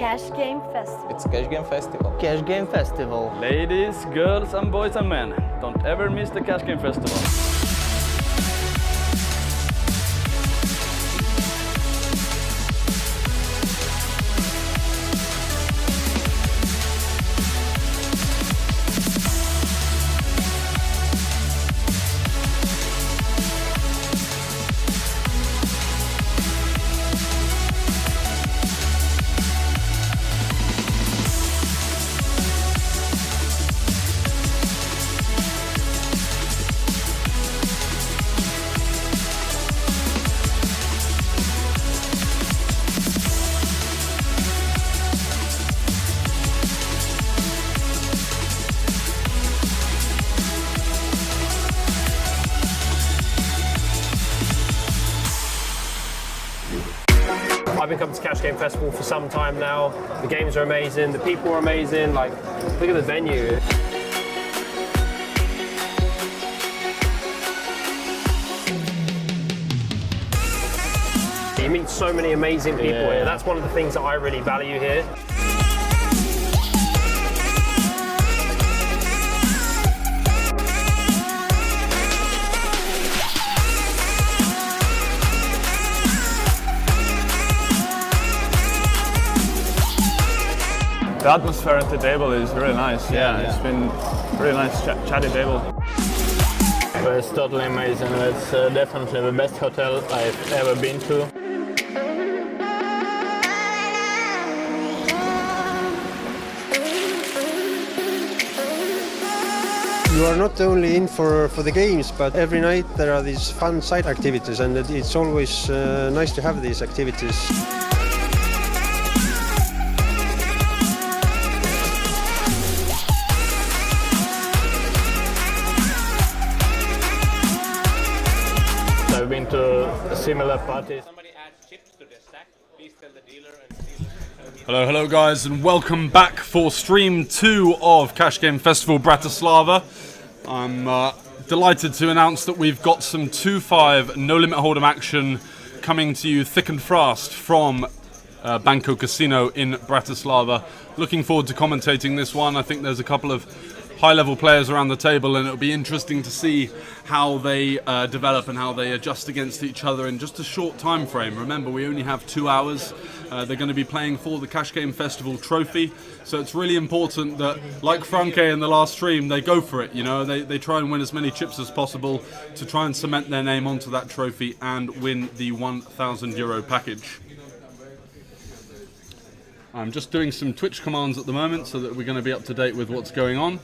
Cash Game Festival. It's Cash Game Festival. Cash Game Festival. Ladies, girls and boys and men, don't ever miss the Cash Game Festival. I've been coming to Cash Game Festival for some time now. The games are amazing, the people are amazing, like, look at the venue. You meet so many amazing people here. That's one of the things that I really value here. The atmosphere at the table is really nice. It's been really nice chatty table. It's totally amazing. It's definitely the best hotel I've ever been to. You are not only in for the games, but every night there are these fun side activities, and it's always nice to have these activities. I've been to similar parties. Somebody adds chips to their stack, please tell the dealer and the dealer. Hello guys, and welcome back for stream 2 of Cash Game Festival Bratislava. I'm delighted to announce that we've got some 2-5 no limit hold'em action coming to you thick and fast from Banco Casino in Bratislava. Looking forward to commentating this one. I think there's a couple of high-level players around the table, and it'll be interesting to see how they develop and how they adjust against each other in just a short time frame. Remember, we only have 2 hours. They're going to be playing for the Cash Game Festival trophy, so it's really important that, like Franke in the last stream, they go for it. You know, they try and win as many chips as possible to try and cement their name onto that trophy and win the €1,000 package. I'm just doing some Twitch commands at the moment so that we're going to be up to date with what's going on.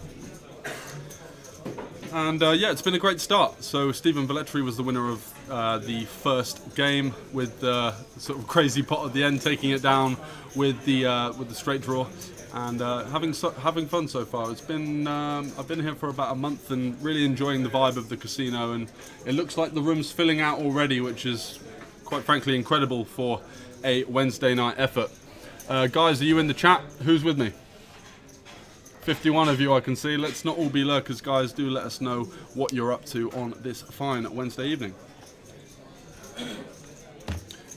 And it's been a great start. So Stephen Velletri was the winner of the first game with the sort of crazy pot at the end, taking it down with the straight draw, and having fun so far. It's been I've been here for about a month and really enjoying the vibe of the casino, and it looks like the room's filling out already, which is quite frankly incredible for a Wednesday night effort. Guys, are you in the chat? Who's with me? 51 of you I can see. Let's not all be lurkers, guys. Do let us know what you're up to on this fine Wednesday evening.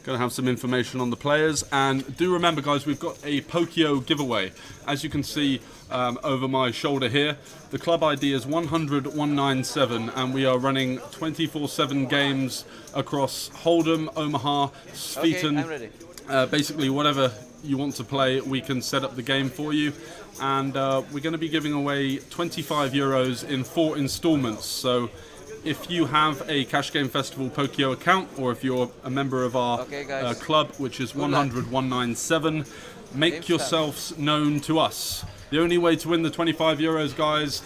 Going to have some information on the players, and do remember, guys, we've got a Pokio giveaway. As you can see over my shoulder here, the club ID is 100-197, and we are running 24/7 games across Hold'em, Omaha, Sveton. Okay, I'm ready. Basically, whatever you want to play, we can set up the game for you. And we're going to be giving away €25 in 4 installments. So if you have a Cash Game Festival Pokio account, or if you're a member of our club, which is 100-197, make yourselves known to us. The only way to win the €25, guys,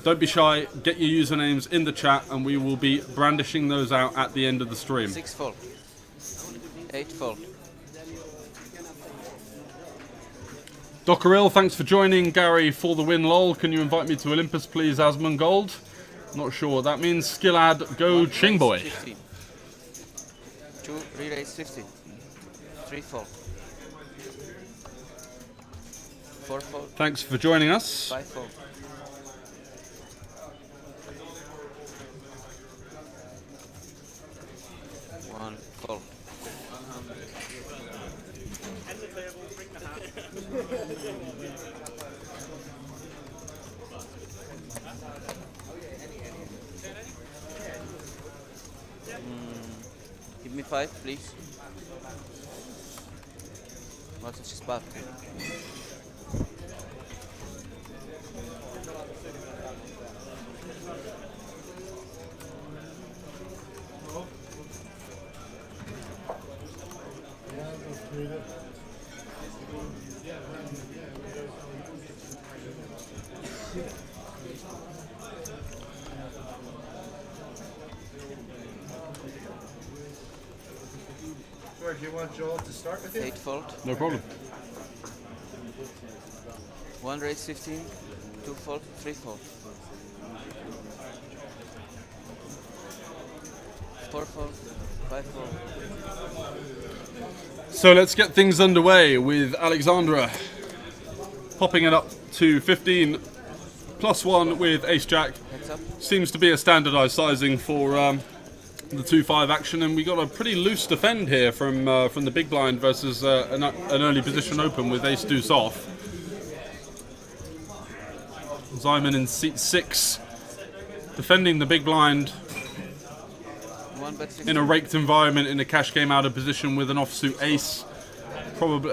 don't be shy, get your usernames in the chat, and we will be brandishing those out at the end of the stream. 6-fold. 8-fold. Dockeril, thanks for joining. Gary, for the win, lol. Can you invite me to Olympus, please, Asmongold? Not sure what that means. Skill ad, go Chingboy. 2 relays 50. 3-fold. 4-fold. Thanks for joining us. 5-fold. 1-fold. 5, please. What's this spot? Where do you want Joel to start with it? 8 fold. No problem. 1 raise 15, 2 fold, 3 fold. 4 fold, 5 fold. So let's get things underway with Alexandra popping it up to 15 +1 with Ace Jack. Heads up. Seems to be a standardised sizing for the 2-5 action, and we got a pretty loose defend here from the big blind versus an early position open with Ace Deuce off. Zyman in seat 6, defending the big blind in a raked environment in a cash game out of position with an offsuit ace. Probably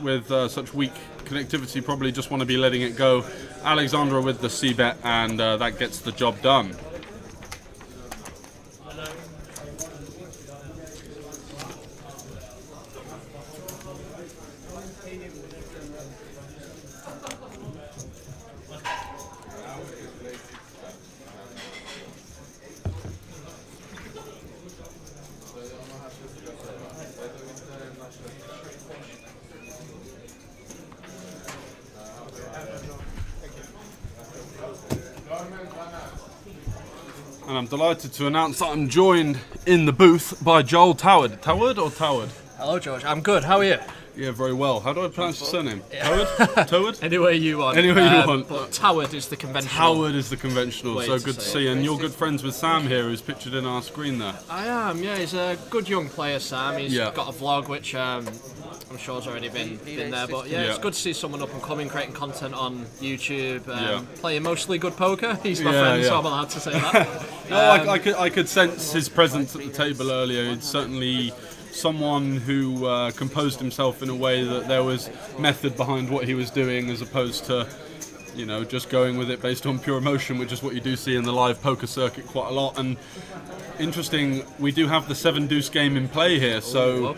with such weak connectivity, probably just want to be letting it go. Alexandra with the c-bet, and that gets the job done. And I'm delighted to announce that I'm joined in the booth by Joel Toward. Toward or Toward? Hello, George. I'm good. How are you? Yeah, very well. How do I pronounce your surname? Toward? Toward? Any way you want. Any way you want. But Toward is the conventional. Toward is the conventional. So good to see you. And you're good friends with Sam here, who's pictured in our screen there. I am, yeah. He's a good young player, Sam. He's Yeah. got a vlog which I'm sure has already been there. But yeah, it's good to see someone up and coming, creating content on YouTube, playing mostly good poker. He's my friend, so I'm allowed to say that. No, I could sense his presence at the table earlier. It's certainly someone who composed himself in a way that there was method behind what he was doing, as opposed to, you know, just going with it based on pure emotion, which is what you do see in the live poker circuit quite a lot. And interesting, we do have the 7 deuce game in play here, so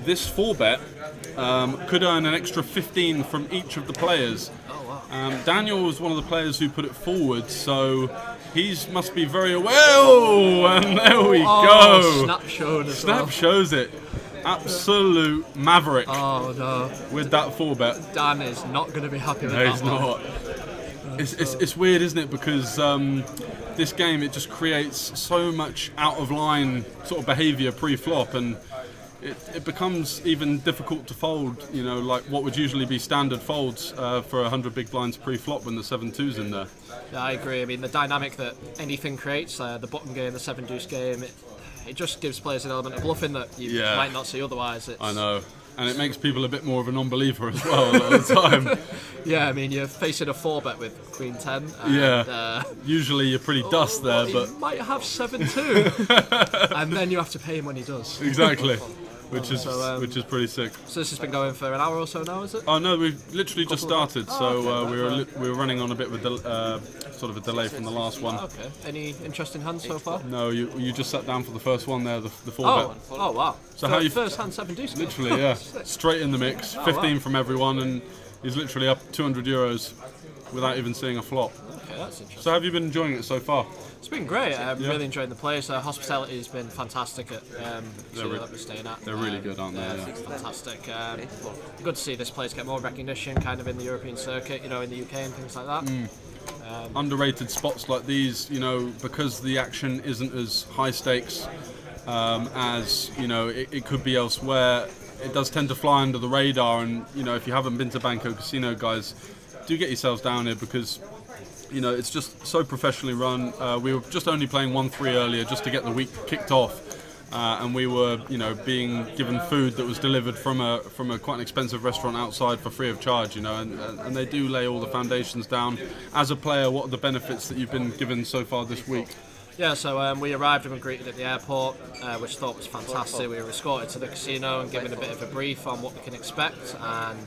this 4-bet could earn an extra 15 from each of the players. Daniel was one of the players who put it forward, so he must be very aware. Oh, and there we go. Snap showed as Snap shows it. Absolute maverick. Oh no. With that 4-bet. Dan is not going to be happy with No, that. he's not. It's weird, isn't it? Because this game, it just creates so much out of line sort of behaviour pre-flop, and it becomes even difficult to fold, you know, like what would usually be standard folds for 100 big blinds pre-flop when the 7-2's in there. Yeah, I agree. I mean, the dynamic that anything creates, the button game, the 7 deuce game, it just gives players an element of bluffing that you might not see otherwise. I know. And it makes people a bit more of a non-believer as well a lot of the time. Yeah, I mean, you're facing a 4-bet with Queen 10. And, usually you're pretty dust there, but he might have 7-2. And then you have to pay him when he does. Exactly. Which is pretty sick. So this has been going for an hour or so now, is it? Oh no, we've literally just started, so we were running on a bit of a sort of a delay from the last one. Okay. Any interesting hands so far? No, you just sat down for the first one there, the 4-bet. Oh wow. So how you first hand 7 deuce? Literally, yeah, straight in the mix, 15 from everyone, and he's literally up €200 without even seeing a flop. Okay, that's interesting. So have you been enjoying it so far? It's been great. I'm really enjoying the place. Hospitality has been fantastic at that we're staying at. They're really good, aren't they? Yeah. Fantastic. Good to see this place get more recognition, kind of in the European circuit, you know, in the UK and things like that. Underrated spots like these, you know, because the action isn't as high stakes as, you know, it could be elsewhere. It does tend to fly under the radar, and, you know, if you haven't been to Banco Casino, guys, do get yourselves down here, because, you know, it's just so professionally run. We were just only playing 1-3 earlier just to get the week kicked off, and we were, you know, being given food that was delivered from a quite an expensive restaurant outside for free of charge, you know, and they do lay all the foundations down. As a player, what are the benefits that you've been given so far this week? Yeah, so we arrived and were greeted at the airport, which I thought was fantastic. We were escorted to the casino and given a bit of a brief on what we can expect. And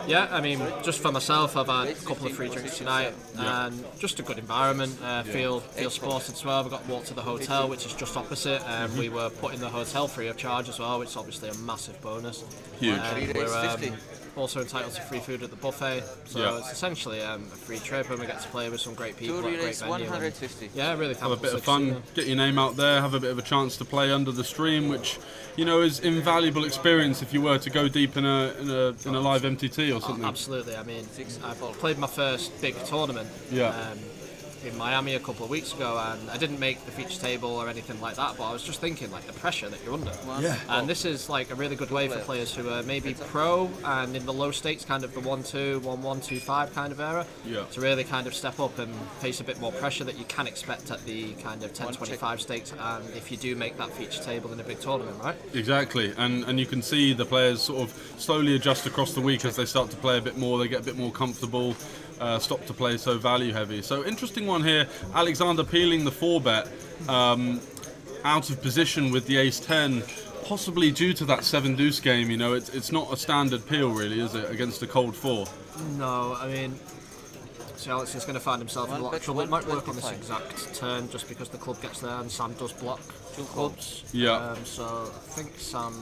yeah, I mean, just for myself, I've had a couple of free drinks tonight, and just a good environment. Feel supported as well. We got walked to the hotel, which is just opposite, and we were put in the hotel free of charge as well, which is obviously a massive bonus. Huge. We're also entitled to free food at the buffet, so it's essentially a free trip, and we get to play with some great people. 2 at a great relays, venue, 150. Yeah, really Have a bit of fun, get your name out there, have a bit of a chance to play under the stream, which is invaluable experience if you were to go deep in a live MTT or something. Absolutely. I mean, I played my first big tournament. In Miami a couple of weeks ago, and I didn't make the feature table or anything like that, but I was just thinking like the pressure that you're under. And this is like a really good way for players who are maybe pro and in the low stakes, kind of the 1-2, 1-1, 2-5 kind of era, to really kind of step up and face a bit more pressure that you can expect at the kind of 10-25 stakes, and if you do make that feature table in a big tournament, right? Exactly, and you can see the players sort of slowly adjust across the week as they start to play a bit more, they get a bit more comfortable. Stop to play so value heavy. So interesting one here. Alexander peeling the 4-bet out of position with the ace-10, possibly due to that 7-deuce game. It's not a standard peel really, is it, against a cold 4? No, I mean, so Alex is going to find himself in a lot of trouble. It might work on this exact turn just because the club gets there and Sam does block 2 clubs. Yeah. So I think Sam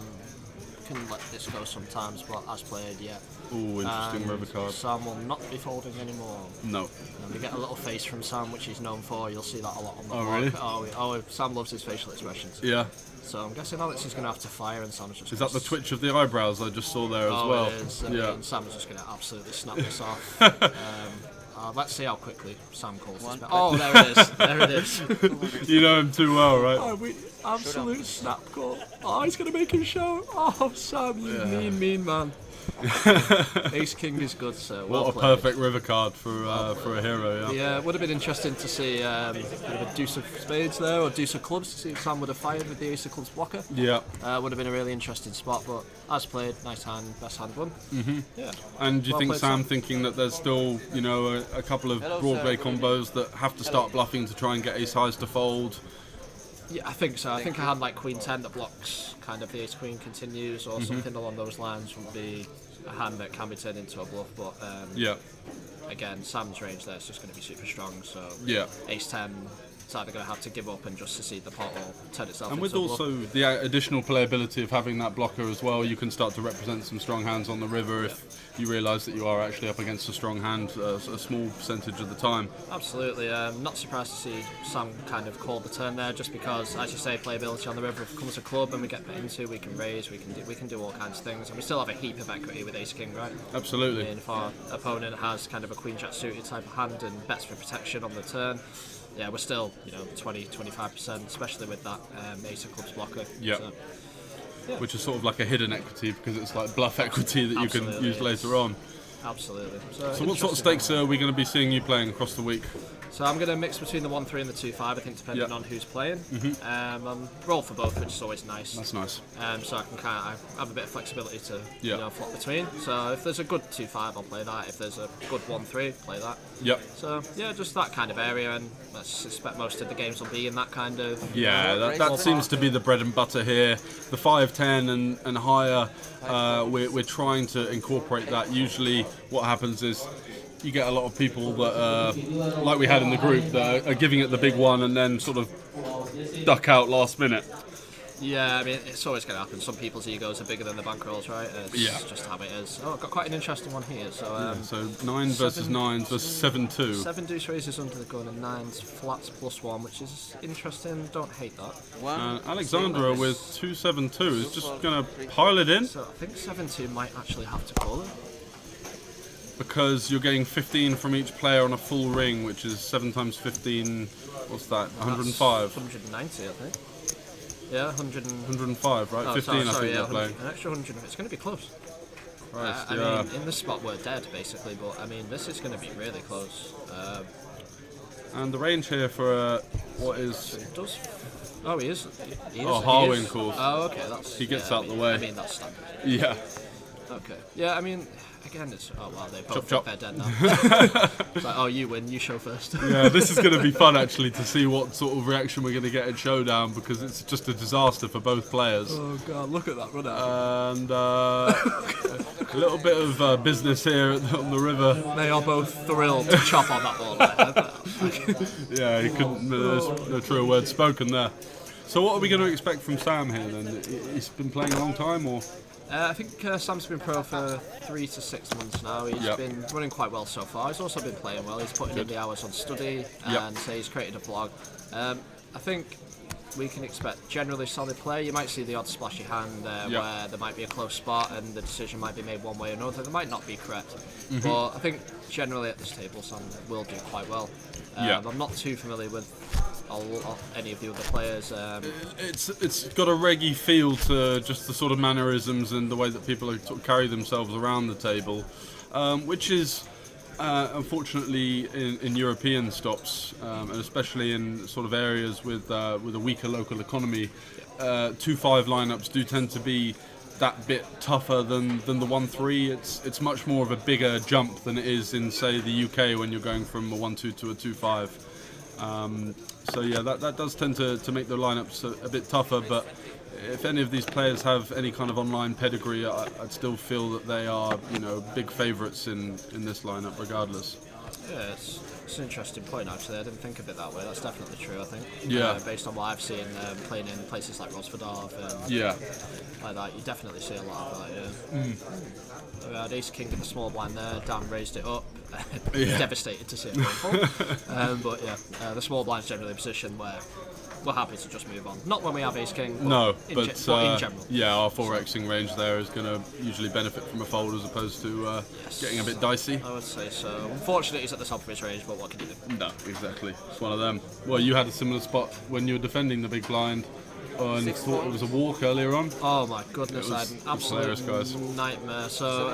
can let this go sometimes, but as played, yeah. Ooh, interesting river card. Sam will not be folding anymore. No. And we get a little face from Sam, which he's known for. You'll see that a lot on the Oh, blog. really? Oh, Sam loves his facial expressions. Yeah. So I'm guessing Alex is going to have to fire, and Sam's just... Is that the twitch of the eyebrows I just saw there as well? It is. I mean, Sam's just going to absolutely snap this off. Let's see how quickly Sam calls this bet. Oh, there it is. There it is. You know him too well, right? Oh, absolute snap call. Oh, he's going to make him show. Oh, Sam, you mean man. Ace King is good, sir. What a perfect river card for a hero, Yeah, it would have been interesting to see a deuce of spades there, or deuce of clubs, to see if Sam would have fired with the ace of clubs blocker. Yeah. Would have been a really interesting spot, but as played, nice hand, best hand won. Yeah. And do you think played, Sam thinking that there's still, a couple of Broadway combos that have to start bluffing to try and get ace highs to fold? Yeah, I think so. I think a hand like Queen 10 that blocks kind of the ace queen continues, or something along those lines would be a hand that can be turned into a bluff. But again, Sam's range there is just going to be super strong. So ace 10, it's either going to have to give up and just secede the pot, or turn itself and into with a also bluff. the additional playability of having that blocker as well, you can start to represent some strong hands on the river if you realise that you are actually up against a strong hand a small percentage of the time. Absolutely. Not surprised to see Sam kind of call the turn there, just because, as you say, playability on the river. If it comes a club and we get bet into, we can raise, we can do all kinds of things, and we still have a heap of equity with ace king, right? Absolutely. I mean, if our opponent has kind of a queen jack suited type of hand and bets for protection on the turn, yeah, we're still 20-25%, especially with that ace of clubs blocker. Yeah. So, which is sort of like a hidden equity, because it's like bluff equity that you can use later on. Absolutely. So what sort of stakes are we going to be seeing you playing across the week? So I'm going to mix between the 1-3 and the 2-5, I think, depending on who's playing. Roll for both, which is always nice. That's nice. So I can kind of have a bit of flexibility to flop between. So if there's a good 2-5, I'll play that. If there's a good 1-3, play that. Yep. So yeah, just that kind of area, and I suspect most of the games will be in that kind of. Yeah, that seems to be the bread and butter here. The 5-10 and higher, we're trying to incorporate that. Usually, what happens is you get a lot of people that, like we had in the group, that are giving it the big one and then sort of duck out last minute. Yeah, I mean, it's always going to happen. Some people's egos are bigger than the bankrolls, right? It's just how it is. Oh, I've got quite an interesting one here. So, so 9 versus 9 versus 7-2. 7 deuce raises under the gun and 9s flats +1, which is interesting. Don't hate that. Alexandra with 2-7-2 is just going to pile it in. So I think 7-2 might actually have to call it. Because you're getting 15 from each player on a full ring, which is 7 times 15, what's that, 105? 190, I think. Yeah, 105, right? 15, sorry, I think they're playing. An extra 100. It's going to be close. Christ, I mean, in this spot we're dead, basically, but I mean, this is going to be really close. And the range here for what is... It does... Oh, he is. Harwin calls. Oh, okay, that's... He gets out the way. I mean, that's standard. Yeah. Okay. Yeah, I mean, again, it's they both Chop, chop. they're dead now. It's like, oh, you win, you show first. Yeah, this is going to be fun actually to see what sort of reaction we're going to get at Showdown, because it's just a disaster for both players. Oh god, look at that run out. And a little bit of business here on the river. They are both thrilled to chop on that ball. Yeah, he couldn't. There's no truer word spoken there. So what are we going to expect from Sam here then? He's been playing a long time, or? I think Sam's been pro for 3 to 6 months now. He's been running quite well so far. He's also been playing well. He's putting in the hours on study, and he's created a vlog. I think we can expect generally solid play. You might see the odd splashy hand where there might be a close spot and the decision might be made one way or another. They might not be correct, but I think generally at this table Sam will do quite well. I'm not too familiar with any of the other players. It's got a reggae feel to just the sort of mannerisms and the way that people sort of carry themselves around the table, which is unfortunately in European stops, and especially in sort of areas with a weaker local economy, 2-5 lineups do tend to be that bit tougher than the 1-3. It's much more of a bigger jump than it is in, say, the UK when you're going from a 1-2 to a 2-5. So yeah, that does tend to make the lineups a bit tougher, but if any of these players have any kind of online pedigree, I'd still feel that they are, big favourites in this lineup regardless. Yeah, it's an interesting point actually. I didn't think of it that way. That's definitely true, I think. Yeah. Based on what I've seen playing in places like Rosvadov and like that, you definitely see a lot of that. We had Ace King in the small blind there. Dan raised it up. Devastated to see it go full. But yeah, the small blind's generally a position where we're happy to just move on. Not when we have Ace King, but in general. Yeah, our 4xing range there is going to usually benefit from a fold as opposed to getting a bit dicey. I would say so. Unfortunately, he's at the top of his range, but what can you do? No, exactly. It's one of them. Well, you had a similar spot when you were defending the big blind. And thought it was a walk earlier on. Oh my goodness, I had an absolute nightmare. So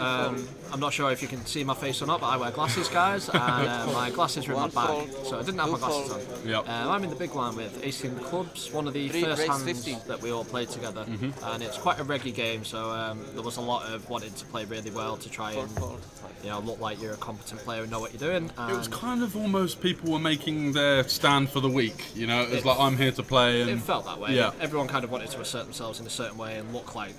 I'm not sure if you can see my face or not, but I wear glasses, guys, and my glasses were in my bag, so I didn't have my glasses on. I'm in the big blind with Ace King Clubs, one of the first hands that we all played together, and it's quite a reggae game, so there was a lot of wanting to play really well to try and look like you're a competent player and know what you're doing. And it was kind of almost people were making their stand for the week, it was like, I'm here to play. And it felt that way. Yeah. Everyone kind of wanted to assert themselves in a certain way and look like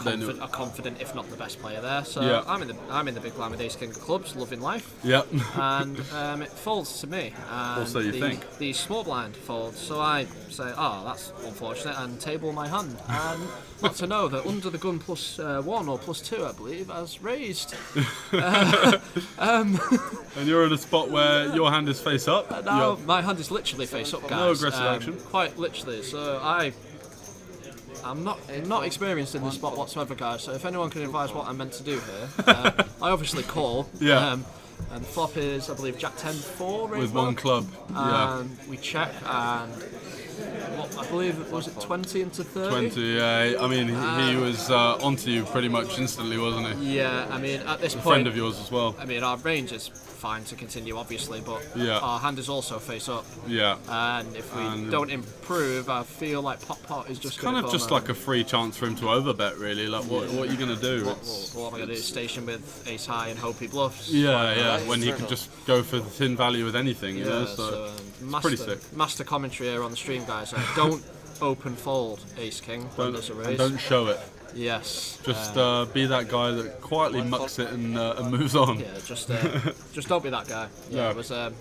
a confident, if not the best player there. So I'm in the big blind with Ace King of Clubs, loving life. Yep. And it folds to me. And also, you think the small blind folds, so I say, oh, that's unfortunate, and table my hand. And not to know that under the gun +1 or +2, I believe, has raised. And you're in a spot where your hand is face up. No, my hand is literally face up, guys. No aggressive action. Quite literally. So I'm not experienced in this spot whatsoever, guys. So if anyone can advise what I'm meant to do here, I obviously call. Yeah. And the flop is, I believe, Jack 10-4 with one club. And we check, and I believe, was it 20 into 30? 20, yeah. I mean, he was onto you pretty much instantly, wasn't he? Yeah, I mean, at this point... A friend of yours as well. I mean, our range is fine to continue, obviously, but our hand is also face up. Yeah. And if we don't improve, I feel like pot is just kind of just like a free chance for him to overbet, really. Like, what are you going to do? What am I going to do? Station with ace high and hope he bluffs? Yeah. When he can just go for the thin value with anything, you know? So it's pretty sick. Master commentary here on the stream, guys. Don't open fold Ace King when there's a raise. Don't show it. Yes. Just be that guy that quietly mucks it and moves on. Yeah, just don't be that guy. Yeah, it was a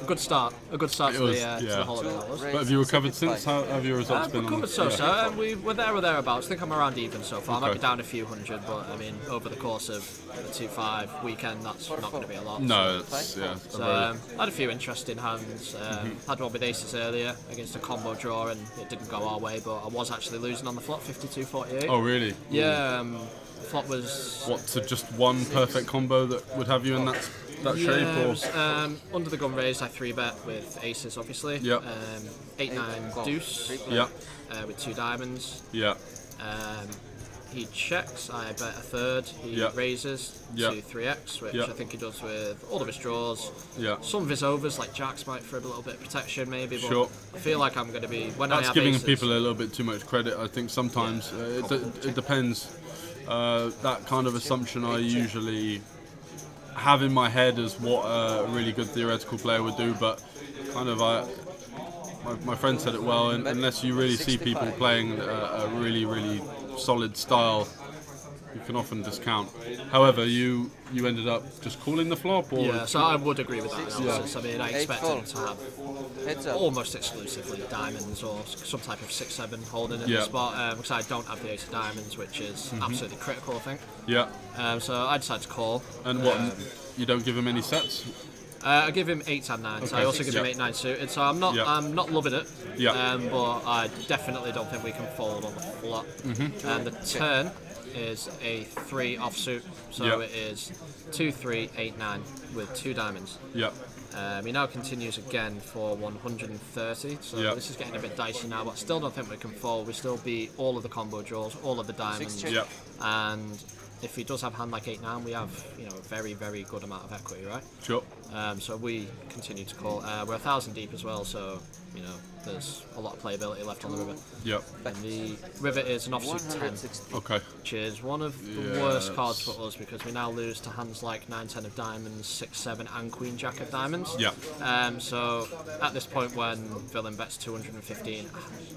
good start. A good start to the holiday. That was. But have you recovered since? How have your results been? Recovered so. We were there or thereabouts. I think I'm around even so far. I might be down a few hundred, but I mean, over the course of the 2-5 weekend, that's not going to be a lot. No, So I had a few interesting hands. Had one with aces earlier against a combo draw, and it didn't go our way, but I was actually losing on the flop, 52-48. Oh, really? Yeah. Flop was... What, so just one perfect combo that would have you in that shape? Or? It was, under the gun raised, I 3-bet with aces, obviously. Yep. 8-9 deuce. Yep. With 2 diamonds. Yep. He checks, I bet a third. He raises to 3x, which I think he does with all of his draws. Some of his overs, like jacks, might for a little bit of protection, maybe. But I feel like I'm going to be... That's giving people a little bit too much credit. I think sometimes it depends. That kind of assumption I usually have in my head as what a really good theoretical player would do, but kind of my friend said it well, unless you really see people playing a really, really solid style, you can often discount. However, you ended up just calling the flop? Or yeah, so I would agree with that analysis. I mean, I expect him to have almost exclusively diamonds or some type of 6-7 holding in the spot, because I don't have the ace of diamonds, which is absolutely critical, I think. Yeah. So I decided to call. And what, you don't give him any sets? I give him 8s and 9s. I also give him 8-9 suited, so I'm not loving it. But I definitely don't think we can fold on the flop. And the turn is a 3 offsuit, so it is 2-3, 8-9 with 2 diamonds. He now continues again for 130, so this is getting a bit dicey now, but I still don't think we can fold. We still beat all of the combo draws, all of the diamonds, and if he does have hand like 8-9, we have a very, very good amount of equity, right? Sure. So we continue to call. We're 1,000 deep as well, so there's a lot of playability left on the river. And the river is an offsuit 10, which is one of the worst cards for us because we now lose to hands like 9-10 of diamonds, 6-7, and Queen Jack of diamonds. So at this point, when villain bets 215,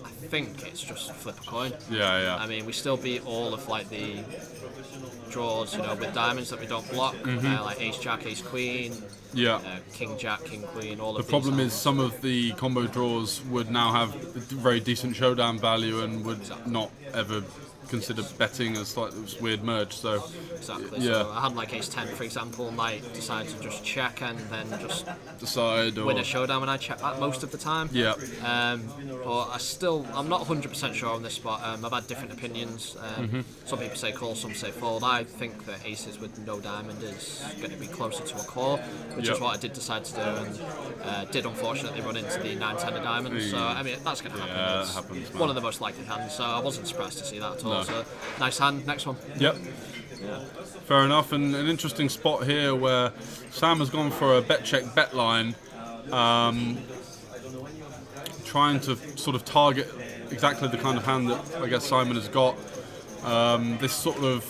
I think it's just flip a coin. I mean, we still beat all of like the draws, with diamonds that we don't block, like Ace Jack, Ace Queen. King Jack, King Queen, all of these. The problem is some of the combo draws would now have very decent showdown value and would not ever consider betting as like this weird merge. So exactly. So I had like Ace 10, for example, and I decided to just check and then just decide win a showdown when I check that most of the time. But I'm not 100% sure on this spot. I've had different opinions. Some people say call, some say fold. I think that aces with no diamond is going to be closer to a call, which is what I did decide to do, and did unfortunately run into the 9-10 of diamonds. So I mean, that's going to happen. Yeah, that happens, one of the most likely hands. So I wasn't surprised to see that at all. So nice hand. Next one. Fair enough, and an interesting spot here where Sam has gone for a bet check bet line, trying to sort of target exactly the kind of hand that I guess Simon has got. This sort of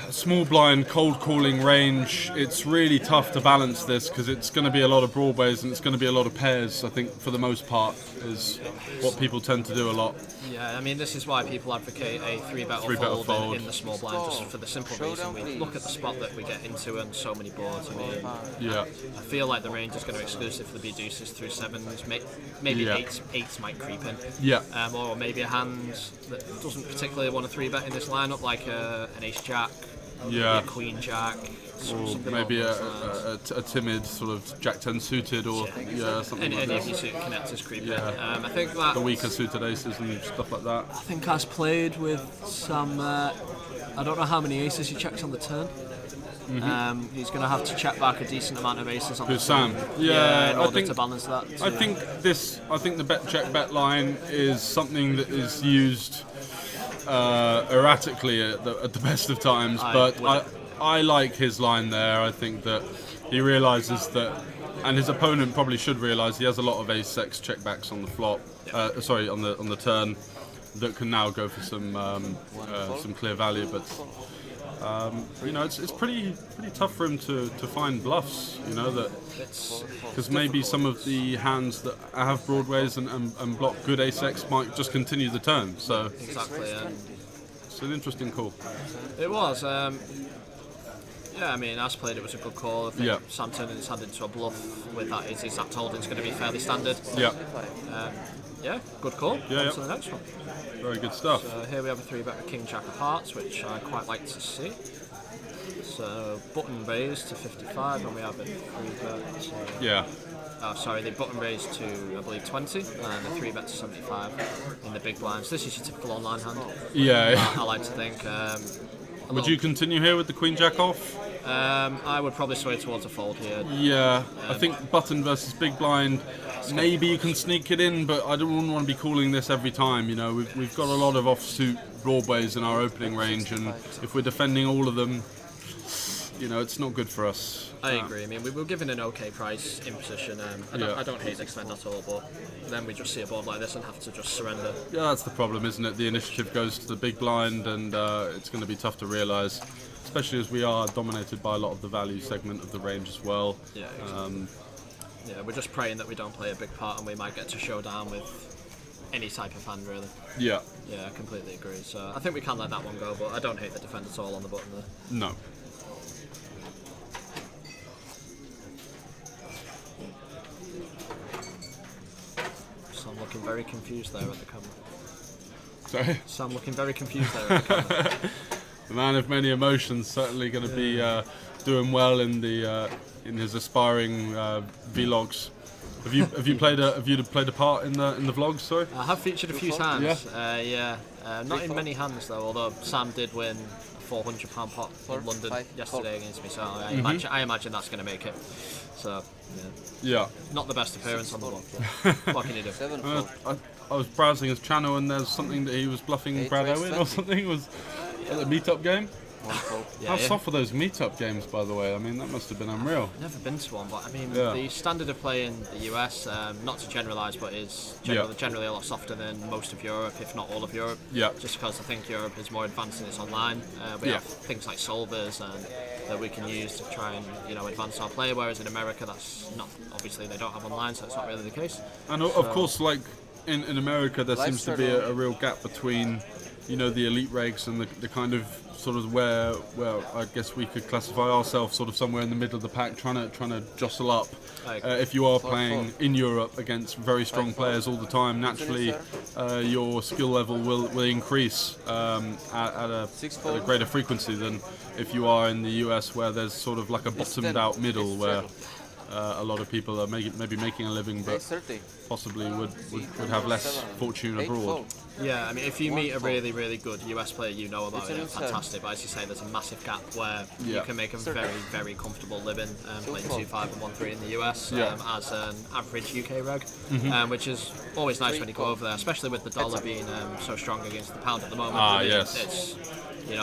small blind cold calling range, it's really tough to balance this because it's going to be a lot of broadways and it's going to be a lot of pairs. I think for the most part is what people tend to do a lot. Yeah, I mean, this is why people advocate a 3-bet or fold in the small blind, just for the simple reason we look at the spot that we get into and so many boards. I mean, I feel like the range is going to exclusively be deuces through 7s, maybe 8s might creep in. Or maybe a hand that doesn't particularly want to 3-bet in this lineup, like an Ace Jack, maybe a Queen Jack. Or maybe a timid sort of Jack 10 suited, or something like that. Any of your suited connectors creep in. I think that the weaker suited aces and stuff like that. I think I've played with some. I don't know how many aces he checks on the turn. He's going to have to check back a decent amount of aces on the Sam? turn. In order to balance that. I think the bet check bet line is something that is used erratically at the best of times, but I like his line there. I think that he realises that, and his opponent probably should realise, he has a lot of ace-x checkbacks on the flop. Sorry, on the turn, that can now go for some clear value. But it's pretty tough for him to find bluffs. Because maybe some of the hands that have broadways and block good ace-x might just continue the turn. So exactly. It's an interesting call. It was. I mean, as played, it was a good call. I think Sam turning his hand into a bluff with that his exact holding is going to be fairly standard. Good call. On to the next one. Very good stuff. So here we have a 3-bet with King Jack of Hearts, which I quite like to see. So button raised to 55, and we have a 3-bet. The button raised to, I believe, 20, and a 3-bet to 75 in the big blinds. This is your typical online hand. I like to think. Would you continue here with the Queen Jack off? I would probably sway towards a fold here. I think button versus big blind, maybe you can sneak it in, but I don't want to be calling this every time. We've got a lot of offsuit broadways in our opening range, and if we're defending all of them, it's not good for us. I agree. I mean, we were given an okay price in position. I don't hate the defend at all, but then we just see a board like this and have to just surrender. Yeah, that's the problem, isn't it? The initiative goes to the big blind, and it's going to be tough to realise, especially as we are dominated by a lot of the value segment of the range as well. Yeah, exactly. Yeah, we're just praying that we don't play a big part and we might get to showdown with any type of hand, really. Yeah. Yeah, I completely agree. So I think we can let that one go, but I don't hate the defend at all on the button there. No. Sam looking very confused there at the camera. Sorry? Sam looking very confused there at the camera. The man of many emotions, certainly going to be doing well in the in his aspiring vlogs. Have you played a part in the vlogs? Sorry. I have featured a few times. Yeah. Not in many hands though. Although Sam did win a £400 pot in London yesterday against me, so I imagine that's going to make it. So yeah. Not the best appearance on the vlog. What can you do? I was browsing his channel and there's something that he was bluffing Brad Owen or something. Was it a meetup game? How soft were those meetup games, by the way? I mean, that must have been unreal. I've never been to one, but I mean, the standard of play in the US, not to generalise, but is generally a lot softer than most of Europe, if not all of Europe. Yeah. Just because I think Europe is more advanced in its online. We have things like solvers and that we can use to try and advance our play, whereas in America, that's not. Obviously, they don't have online, so it's not really the case. And of course, like in America, there seems to be a real gap between, the elite regs and the kind of sort of where I guess we could classify ourselves sort of somewhere in the middle of the pack, trying to jostle up. If you are playing in Europe against very strong players all the time, naturally your skill level will increase at a greater frequency than if you are in the US, where there's sort of like a bottomed out middle where a lot of people are maybe making a living, but possibly would have less fortune abroad. Yeah, I mean, if you meet a really, really good US player, you know about it, fantastic. But as you say, there's a massive gap where you can make a very, very comfortable living playing 2-5 and 1-3 in the US as an average UK reg, which is always nice when you go over there, especially with the dollar being so strong against the pound at the moment. Yes. It's,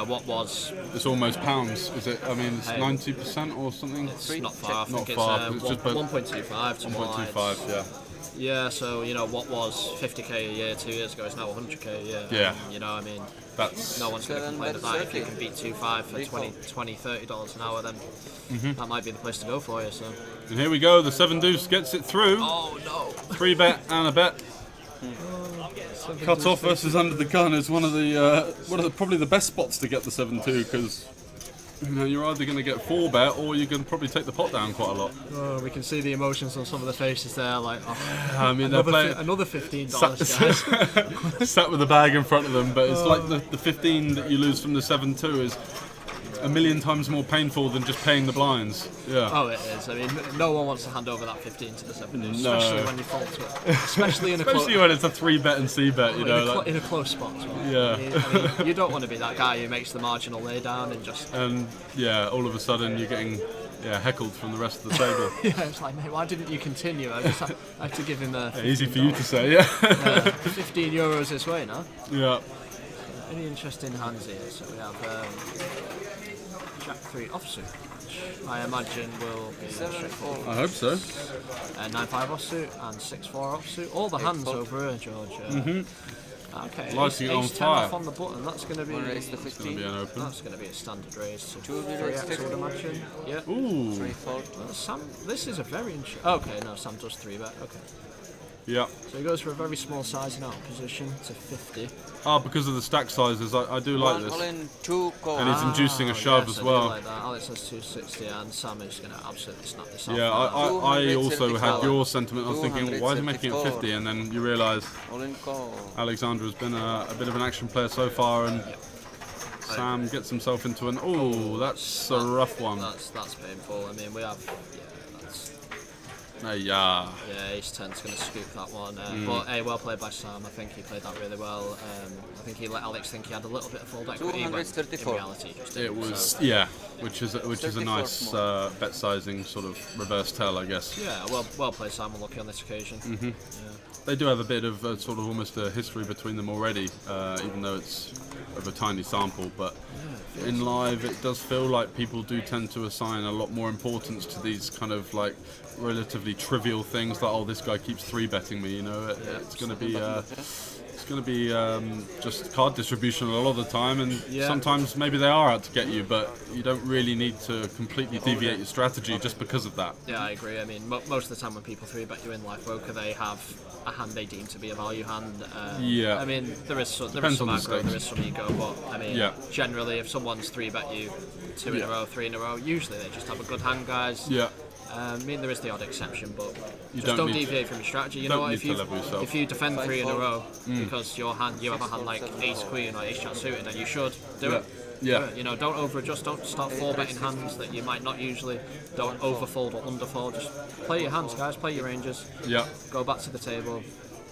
what was... It's almost pounds, is it? I mean, it's 90% or something? It's not far. I think it's 1.25 to 1.25, yeah. Yeah, so what was 50k a year 2 years ago is now 100k a year. Yeah. I mean, that's no one's going to complain about that. If you can beat 2-5 for $20-$30 an hour, then that might be the place to go for you. So. And here we go. The 7 deuce gets it through. Oh no! 3 bet and a bet. Cut off versus under the gun is one of the probably the best spots to get the 7-2, because you're either going to get 4 bet or you can probably take the pot down quite a lot. Oh, we can see the emotions on some of the faces there, like, I mean, another $15, guys. Sat with a bag in front of them, but it's like the 15 that you lose from the 7-2 is a million times more painful than just paying the blinds. Yeah. Oh, it is. I mean, no one wants to hand over that 15 to the 7, especially when you fall to it. Especially when it's a 3 bet and C bet, in a close spot as well. Yeah. I mean, you don't want to be that guy who makes the marginal laydown and just. And all of a sudden you're getting heckled from the rest of the table. Yeah, it's like, mate, why didn't you continue? I just had to give him a. Easy for you to say, yeah. €15 this way now. Yeah. Any interesting hands here? So we have. Jack 3 offsuit, which I imagine will be straightforward. I hope so. 9-5 offsuit and 6-4 offsuit. All the hands over here, George. Okay, Lighting it on ace 10 fire. off on the button. That's going to be. It's going to be an open. That's going to be a standard raise. 3x, I would imagine. Yeah. Ooh. 3-4. Sam, this is a very interesting. Okay, no, Sam does 3 bet. Okay. Yeah. So he goes for a very small size in out position to 50. Because of the stack sizes, I do like this. In 2 and he's inducing a shove as well. Like that. Alex has 260 and Sam is going to absolutely snap this off. Yeah, I also had your sentiment. I was thinking, why is he making it 50? And then you realise Alexander has been a bit of an action player so far, and Sam gets himself into an. Oh, that's a rough one. That's painful. I mean, we have. Yeah, ace 10's going to scoop that one. But well played by Sam. I think he played that really well. I think he let Alex think he had a little bit of full equity, but in reality, just it was which is a nice bet sizing sort of reverse tell, I guess. Yeah, well played, Sam. Unlucky on this occasion. They do have a bit of sort of almost a history between them already, even though it's of a tiny sample, but in live it does feel like people do tend to assign a lot more importance to these kind of like relatively trivial things, like, oh, this guy keeps 3-betting me, you know. It's going to be just card distribution a lot of the time, and sometimes maybe they are out to get you, but you don't really need to completely deviate your strategy just because of that. Yeah, I agree. I mean, most of the time when people 3-bet you in live poker, they have a hand they deem to be a value hand. I mean, there is some aggro, there is some ego, but I mean, generally, if someone's 3-bet you 2 in a row, 3 in a row, usually they just have a good hand, guys. I mean, there is the odd exception, but just don't deviate from your strategy. You know what? If you defend 3 in a row because you have a hand like ace queen or ace jack suited, and you should do it. Yeah. You know, don't over-adjust, don't start 4-betting hands that you might not usually, don't overfold or underfold, just play your hands, guys, play your ranges, go back to the table,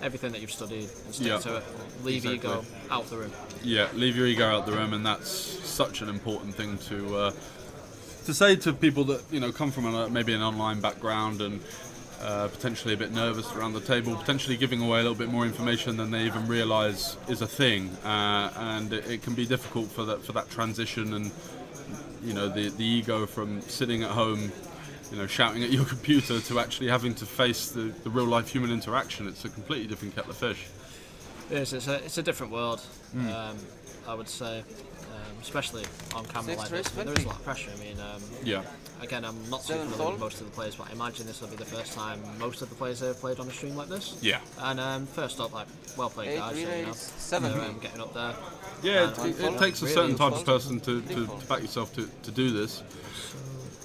everything that you've studied, and stick to it. Leave ego out the room. Yeah, leave your ego out the room, and that's such an important thing to say to people that, you know, come from maybe an online background and potentially a bit nervous around the table, potentially giving away a little bit more information than they even realise is a thing, and it can be difficult for that transition, and you know, the ego from sitting at home, you know, shouting at your computer to actually having to face the real life human interaction. It's a completely different kettle of fish. Yes, it's a different world, I would say. Especially on camera like this, there is a lot of pressure. I mean, again, I'm not too familiar with most of the players, but I imagine this will be the first time most of the players have played on a stream like this. Yeah. And first up, like, well played, guys. So, you know, 7. they're getting up there. Yeah, it takes a certain type of person to back yourself to do this.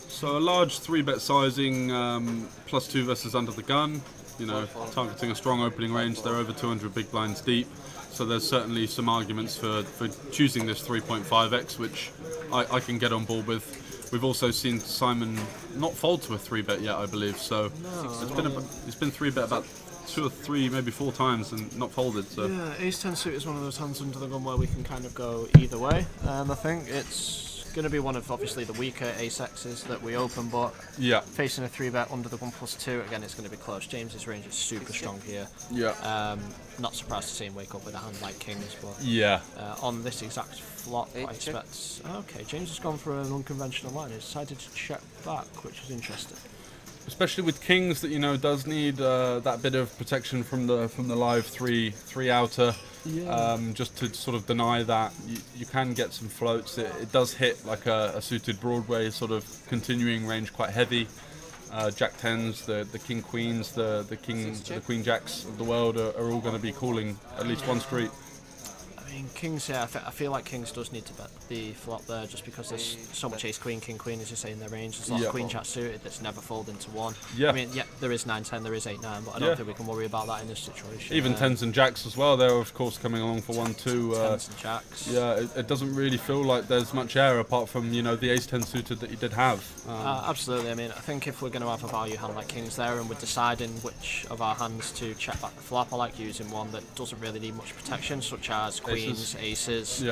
So a large 3-bet sizing, +2 versus under the gun. You know, targeting a strong opening range. They're over 200 big blinds deep. So there's certainly some arguments for choosing this 3.5x, which I can get on board with. We've also seen Simon not fold to a 3-bet yet, I believe. So it's been 3-bet about 2 or 3, maybe 4 times and not folded. So yeah, ace-10 suit is one of those hands under the gun where we can kind of go either way. I think it's going to be one of obviously the weaker ace-X's that we open, but facing a 3-bet under the gun +2, again, it's going to be close. James's range is super strong here. Not surprised to see him wake up with a hand like kings, but on this exact flop, I expect. Okay, James has gone for an unconventional line. He's decided to check back, which is interesting. Especially with kings, that, you know, does need that bit of protection from the live three outer. Just to sort of deny that, you can get some floats. It does hit like a suited Broadway sort of continuing range quite heavy. Jack 10s, the king queens, the queen jacks of the world are all going to be calling at least one street. I mean, kings, I feel like kings does need to bet the flop there, just because there's so much ace queen, king queen, as you say, in their range. There's lots of queen jack suited that's never fold into one. I mean, there is 9-10, there is 8-9, but I don't think we can worry about that in this situation. Even 10s and jacks as well, they're of course coming along for 1-2. 10s and jacks. It doesn't really feel like there's much air apart from, you know, the ace-10 suited that you did have. Absolutely. I mean, I think if we're going to have a value hand like kings there and we're deciding which of our hands to check back the flop, I like using one that doesn't really need much protection, such as queens, aces.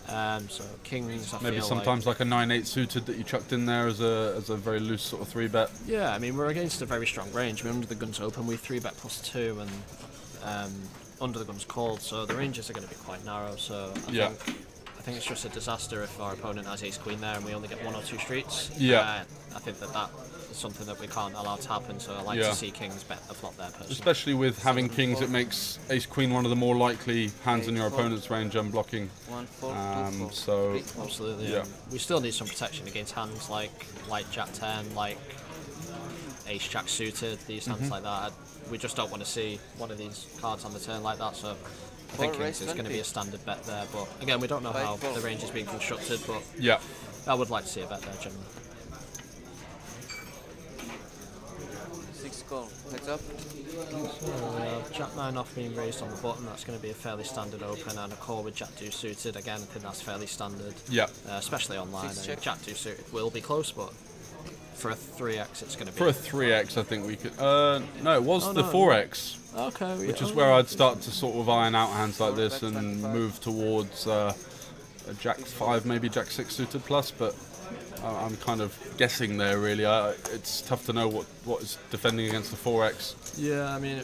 So kings, I maybe feel sometimes like a 9-8 suited that you chucked in there as a very loose sort of 3-bet. Yeah, I mean, we're against a very strong range. We're under the gun's open, we 3-bet +2, and under the gun's called, so the ranges are going to be quite narrow. So I think it's just a disaster if our opponent has ace queen there and we only get 1 or 2 streets. I think that is something that we can't allow to happen, so I like to see kings bet the flop there personally. Especially with having kings, it makes ace queen one of the more likely hands in your opponent's range unblocking. So absolutely, we still need some protection against hands like jack 10, like ace jack suited, these hands like that. We just don't want to see one of these cards on the turn like that, so I think kings is going to be a standard bet there, but again, we don't know how the range is being constructed, but I would like to see a bet there generally. 6 call. Heads up. So, jack 9 off being raised on the button, that's going to be a fairly standard open, and a call with jack 2 suited, again, I think that's fairly standard. Especially online. I mean, jack 2 suited will be close, but for a 3x it's going to be... For a 3x, I think we could... no, it was the 4x. Okay. Which is where I'd start to sort of iron out hands like this and move towards a jack 5, maybe jack 6 suited plus, but I'm kind of guessing there, really. It's tough to know what is defending against the 4x. Yeah, I mean...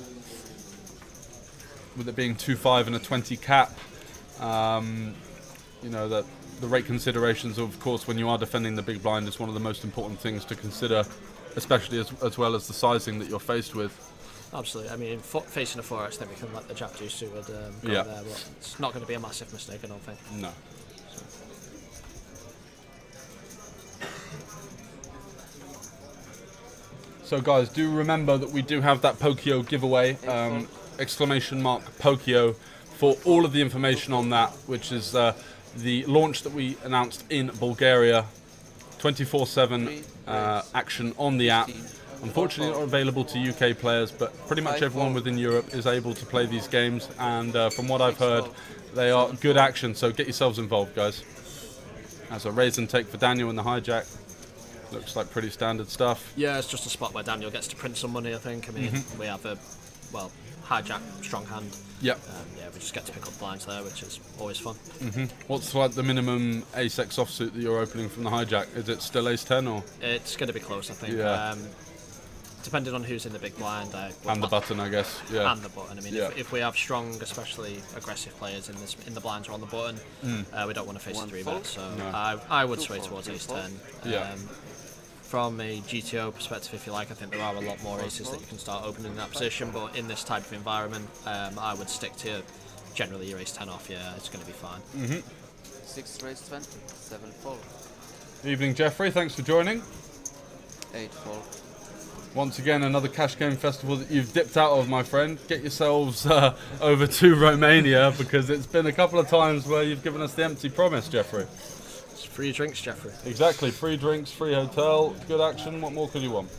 With it being 2-5 and a 20 cap, you know, that the rate considerations, of course, when you are defending the big blind is one of the most important things to consider, especially as well as the sizing that you're faced with. Absolutely. I mean, facing a 4x, then we can let the Jack Deuce suited go there, but it's not going to be a massive mistake, I don't think. No. So guys, do remember that we do have that Pokio giveaway, exclamation mark Pokio, for all of the information on that, which is the launch that we announced in Bulgaria, 24/7 action on the app. Unfortunately not available to UK players, but pretty much everyone within Europe is able to play these games, and from what I've heard, they are good action, so get yourselves involved, guys. That's a raise and take for Daniel in the hijack. Looks like pretty standard stuff. Yeah, it's just a spot where Daniel gets to print some money, I think. I mean, we have a, well, hijack, strong hand. Yep. Yeah, we just get to pick up blinds there, which is always fun. What's like the minimum ace-x offsuit that you're opening from the hijack? Is it still ace-10 or? It's going to be close, I think. Yeah. Depending on who's in the big blind. And the button, I guess. Yeah. And the button. I mean, if we have strong, especially aggressive players in the blinds or on the button, we don't want to face a 3-bet. So I would sway towards ace-10. Yeah. From a GTO perspective, if you like, I think there are a lot more aces that you can start opening in that position, but in this type of environment, I would stick to generally your ace-10 off. Yeah, it's going to be fine. 6 raise 20, 7 fold, Evening, Jeffrey. Thanks for joining. 8 fold. Once again, another cash game festival that you've dipped out of, my friend. Get yourselves over to Romania, because it's been a couple of times where you've given us the empty promise, Jeffrey. It's free drinks, Jeffrey. Exactly, free drinks, free hotel, good action. What more could you want?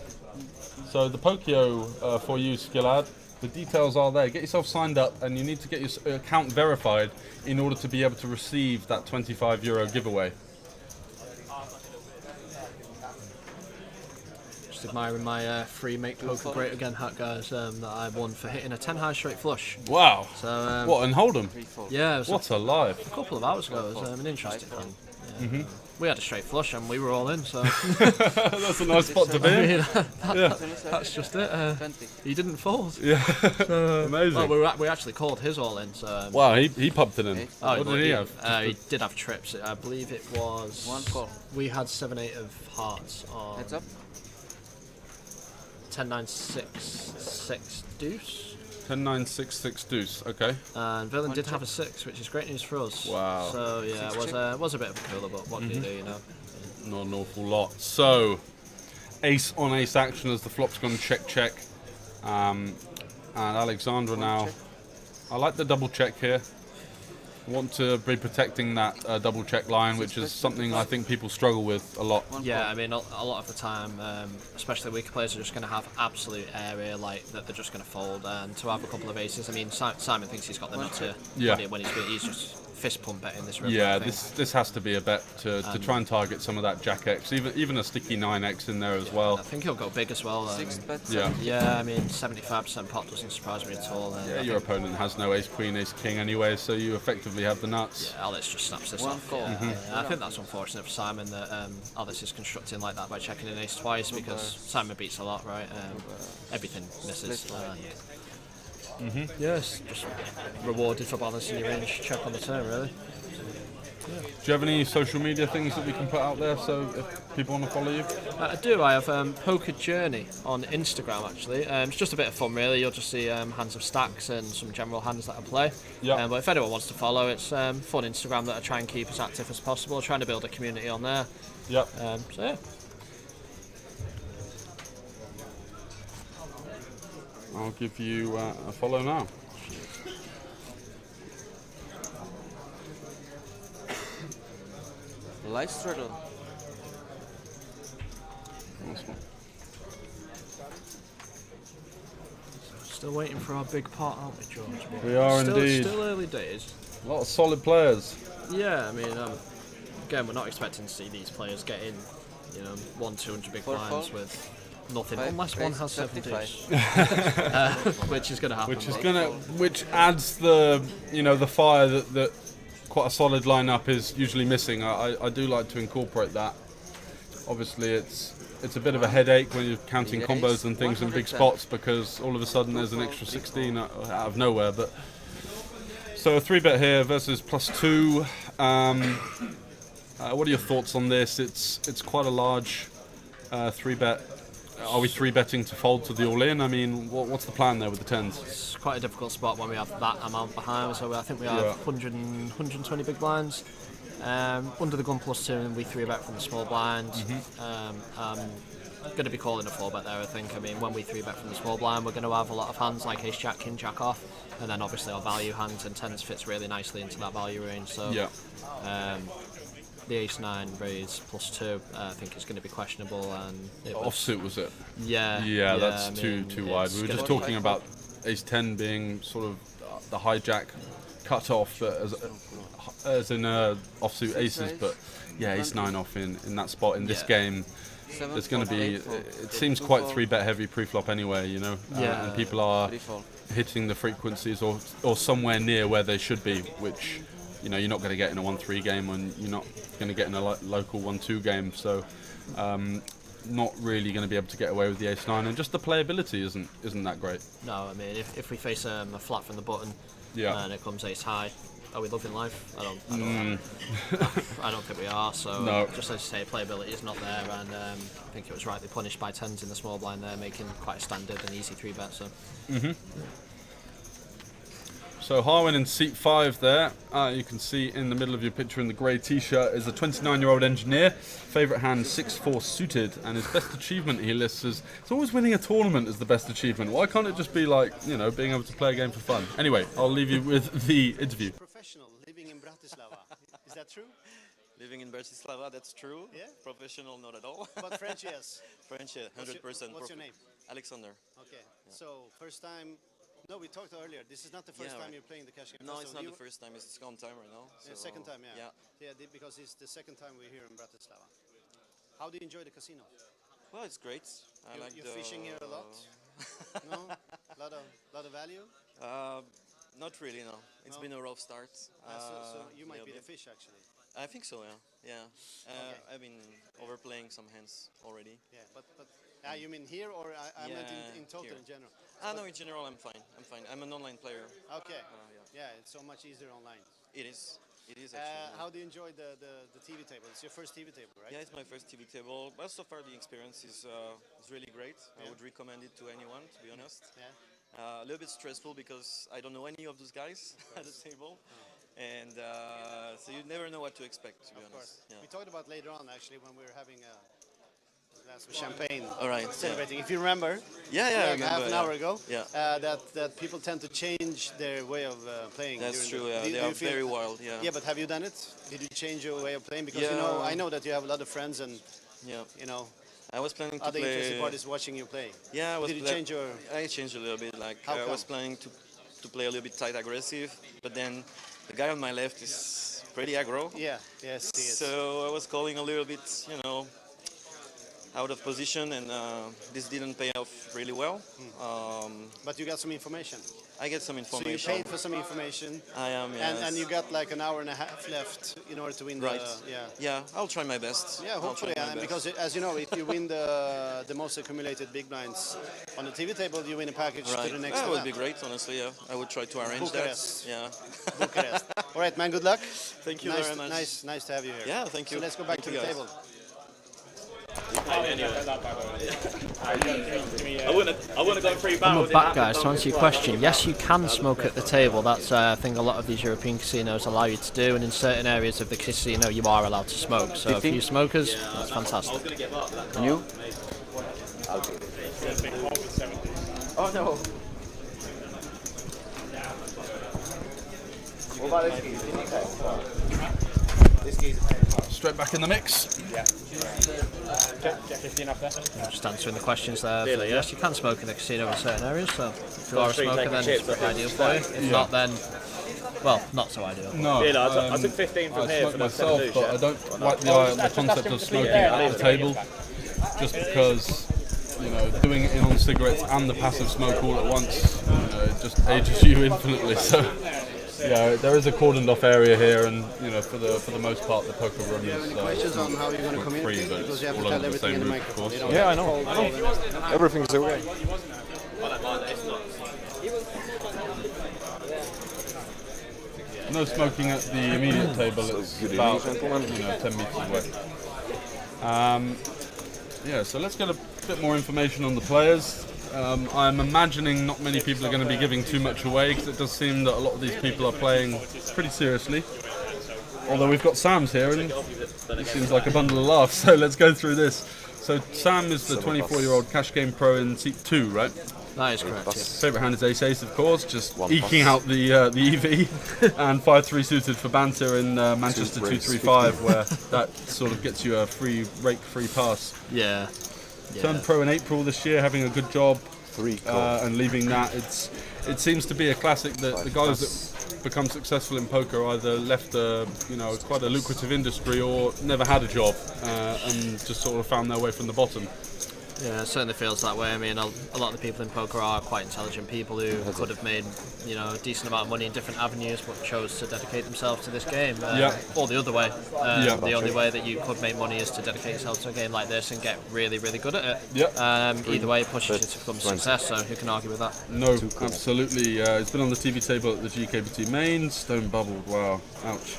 So the Pokio for you, Skillad. The details are there. Get yourself signed up, and you need to get your account verified in order to be able to receive that €25 giveaway. Just admiring my free Make Poker Great Again hat, guys, that I won for hitting a 10 high straight flush. Wow. So what, and Hold'em? Yeah. It was what a life. A couple of hours ago. It was an interesting thing. Yeah. We had a straight flush and we were all in, so... That's a nice spot to be in. That's just it. He didn't fold. Yeah. Amazing. Well, we actually called his all in, so... Wow, he pumped it in. Oh, what did he have? He did have trips. I believe it was... 1 call. We had 7-8 of hearts on... Heads up. 10-9-6-6 deuce. 10-9-6-6 deuce, okay. And Villain did have a 6, which is great news for us. Wow. So yeah, it was a bit of a cooler, but what can you do, you know? Not an awful lot. So, ace on ace action as the flop's gone check. And Alexandra now. I like the double check here. I want to be protecting that double check line, which is something I think people struggle with a lot. Yeah, I mean, a lot of the time, especially weaker players are just going to have absolute area, like that they're just going to fold, and to have a couple of aces. I mean, Simon thinks he's got the nuts here. Yeah. When he's just fist pump betting this river. Yeah, this has to be a bet to try and target some of that Jack X, even a sticky 9X in there as well. I think he'll go big as well. 6 bets. Yeah, I mean, 75% pot doesn't surprise me at all. Yeah, your opponent has no ace queen, ace king anyway, so you effectively have the nuts. Yeah, Alice just snaps this off. I think that's unfortunate for Simon that Alice is constructing like that by checking an ace twice, because Simon beats a lot, right? Everything misses. Yes, just rewarded for balancing your range check on the turn, really. Do you have any social media things that we can put out there so if people want to follow you? I do. I have Poker Journey on Instagram, actually. It's just a bit of fun, really. You'll just see hands of stacks and some general hands that I play. Yeah. But if anyone wants to follow, it's fun Instagram that I try and keep as active as possible, trying to build a community on there. Yeah. So yeah. I'll give you a follow now. Light straddle. Nice one. Still waiting for our big pot, aren't we, George? We are indeed. Still early days. A lot of solid players. Yeah, I mean, again, we're not expecting to see these players get in, 100-200 big blinds with nothing, unless one has 7 deuce, which is going to happen. Which adds the fire that quite a solid lineup is usually missing. I do like to incorporate that. Obviously, it's a bit of a headache when you're counting combos and things in big spots, because all of a sudden there's an extra 16 out of nowhere. But so a 3-bet here versus +2. What are your thoughts on this? It's quite a large 3-bet. Are we 3-betting to fold to the all-in? I mean, what's the plan there with the tens? It's quite a difficult spot when we have that amount behind. So I think we have 120 big blinds. Under the gun +2, and we 3-bet from the small blind. Going to be calling a 4-bet there, I think. I mean, when we 3-bet from the small blind, we're going to have a lot of hands like Ace Jack, King Jack off, and then obviously our value hands, and tens fits really nicely into that value range. So the Ace 9 raise +2, I think is going to be questionable. And Offsuit, was it? Yeah, that's too wide. We were just talking about Ace 10 being sort of the hijack cut off, as in offsuit aces, but yeah, Ace 9 off in that spot in this game. There's going to be, it seems quite 3-bet heavy pre-flop anyway, you know, and people are hitting the frequencies or somewhere near where they should be, which, you know, you're not going to get in a 1-3 game, and you're not going to get in a local 1-2 game, so not really going to be able to get away with the Ace 9, and just the playability isn't that great. No, I mean, if we face a flat from the button and it comes Ace high, are we loving life? I don't think we are. So just as you say, playability is not there, and I think it was rightly punished by tens in the small blind there, making quite a standard and easy 3-bet. So. So Harwin in seat 5 there. You can see in the middle of your picture in the grey t-shirt is a 29-year-old engineer. Favourite hand 6-4 suited, and his best achievement he lists as it's always winning a tournament as the best achievement. Why can't it just be like, you know, being able to play a game for fun? Anyway, I'll leave you with the interview. Professional living in Bratislava. Is that true? Living in Bratislava, that's true. Yeah? Professional, not at all. But French, yes. French, yeah, 100%. What's your name? Alexander. Okay. Yeah. So first time. No, we talked earlier. This is not the first time you're playing the Cash Game. No, it's not the first time. It's the second time right now. So second time, yeah. Because it's the second time we're here in Bratislava. How do you enjoy the casino? Well, it's great. You're fishing here a lot. No, lot of value. Not really, no. It's been a rough start. So you might be the fish, actually. I think so, yeah. I've been overplaying some hands already. Yeah, but you mean here, or I meant in total, in general? No, in general I'm fine. I'm an online player. Okay. Yeah, it's so much easier online. It is actually. How do you enjoy the TV table? It's your first TV table, right? Yeah, it's my first TV table. Well, so far the experience is really great. I would recommend it to anyone, to be honest. Yeah. A little bit stressful because I don't know any of those guys at the table. And so you never know what to expect, to be honest. Yeah. We talked about later on, actually, when we were having a glass of champagne. All right. Celebrating. If you remember. Yeah, half an hour ago. Yeah. That people tend to change their way of playing. That's true. They are very wild. Yeah. Yeah, but have you done it? Did you change your way of playing? Because I know that you have a lot of friends, and I was planning to other play. interested parties watching you play. Yeah, Did you change your? I changed a little bit. Like How I was planning to play a little bit tight aggressive, but then the guy on my left is pretty aggro. Yeah. Yes. He is. So I was calling a little bit, out of position, and this didn't pay off really well. But you got some information. I get some information. So you paid for some information. I am, yes. And you got like an hour and a half left in order to win right. Yeah, I'll try my best. Yeah, hopefully. Because as you know, if you win the most accumulated big blinds on the TV table, you win a package to the next That one. would be great, honestly. Yeah, I would try to arrange Bucharest. that. Yeah. Bucharest. All right, man. Good luck. Thank you very much. Nice to have you here. Yeah, thank you. So let's go back to the table. I want to go free battle. I'm back, guys. To answer your question, yes, you can smoke at the table. That's a thing a lot of these European casinos allow you to do, and in certain areas of the casino, you are allowed to smoke. So for you smokers, that's fantastic. You? Oh no. What about this geese? This geese. Straight back in the mix. Yeah. Get 15 off there. Just answering the questions there. Really, yes, you can smoke in the casino in certain areas. So if you are a smoker, then it's pretty ideal for you. If not, then not so ideal. No, I took 15 from here for myself, but I don't like the concept of smoking at the table, just because doing it in on cigarettes and the passive smoke all at once, it just ages you infinitely. So. Yeah, there is a cordoned off area here, and for the most part, the poker room is. Do you have any questions on how you're going to communicate? Because you have to tell everything in the microphone. Yeah, I know. Everything's okay. No smoking at the immediate table. It's about 10 meters away. Yeah, so let's get a bit more information on the players. I'm imagining not many people are going to be giving too much away because it does seem that a lot of these people are playing pretty seriously. Although we've got Sam's here and he seems like a bundle of laughs, so let's go through this. So Sam is the 24-year-old Cash Game Pro in Seat 2, right? That is correct, yeah. Favourite hand is ace-ace, of course, just eking out the EV. And 5-3 suited for banter in Manchester 235, where that sort of gets you a free pass. Yeah. Turned pro in April this year, having a good job, and leaving that. It seems to be a classic that the guys that become successful in poker either left quite a lucrative industry or never had a job and just sort of found their way from the bottom. Yeah, it certainly feels that way. I mean, a lot of the people in poker are quite intelligent people who could have made, a decent amount of money in different avenues, but chose to dedicate themselves to this game. Or the other way. The only way that you could make money is to dedicate yourself to a game like this and get really, really good at it. Either way, it pushes you to become a success, so who can argue with that? No, absolutely. It's been on the TV table at the GKBT main, stone bubbled, wow, ouch.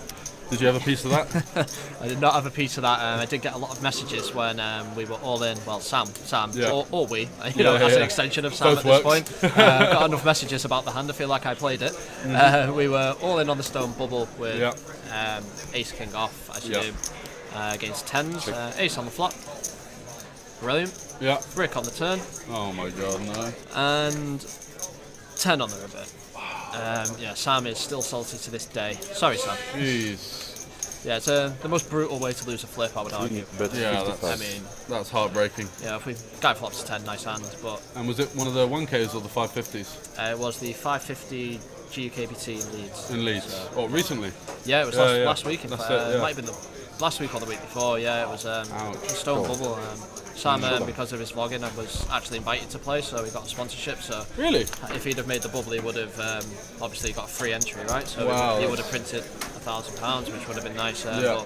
Did you have a piece of that? I did not have a piece of that. I did get a lot of messages when we were all in. Well, Sam, or we, as an extension of Sam. Both at this point. Got enough messages about the hand. I feel like I played it. We were all in on the stone bubble with ace king off, as you do, against tens. Ace on the flop. Brilliant. Yeah. Brick on the turn. Oh my god, no. And 10 on the river. Sam is still salty to this day. Sorry, Sam. Jeez. Yeah, it's the most brutal way to lose a flip, I would argue. That's heartbreaking. Yeah, if we guy flops 10, nice hand, but. And was it one of the 1Ks or the 550s? It was the 550 GUKBT in Leeds. In Leeds. So, oh, recently? Yeah, it was last week. In fact, it might have been the last week or the week before. Yeah, it was a stone bubble. Sam, because of his vlogging, was actually invited to play, so he got a sponsorship. So really, if he'd have made the bubble, he would have obviously got a free entry, right? So he would have printed £1,000, which would have been nice. But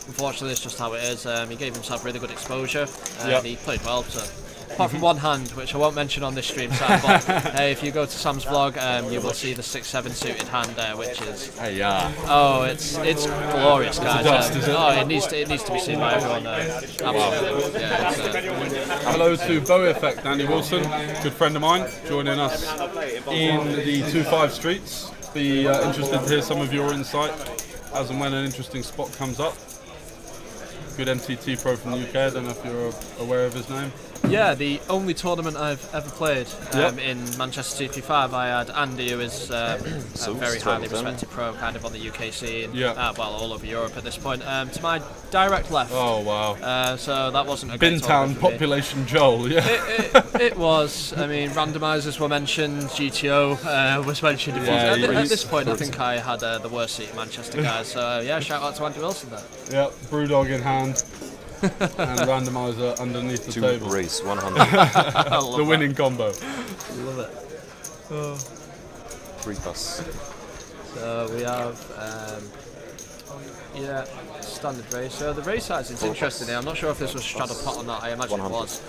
unfortunately, it's just how it is. He gave himself really good exposure, and he played well. So. Apart from one hand, which I won't mention on this stream, Sam, but if you go to Sam's vlog, you will see the 6-7 suited hand there, which is it's glorious, guys. It needs to be seen by everyone. Absolutely. Hello to Bow Effect, Danny Wilson, good friend of mine, joining us in the 2-5 streets. Be interested to hear some of your insight as and when an interesting spot comes up. Good MTT pro from the UK. I don't know if you're aware of his name. Yeah, the only tournament I've ever played in Manchester 235, I had Andy, who is a very highly respected pro, kind of on the UK scene, all over Europe at this point. To my direct left. Oh wow! So that wasn't a great Bintown population Joel. Yeah. It was. I mean, randomisers were mentioned. GTO was mentioned. At this point, I think I had the worst seat in Manchester, guys. So shout out to Andy Wilson there. Yeah, Brewdog in hand. And randomizer underneath the table. Race 100. The winning combo. Love it. Free pass. So we have standard race. So the race size is interesting here. I'm not sure if this was straddle pot or not. I imagine 100. It was.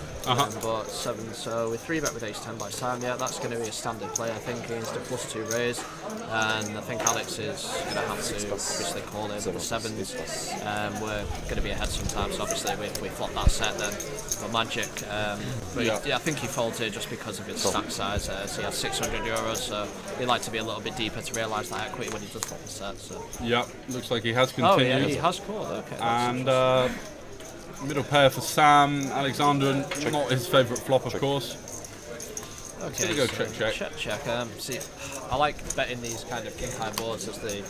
But 7. So with 3-bet with ace 10 by Sam. Yeah, that's going to be a standard play. I think against a +2 raise, and I think Alex is going to have to obviously call in the 7s. We're going to be ahead sometimes. So obviously, if we flop that set, then we're magic. I think he folded just because of his stack size. So he had €600. So he'd like to be a little bit deeper to realise that equity when he does flop the set. So. Yeah, looks like he has continued. Oh yeah, he has called. Okay. And middle pair for Sam, Alexander, not his favourite flop, of course. Okay, go check. See, I like betting these kind of king-high boards as the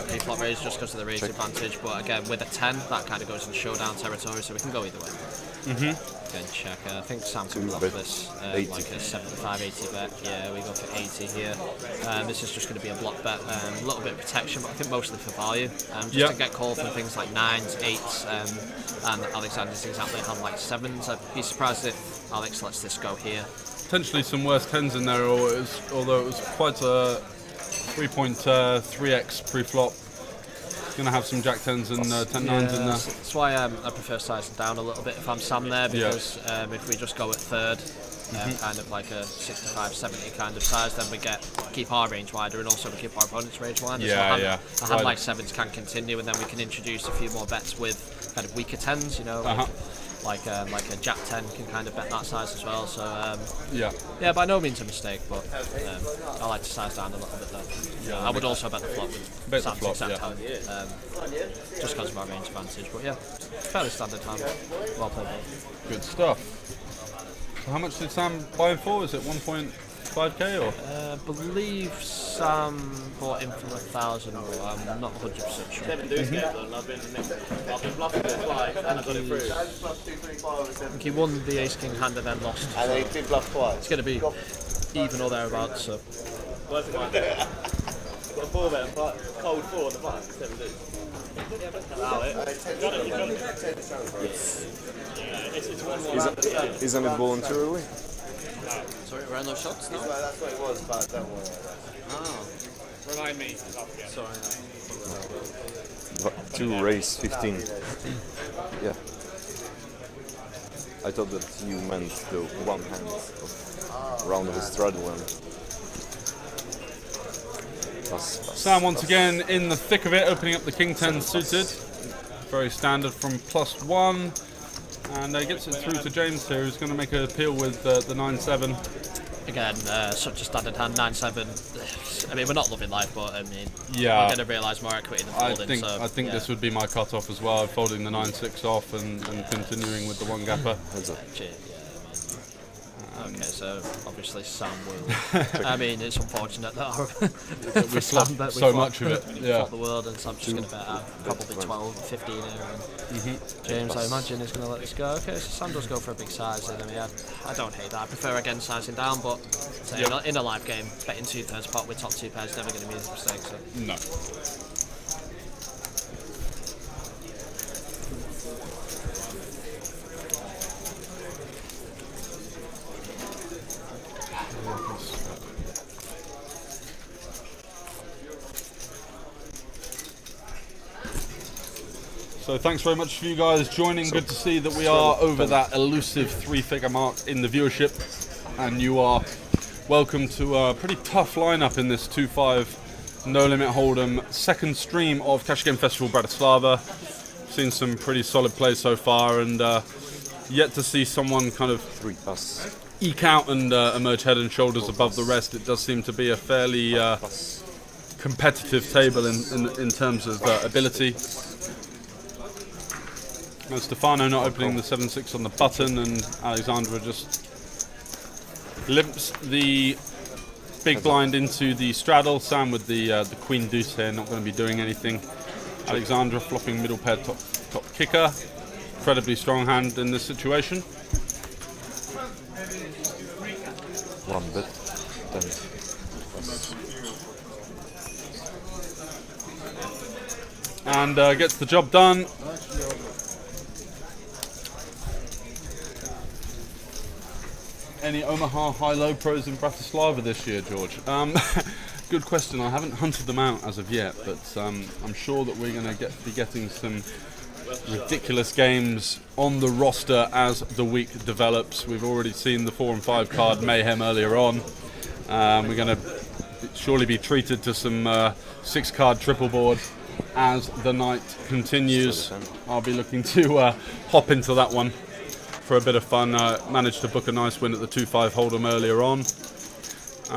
pre-flop raise just because of the raise advantage, but again, with a 10, that kind of goes in showdown territory, so we can go either way. Again, check. I think Sam can love this, like a 75-80 bet. Yeah, we go for 80 here. This is just going to be a block bet, a little bit of protection, but I think mostly for value. Just to get called from things like 9s, 8s, and Alexander's exactly hand like 7s. I'd be surprised if Alex lets this go here. Potentially some worse 10s in there, although it was quite a 3.3x pre-flop. Going to have some jack 10s and 10 9s in there. That's why I prefer sizing down a little bit if I'm Sam there, because if we just go at third, kind of like a 65, 70 kind of size, then we keep our range wider and also we keep our opponent's range wider. Yeah, so a hand like 7s can continue, and then we can introduce a few more bets with kind of weaker 10s, you know, like a Jack 10 can kind of bet that size as well. So yeah, by no means a mistake, but I like to size down a little bit though. I would also bet the flop with Sam's exact hand, just because of our range advantage. But yeah, fairly standard hand. Well played. Good stuff. So how much did Sam buy him for? Is it 1.5k or? I believe Sam bought him for 1,000, but I'm not 100% sure. I've been bluffing it twice and I got it through. I think he won the Ace King hand and then lost. And then he did bluff twice. It's going to be even or thereabouts. So. Got a 4 bet and cold 4 on the button. 7 do. Allow it. Isn't it voluntarily? Sorry, there are no shots now? That's what it was, but don't worry about it. Remind me. But 2 raise 15. Yeah. I thought that you meant the one hand of round of the straddle and Sam once again in the thick of it, opening up the King 10 suited. Very standard from +1. And gets it through to James here, who's going to make an appeal with the 9-7. Again, such a standard hand, 9-7. I mean, we're not loving life, but I mean, yeah, we're going to realise more equity than folding. I think this would be my cut-off as well, folding the 9-6 off and continuing with the one gapper. Okay, so obviously Sam will. I mean, it's unfortunate that we flop so much of it. Yeah. The world, and Sam's just going to bet out probably 12 or 15 here. And James, I imagine, is going to let this go. Okay, so Sam does go for a big size. And I mean, I don't hate that. I prefer again sizing down, but in a live game, betting 2/3 pot with top 2 pairs is never going to be a mistake. So. No. So thanks very much for you guys joining. Good to see that we are over that elusive 3-figure mark in the viewership, and you are welcome to a pretty tough lineup in this 2-5 No Limit Hold'em second stream of Cash Game Festival Bratislava. Seen some pretty solid plays so far, and yet to see someone kind of eke out and emerge head and shoulders above the rest. It does seem to be a fairly competitive table in terms of ability. And Stefano not opening the 7-6 on the button, and Alexandra just limps the big blind into the straddle. Sam with the queen deuce here, not going to be doing anything. Alexandra flopping middle pair top kicker. Incredibly strong hand in this situation. One bit, then. And gets the job done. Any Omaha high-low pros in Bratislava this year, George? Good question. I haven't hunted them out as of yet, but I'm sure that we're going to be getting some ridiculous games on the roster as the week develops. We've already seen the 4 and 5 card mayhem earlier on. We're going to surely be treated to some 6-card triple board as the night continues. I'll be looking to hop into that one for a bit of fun. Managed to book a nice win at the 2-5 Hold'em earlier on,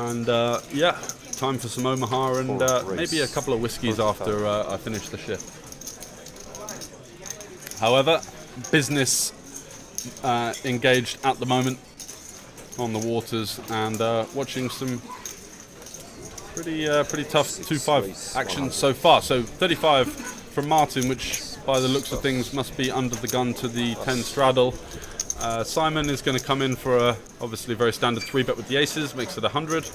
and yeah, time for some Omaha and maybe a couple of whiskies after I finish the shift. However, business engaged at the moment on the waters, and watching some pretty tough 2-5 action so far. So 35 from Martin, which by the looks of things must be under the gun to the 10 straddle. Simon is going to come in for a obviously very standard 3-bet with the aces, makes it 100.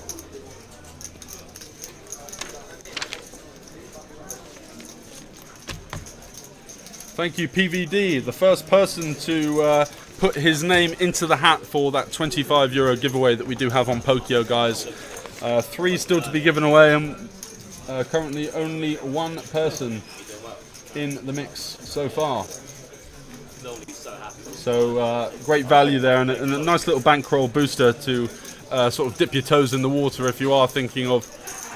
Thank you, PVD, the first person to put his name into the hat for that €25 giveaway that we do have on Pokio, guys. 3 still to be given away, and currently only 1 person in the mix so far. normally so happy. So great value there, and a nice little bankroll booster to sort of dip your toes in the water if you are thinking of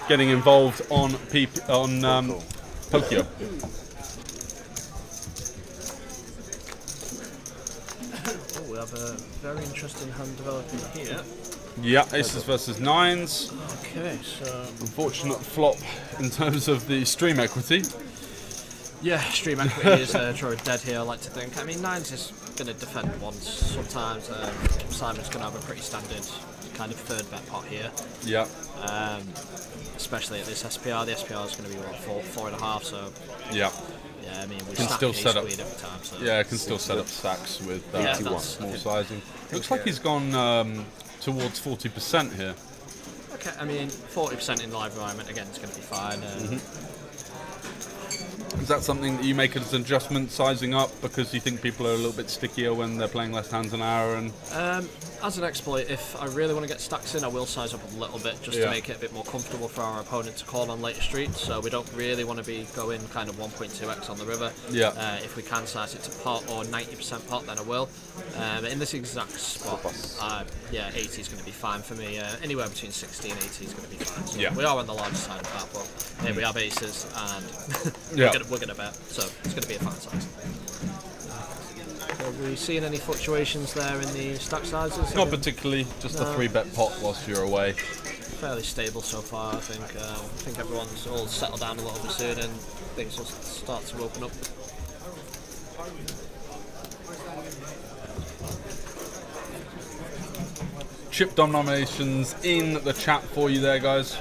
getting involved on Pokio. We have a very interesting hand developing here. Yeah, aces versus nines. Okay, so unfortunate flop in terms of the stream equity. Yeah, stream equity is dead here, I like to think. I mean, nines is going to defend once. Sometimes Simon's going to have a pretty standard kind of third bet pot here. Yeah. Especially at this SPR. The SPR is going to be what, 4.5. So yeah. Yeah, I mean, we can still set up. Every time, so. Yeah, can still set up stacks with small sizing. Looks like he's gone towards 40% here. Okay, I mean, 40% in live environment again is going to be fine. Is that something that you make as an adjustment, sizing up, because you think people are a little bit stickier when they're playing less hands an hour? And as an exploit, if I really want to get stacks in, I will size up a little bit just to make it a bit more comfortable for our opponent to call on later streets. So we don't really want to be going kind of 1.2x on the river. Yeah. If we can size it to pot or 90% pot, then I will. In this exact spot, 80 is going to be fine for me. Anywhere between 60 and 80 is going to be fine. So we are on the larger side of that, but here we have aces and we're going to bet. So it's going to be a fine size. Have we seen any fluctuations there in the stack sizes? Not particularly, just a 3-bet pot whilst you're away. Fairly stable so far, I think. I think everyone's all settled down a little bit soon and things will start to open up. Chip nominations in the chat for you there, guys.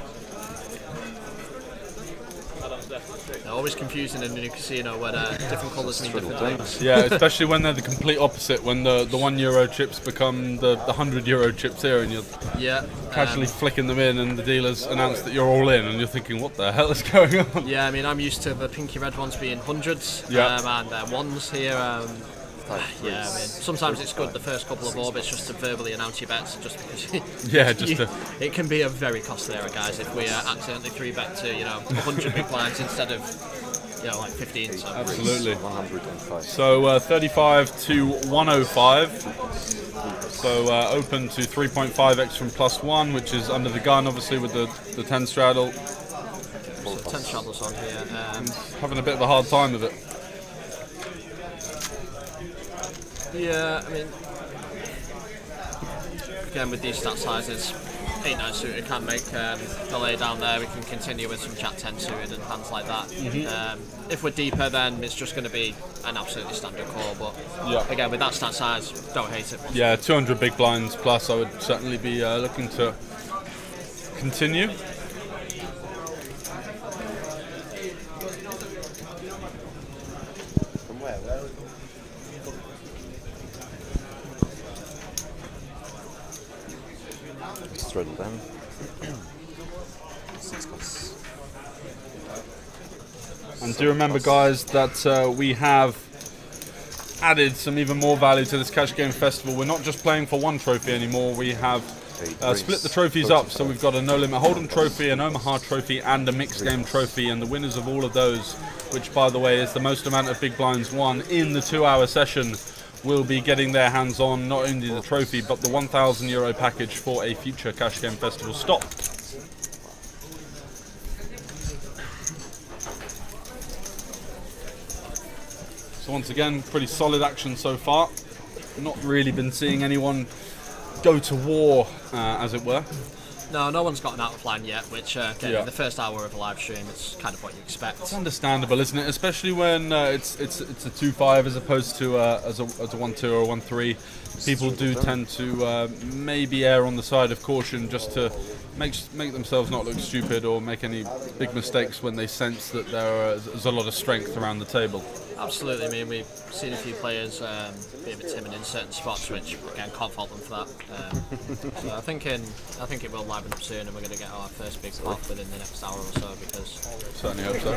They're always confusing in a new casino when different colours mean different things. Yeah, especially when they're the complete opposite, when the €1 chips become the €100 chips here and you're casually flicking them in and the dealers announce that you're all in and you're thinking, what the hell is going on? Yeah, I mean, I'm used to the pinky red ones being hundreds and ones here. I mean, sometimes it's good the first couple of orbits just to verbally announce your bets, just because it can be a very costly error, guys, if we accidentally 3-bet to 100 big blinds instead of like 15. So. Absolutely. 105. So 35 to 105. So open to 3.5x from +1, which is under the gun, obviously, with the 10 straddle. So 10 straddles on here. Having a bit of a hard time with it. Yeah, I mean, again with these stat sizes, 8-9 suited can make the lay down there. We can continue with some Jack 10 suited and hands like that. If we're deeper, then it's just going to be an absolutely standard call. But again, with that stat size, don't hate it. Yeah, 200 big blinds plus, I would certainly be looking to continue. Straddle them. 6 plus. And do remember, guys, that we have added some even more value to this Cash Game Festival. We're not just playing for one trophy anymore. We have split the trophies up, so we've got a No Limit Hold'em trophy, an Omaha trophy, and a Mixed Game trophy. And the winners of all of those, which, by the way, is the most amount of big blinds won in the 2-hour session, will be getting their hands on not only the trophy but the €1,000 package for a future Cash Game Festival stop. So once again, pretty solid action so far. Not really been seeing anyone go to war, as it were. No one's gotten out of line yet, which in the first hour of a live stream, it's kind of what you expect. It's understandable, isn't it? Especially when it's a 2-5 as opposed to as a 1-2 or a 1-3. People do tend to maybe err on the side of caution just to make themselves not look stupid or make any big mistakes when they sense that there's a lot of strength around the table. Absolutely. I mean, we've seen a few players be a bit timid in certain spots, which again can't fault them for that. So I think it will liven up soon, and we're going to get our first big pot within the next hour or so. Because certainly hope so.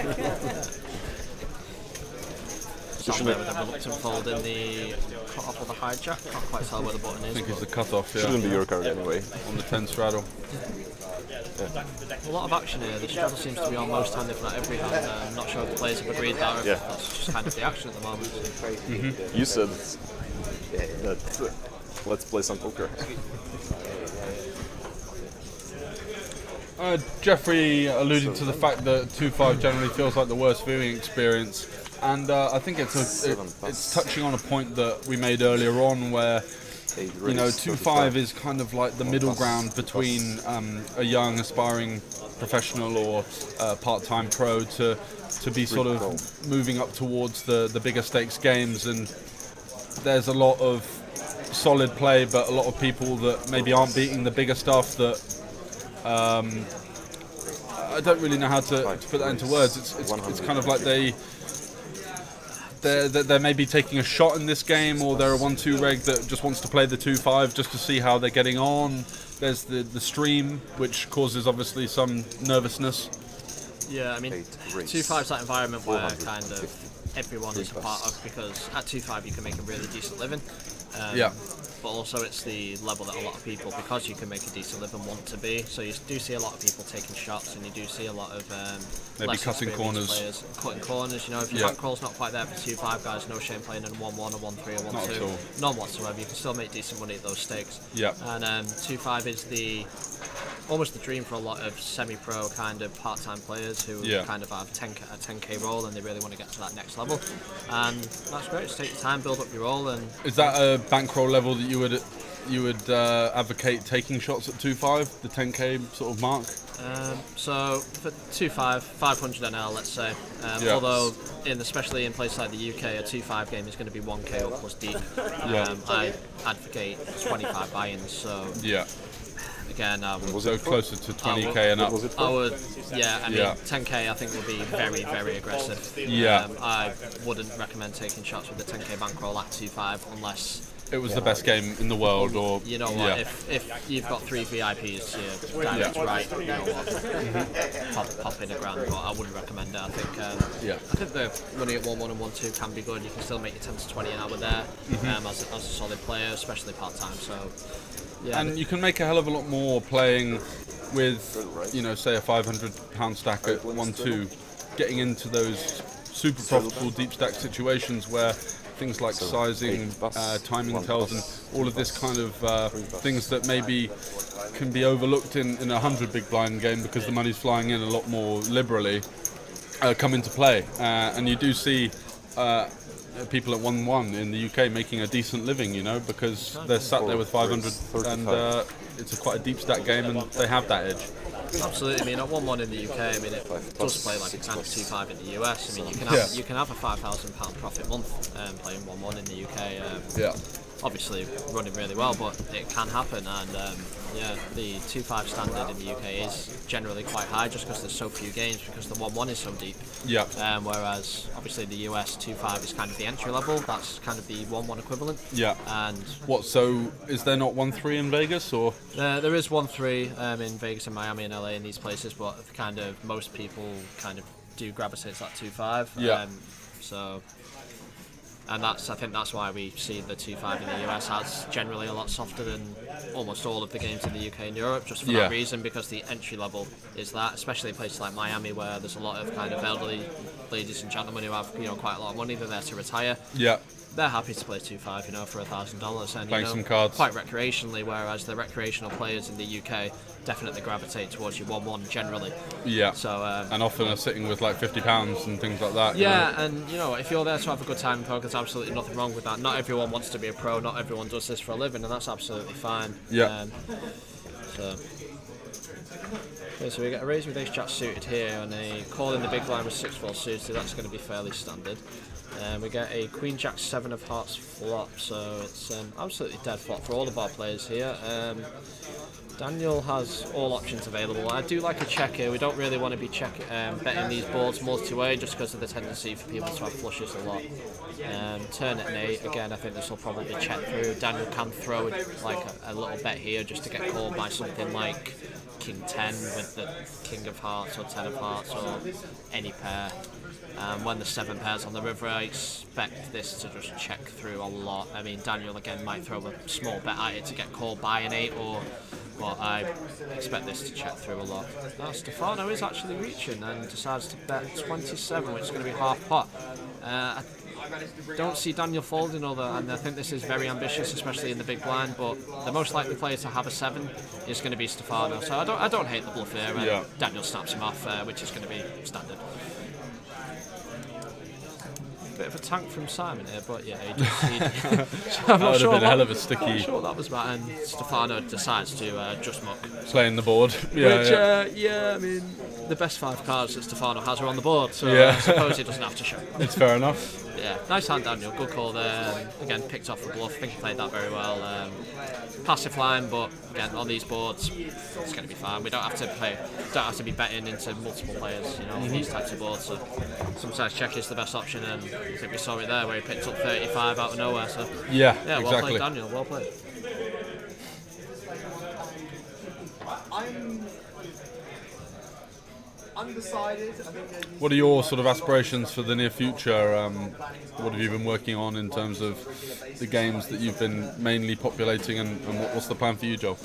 Sat there with a reluctant fold in the cut-off of the hijack. Can't quite tell where the button is. I think it's the cut-off. Yeah. Shouldn't be your card anyway. On the 10 straddle. A lot of action here. The straddle seems to be on most hand, if not every hand. I'm not sure if the players have agreed that, or if that's just kind of the action at the moment. You said that let's play some poker. Jeffrey alluded to the fact that 2-5 generally feels like the worst viewing experience, and I think it's touching on a point that we made earlier on, where 2-5 is kind of like the middle ground between a young aspiring professional or part-time pro to be sort of moving up towards the bigger stakes games, and there's a lot of solid play, but a lot of people that maybe aren't beating the bigger stuff that I don't really know how to put that into words. It's kind of like they're maybe taking a shot in this game, or they're a 1-2 reg that just wants to play the 2-5 just to see how they're getting on. There's the stream, which causes obviously some nervousness. Yeah, I mean, 2-5's that environment where kind of everyone is a part of, because at 2-5 you can make a really decent living. But also it's the level that a lot of people, because you can make a decent living, want to be. So you do see a lot of people taking shots, and you do see a lot of maybe cutting corners. Players cutting corners. You know, if your bankroll's not quite there for 2-5 guys, no shame playing in 1-1 or 1-3 or 1-2. None whatsoever. You can still make decent money at those stakes. Yeah. And 2-5 is almost the dream for a lot of semi-pro kind of part-time players who kind of have a 10k roll, and they really want to get to that next level. And that's great. Just take your time, build up your roll. And is that a bankroll level that you would advocate taking shots at 2-5, the 10k sort of mark? So for 2-5, 500 NL, let's say. Although, especially in places like the UK, a 2-5 game is going to be 1k up plus deep. I advocate 25 buy-ins. So again, was it closer to 20k and up? I would, I mean, 10k I think would be very, very aggressive. I wouldn't recommend taking shots with the 10k bankroll at 2-5 unless it was the best game in the world, or you know what, if you've got 3 VIPs, direct right, you know what, pop in a grand, but I wouldn't recommend it. I think the money at 1-1 and 1-2 can be good. You can still make your 10 to 20 an hour there as a solid player, especially part-time. So and you can make a hell of a lot more playing with, say a £500 stack at 1-2, getting into those super profitable deep stack situations where things like sizing, timing tells, and all of this kind of things that maybe can be overlooked in a 100 big blind game because the money's flying in a lot more liberally, come into play. And you do see people at 1-1 in the UK making a decent living, because they're sat there with 500 and it's quite a deep stack game and they have that edge. Absolutely. I mean, at 1-1 in the UK, I mean, it does play like a kind of 2-5 in the US. I mean, you can have a £5,000 profit month playing 1-1 in the UK. Obviously running really well, but it can happen. And the 2-5 standard in the UK is generally quite high, just because there's so few games, because the 1-1 is so deep. Whereas obviously the US 2-5 is kind of the entry level. That's kind of the 1-1 equivalent. And so is there not 1-3 in Vegas, or? There is 1-3 in Vegas and Miami and LA in these places, but kind of most people kind of do gravitate to that 2-5. And I think that's why we see the 2-5 in the US as generally a lot softer than almost all of the games in the UK and Europe, just for that reason, because the entry level is that, especially in places like Miami where there's a lot of kind of elderly ladies and gentlemen who have quite a lot of money. They're there to retire. They're happy to play 2-5, for $1,000 and playing some cards quite recreationally, whereas the recreational players in the UK definitely gravitate towards your 1-1 generally. So and often are sitting with like £50 and things like that. And if you're there to have a good time in poker, there's absolutely nothing wrong with that. Not everyone wants to be a pro, not everyone does this for a living, and that's absolutely fine. So we get a raise with ace jack suited here, and a call in the big line with 6-4 suited. That's going to be fairly standard. We get a queen jack 7 of hearts flop, so it's absolutely dead flop for all of our players here. Daniel has all options available. I do like a check here. We don't really want to be betting these boards multi-way, just because of the tendency for people to have flushes a lot. Turn at an 8, again I think this will probably check through. Daniel can throw like a little bet here just to get called by something like King 10 with the King of Hearts or 10 of Hearts or any pair. When the 7 pairs on the river, I expect this to just check through a lot. I mean, Daniel again might throw a small bet at it to get called by an 8 or but I expect this to check through a lot. Now Stefano is actually reaching and decides to bet 27, which is going to be half pot. I don't see Daniel folding, and I think this is very ambitious, especially in the big blind, but the most likely player to have a 7 is going to be Stefano, so I don't hate the bluff here, and Daniel snaps him off, which is going to be standard. Bit of a tank from Simon here, but yeah, I'm not sure. Been a hell of a sticky. I'm not sure what that was about, and Stefano decides to just muck. Playing the board. I mean, the best 5 cards that Stefano has are on the board, so I suppose he doesn't have to show. It's fair enough. Yeah, nice hand, Daniel. Good call there. Again, picked off the bluff. I think he played that very well. Passive line, but again, on these boards, it's going to be fine. We don't have to be betting into multiple players, on these types of boards. So sometimes check is the best option, and I think we saw it there where he picked up 35 out of nowhere. So yeah, well exactly. Played, Daniel. Well played. I'm undecided. What are your sort of aspirations for the near future? What have you been working on in terms of the games that you've been mainly populating, and what's the plan for you, Joel?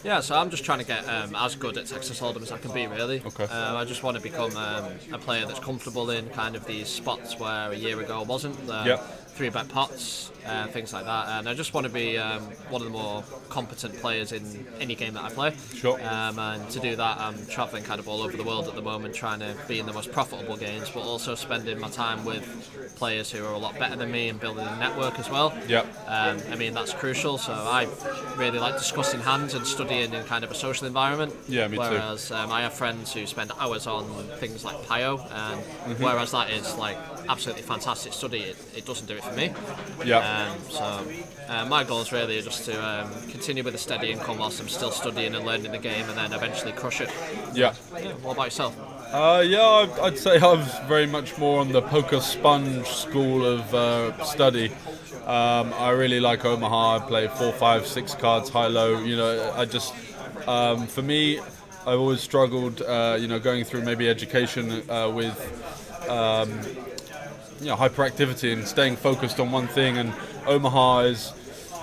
Yeah, so I'm just trying to get as good at Texas Hold'em as I can be, really. Okay. I just want to become a player that's comfortable in kind of these spots where a year ago I wasn't. 3-bet pots, things like that, and I just want to be one of the more competent players in any game that I play. Sure. And to do that, I'm travelling kind of all over the world at the moment, trying to be in the most profitable games, but also spending my time with players who are a lot better than me and building a network as well. Yep. I mean, that's crucial, so I really like discussing hands and studying in kind of a social environment. Yeah, me too. Whereas I have friends who spend hours on things like Pio, and whereas that is like absolutely fantastic study, it doesn't do it for me. Yeah. So my goal is really just to continue with a steady income whilst I'm still studying and learning the game, and then eventually crush it. Yeah. What about yourself? I'd say I was very much more on the poker sponge school of study. I really like Omaha. I play 4, 5, 6 cards high-low. I just, for me, I've always struggled, going through maybe education with hyperactivity and staying focused on one thing. And Omaha is,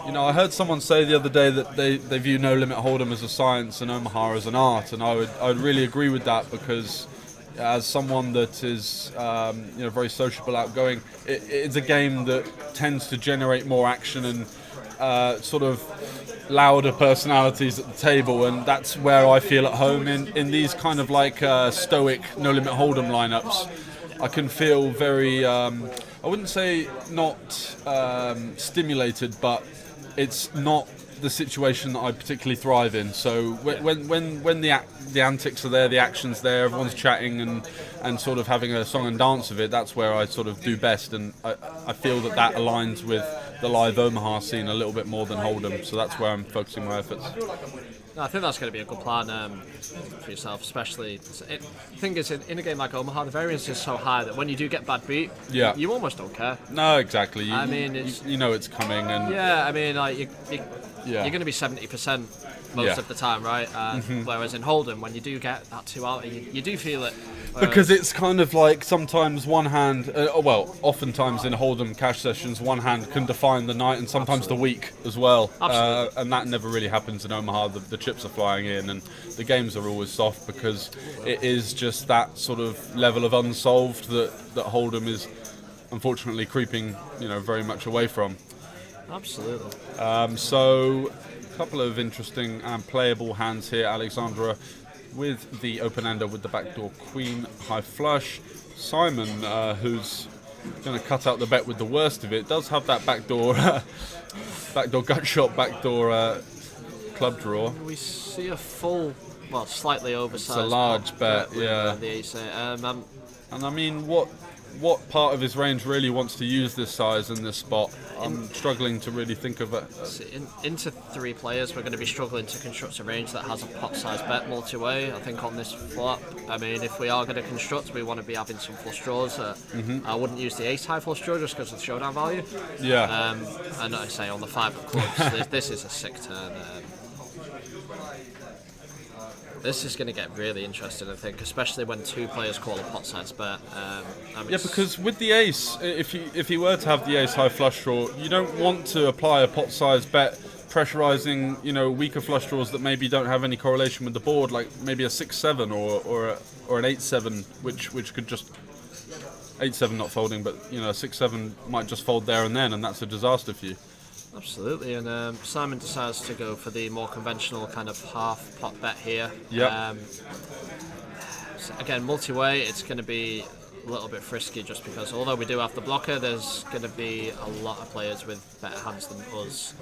I heard someone say the other day that they view No Limit Hold'em as a science and Omaha as an art, and I would really agree with that, because as someone that is very sociable, outgoing, it's a game that tends to generate more action and sort of louder personalities at the table, and that's where I feel at home in these kind of like stoic No Limit Hold'em lineups. I can feel very, I wouldn't say not stimulated, but it's not the situation that I particularly thrive in. So when the antics are there, the action's there, everyone's chatting and sort of having a song and dance of it, that's where I sort of do best, and I feel that aligns with the live Omaha scene a little bit more than Hold'em, so that's where I'm focusing my efforts. No, I think that's going to be a good plan for yourself, especially. The thing is, in a game like Omaha, the variance is so high that when you do get bad beat, you almost don't care. No, exactly. I mean, it's coming, and I mean, like you're going to be 70% most of the time, right? Whereas in Hold'em, when you do get that 2 out, you do feel it. Because it's kind of like sometimes one hand, oftentimes in Hold'em cash sessions, one hand can define the night and sometimes the week as well. And that never really happens in Omaha. The chips are flying in and the games are always soft, because it is just that sort of level of unsolved that Hold'em is unfortunately creeping, very much away from. Absolutely. So a couple of interesting and playable hands here. Alexandra with the open-ender with the backdoor queen high flush. Simon, who's going to cut out the bet with the worst of it, does have that backdoor gut shot, backdoor club draw. We see a full, slightly oversized. It's a large bet, yeah. The ace. And I mean, what part of his range really wants to use this size in this spot? I'm struggling to really think of it. Into 3 players, we're going to be struggling to construct a range that has a pot size bet multi-way. I think on this flop, I mean, if we are going to construct, we want to be having some flush draws. I wouldn't use the ace high flush draw just because of the showdown value. Yeah. And I say on the 5 of clubs, this is a sick turn. This is going to get really interesting, I think, especially when 2 players call a pot size bet. Because with the ace, if he were to have the ace high flush draw, you don't want to apply a pot size bet pressurizing, weaker flush draws that maybe don't have any correlation with the board, like maybe a 6-7 or an 8-7, which could just 8-7 not folding, but a 6-7 might just fold there and then, and that's a disaster for you. Absolutely, and Simon decides to go for the more conventional kind of half pot bet here. Yeah. So again, multi-way, it's going to be a little bit frisky just because although we do have the blocker, there's going to be a lot of players with better hands than us.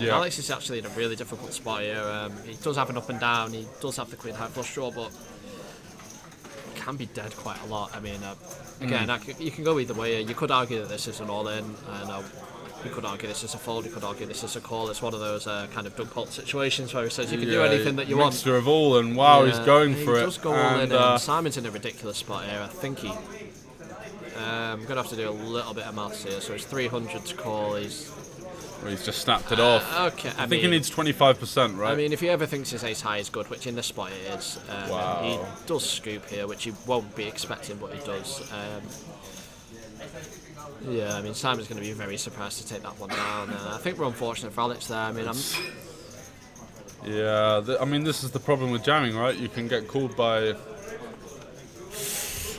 Alex is actually in a really difficult spot here. He does have an up and down, he does have the queen high flush draw, but can be dead quite a lot. I mean, again, you can go either way. You could argue that this is an all-in, and you could argue this is a fold, you could argue this is a call. It's one of those kind of Doug Polt situations where he says you can do anything that you want. Mixture of all, and wow, he's going for it. He does go all in, and Simon's in a ridiculous spot here. I think he... I'm going to have to do a little bit of maths here. So it's 300 to call. He's just snapped it off. Okay, I think he needs 25%, right? I mean, if he ever thinks his ace high is good, which in this spot it is, he does scoop here, which he won't be expecting, but he does. Yeah, I mean, Simon's going to be very surprised to take that one down. I think we're unfortunate for Alex there. I mean, I mean, this is the problem with jamming, right? You can get called by...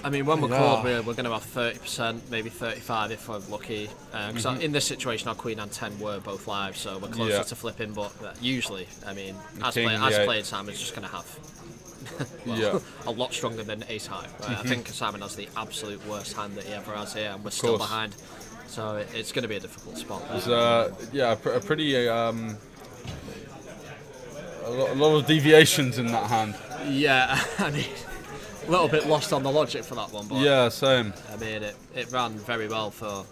I mean, when we're called, we're going to have 30%, maybe 35% if we're lucky. Because in this situation, our queen and 10 were both live, so we're closer to flipping. But usually, I mean, as played, Simon's just going to have a lot stronger than ace high. Right? I think Simon has the absolute worst hand that he ever has here, and we're still behind. So it's going to be a difficult spot. There's a pretty a lot of deviations in that hand. Yeah, I mean, a little bit lost on the logic for that one. But yeah, same. I mean, it ran very well for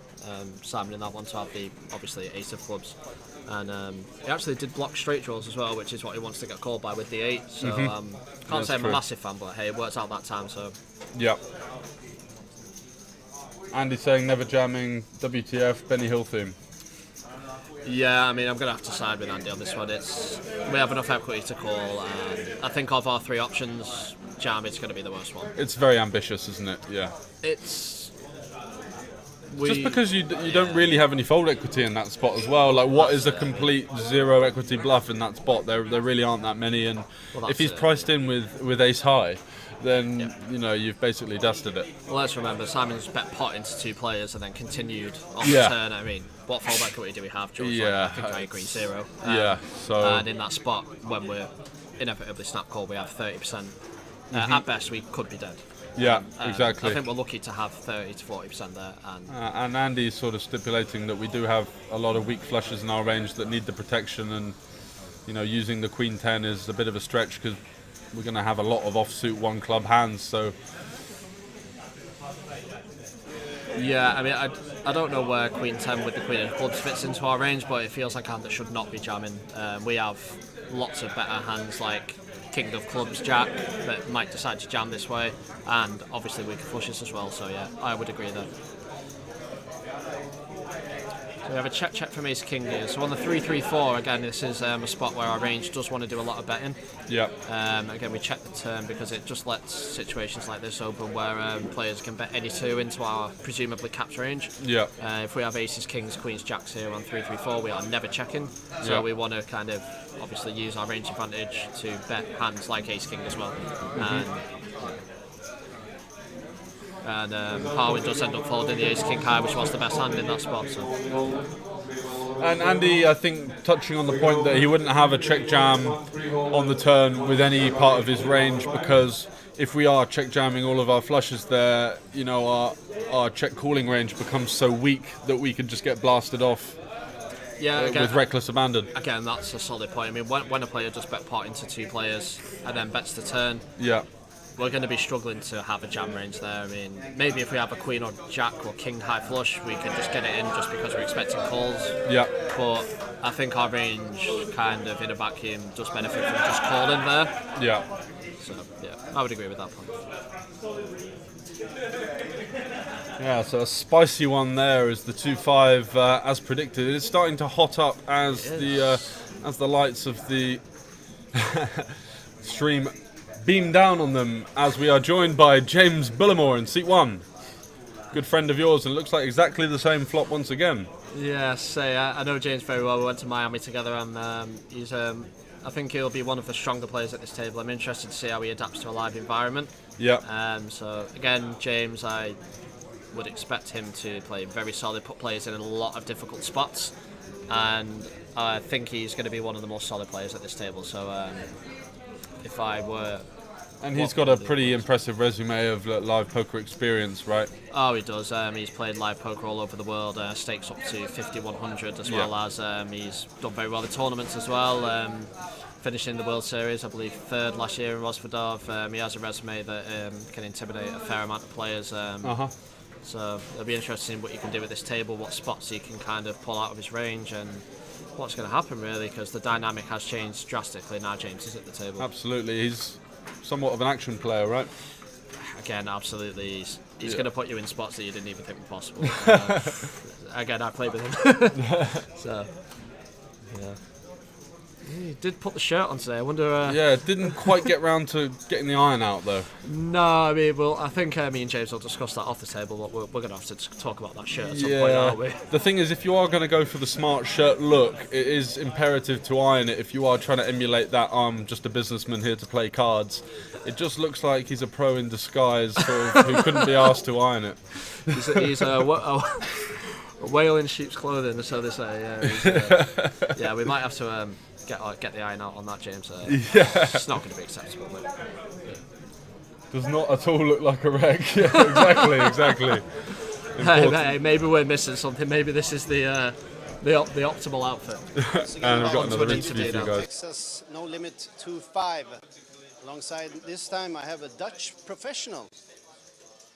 Simon in that one to have the obviously ace of clubs. And he actually did block straight draws as well, which is what he wants to get called by with the 8. So can't say I'm a massive fan, but hey, it works out that time. So yeah. Andy's saying never jamming, WTF, Benny Hill theme. Yeah, I mean, I'm going to have to side with Andy on this one. We have enough equity to call, and I think of our 3 options, jam is going to be the worst one. It's very ambitious, isn't it? Yeah. Just because you don't really have any fold equity in that spot as well. Like, what is a complete zero equity bluff in that spot? There really aren't that many, and if he's priced in with ace high, then you've basically dusted it. Well, let's remember Simon's bet pot into 2 players and then continued on the turn. I mean, what fold equity do we have, George? I think I agree 0. And in that spot, when we're inevitably snap call, we have 30%. At best, we could be dead. Yeah, exactly. I think we're lucky to have 30 to 40% there. And Andy's sort of stipulating that we do have a lot of weak flushes in our range that need the protection, and using the queen 10 is a bit of a stretch because we're going to have a lot of offsuit 1 club hands. So yeah, I mean, I don't know where queen 10 with the queen of clubs fits into our range, but it feels like a hand that should not be jamming. We have lots of better hands like king of clubs, jack, that might decide to jam this way, and obviously weaker flushes as well. So yeah, I would agree there. So we have a check from ace king here. So on the 3-3-4, again, this is a spot where our range does want to do a lot of betting. Yeah. Again, we check the turn because it just lets situations like this open where players can bet any 2 into our presumably capped range. Yeah. If we have aces, kings, queens, jacks here on 3-3-4, we are never checking. So we want to kind of obviously use our range advantage to bet hands like ace king as well. And Harwin does end up folding the ace king high, which was the best hand in that spot. So. And Andy, I think, touching on the point that he wouldn't have a check jam on the turn with any part of his range, because if we are check jamming all of our flushes there, our check calling range becomes so weak that we could just get blasted off. Yeah, again, with reckless abandon. Again, that's a solid point. I mean, when a player just bet pot into 2 players and then bets the turn, we're going to be struggling to have a jam range there. I mean, maybe if we have a queen or jack or king high flush, we can just get it in just because we're expecting calls. Yeah. But I think our range, kind of in a vacuum, does benefit from just calling there. Yeah. So yeah, I would agree with that point. Yeah, so a spicy one there is the 2-5 as predicted. It is starting to hot up as the lights of the stream beam down on them, as we are joined by James Bullimore in seat 1. good friend of yours, and it looks like exactly the same flop once again. Yeah, I know James very well. We went to Miami together, and he's. I think he'll be one of the stronger players at this table. I'm interested to see how he adapts to a live environment. Yeah. So again, James, I would expect him to play very solid, put players in a lot of difficult spots, and I think he's going to be one of the most solid players at this table. So if I were... And he's got a pretty impressive resume of live poker experience, right? Oh, he does. He's played live poker all over the world, stakes up to 50-100, as well as he's done very well in tournaments as well. Finishing the World Series, I believe, third last year in Rosvadov. He has a resume that can intimidate a fair amount of players. So it'll be interesting what you can do at this table, what spots he can kind of pull out of his range, and what's going to happen, really, because the dynamic has changed drastically now James is at the table. Absolutely. He's somewhat of an action player, right? Again, absolutely. He's going to put you in spots that you didn't even think were possible. Again, I played with him. So, yeah. He did put the shirt on today. I wonder. Yeah, didn't quite get round to getting the iron out though. No, I mean, well, I think me and James will discuss that off the table. But we're going to have to talk about that shirt at some point, aren't we? The thing is, if you are going to go for the smart shirt look, it is imperative to iron it. If you are trying to emulate that, I'm just a businessman here to play cards. It just looks like he's a pro in disguise, sort of, who couldn't be asked to iron it. He's a whale in sheep's clothing, so they say. Yeah, we might have to. Get the iron out on that, James. It's not going to be acceptable. Does not at all look like a wreck. Yeah, exactly. Hey, maybe we're missing something. Maybe this is the optimal outfit. And we've got another interview for you guys. Texas No Limit 2-5. Alongside this time, I have a Dutch professional.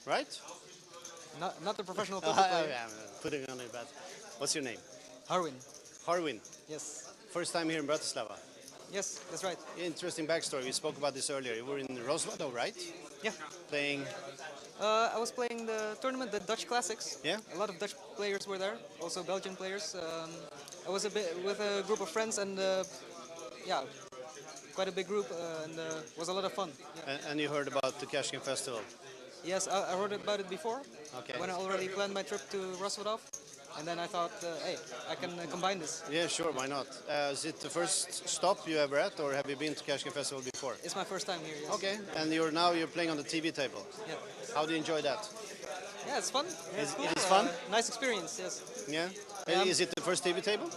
Right? Not the professional poker player. I'm putting on it, but what's your name? Harwin. Harwin. Yes. First time here in Bratislava. Yes, that's right. Interesting backstory. We spoke about this earlier. You were in Rosvadov, right? Yeah. Playing. I was playing the tournament, the Dutch Classics. Yeah. A lot of Dutch players were there, also Belgian players. I was a bit with a group of friends, and yeah, quite a big group, and was a lot of fun. Yeah. And you heard about the Cash Game Festival? Yes, I heard about it before. Okay. When I already planned my trip to Rosvadov. And then I thought, hey, I can combine this. Yeah, sure, why not? Is it the first stop you ever at, or have you been to Cash Game Festival before? It's my first time here, yes. Okay, and you're playing on the TV table. Yeah. How do you enjoy that? Yeah, it's fun. It's cool. It is fun? Nice experience, yes. Yeah? Is it the first TV table?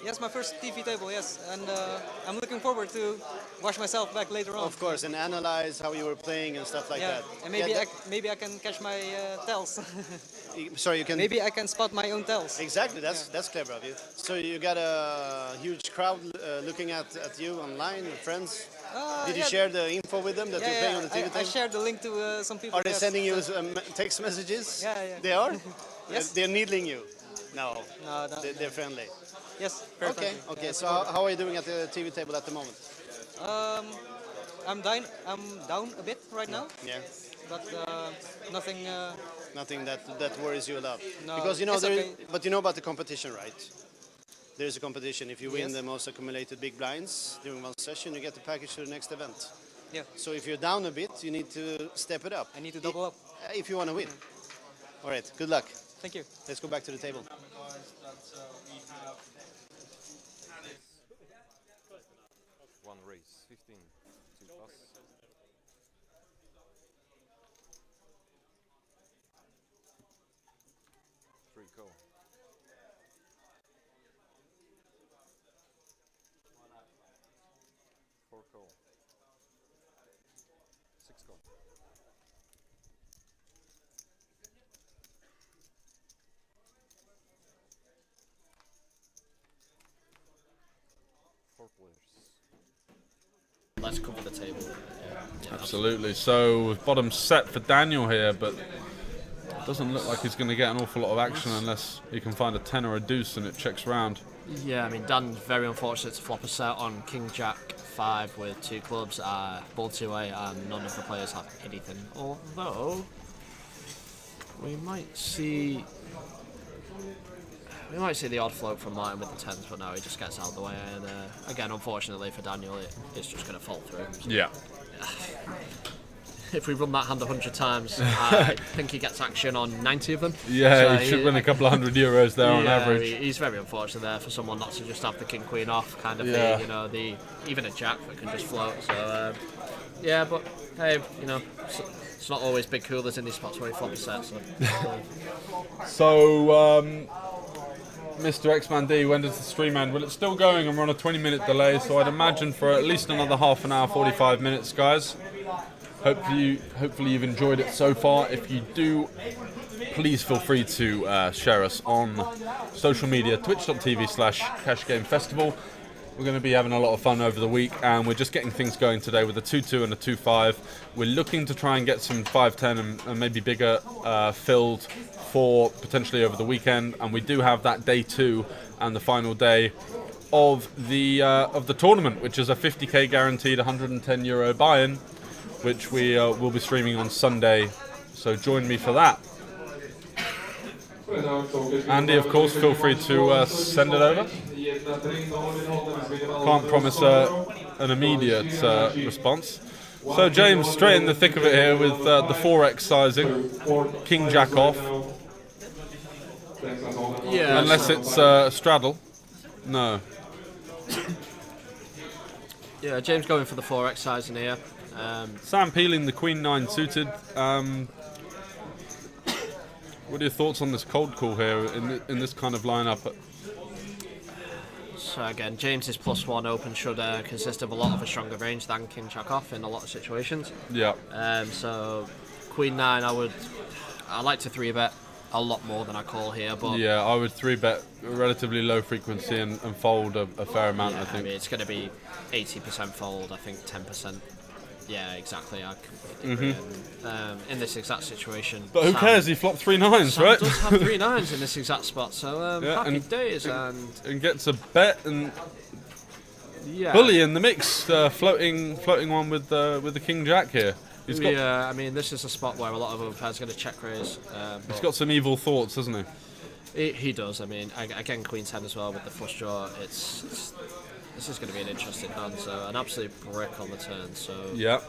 Yes, my first TV table, yes. And I'm looking forward to watch myself back later on. Of course, and analyze how you were playing and stuff like that. And maybe I can catch my tells. Sorry, you can... Maybe I can spot my own tells. Exactly, that's clever of you. So you got a huge crowd looking at you online with friends. Did you share the info with them that you're playing on the TV table? I shared the link to some people. Are they sending you text messages? Yeah. They are? Yes. They're needling you? No. No. They're friendly. Yes. Okay. Yeah, so how are you doing at the TV table at the moment? I'm down a bit right now. Yeah. But nothing. Nothing that worries you a lot. No, because you know, okay. But you know about the competition, right? There's a competition. If you win the most accumulated big blinds during one session, you get the package to the next event. Yeah. So if you're down a bit, you need to step it up. I need to double up. If you want to win. All right. Good luck. Thank you. Let's go back to the table. One race, 15, 2 plus. 3 call. 4 call. 6 call. Let's cover the table. Absolutely. So bottom set for Daniel here, but it doesn't look like he's going to get an awful lot of action unless he can find a 10 or a deuce and it checks round. Yeah, I mean, Dan's very unfortunate to flop a set on King Jack 5 with 2 clubs, ball 2-8, and none of the players have anything. Although we might see the odd float from Martin with the 10s, but no, he just gets out of the way. And again, unfortunately for Daniel, it's just going to fall through. So. Yeah. if we run that hand 100 times, I think he gets action on 90 of them. Yeah, he should win a couple of €100 there on average. He's very unfortunate there for someone not to just have the king queen off kind of thing. You know, even a jack that can just float. So yeah, but hey, you know, it's not always big coolers in these spots where he flops set. So, Mr. X-Man D, when does the stream end? Well, it's still going and we're on a 20-minute delay, so I'd imagine for at least another half an hour, 45 minutes, guys. Hopefully you've enjoyed it so far. If you do, please feel free to share us on social media, twitch.tv/CashGameFestival. We're going to be having a lot of fun over the week, and we're just getting things going today with a 2-2 and a 2-5. We're looking to try and get some 5-10 and maybe bigger filled for potentially over the weekend, and we do have that day 2 and the final day of the tournament, which is a 50k guaranteed €110 buy-in, which we will be streaming on Sunday. So join me for that. Andy, of course, feel free to send it over. Can't promise an immediate response. So James, straight in the thick of it here with the 4x sizing, king jack off. Yeah. Unless it's straddle. No. Yeah, James going for the 4x sizing here. Sam peeling the queen 9 suited. What are your thoughts on this cold call here in this kind of lineup? So again, James's +1 open should consist of a lot of a stronger range than king jack off in a lot of situations. Yeah. So queen 9, I like to 3-bet a lot more than I call here, but yeah, I would 3-bet relatively low frequency and fold a fair amount. I think. I mean, it's going to be 80% fold. I think 10%. Yeah, exactly. I completely agree. In this exact situation. But who cares? He flopped 3 9s, Sam right? does have 3 9s in this exact spot, so happy days. And gets a bet and yeah. bully in the mix, floating one with the king jack here. Yeah, I mean, this is a spot where a lot of other players are going to check raise. He's got some evil thoughts, hasn't he? He does. I mean, again, queen 10 as well with the flush draw. This is going to be an interesting hand. So an absolute brick on the turn. So yeah.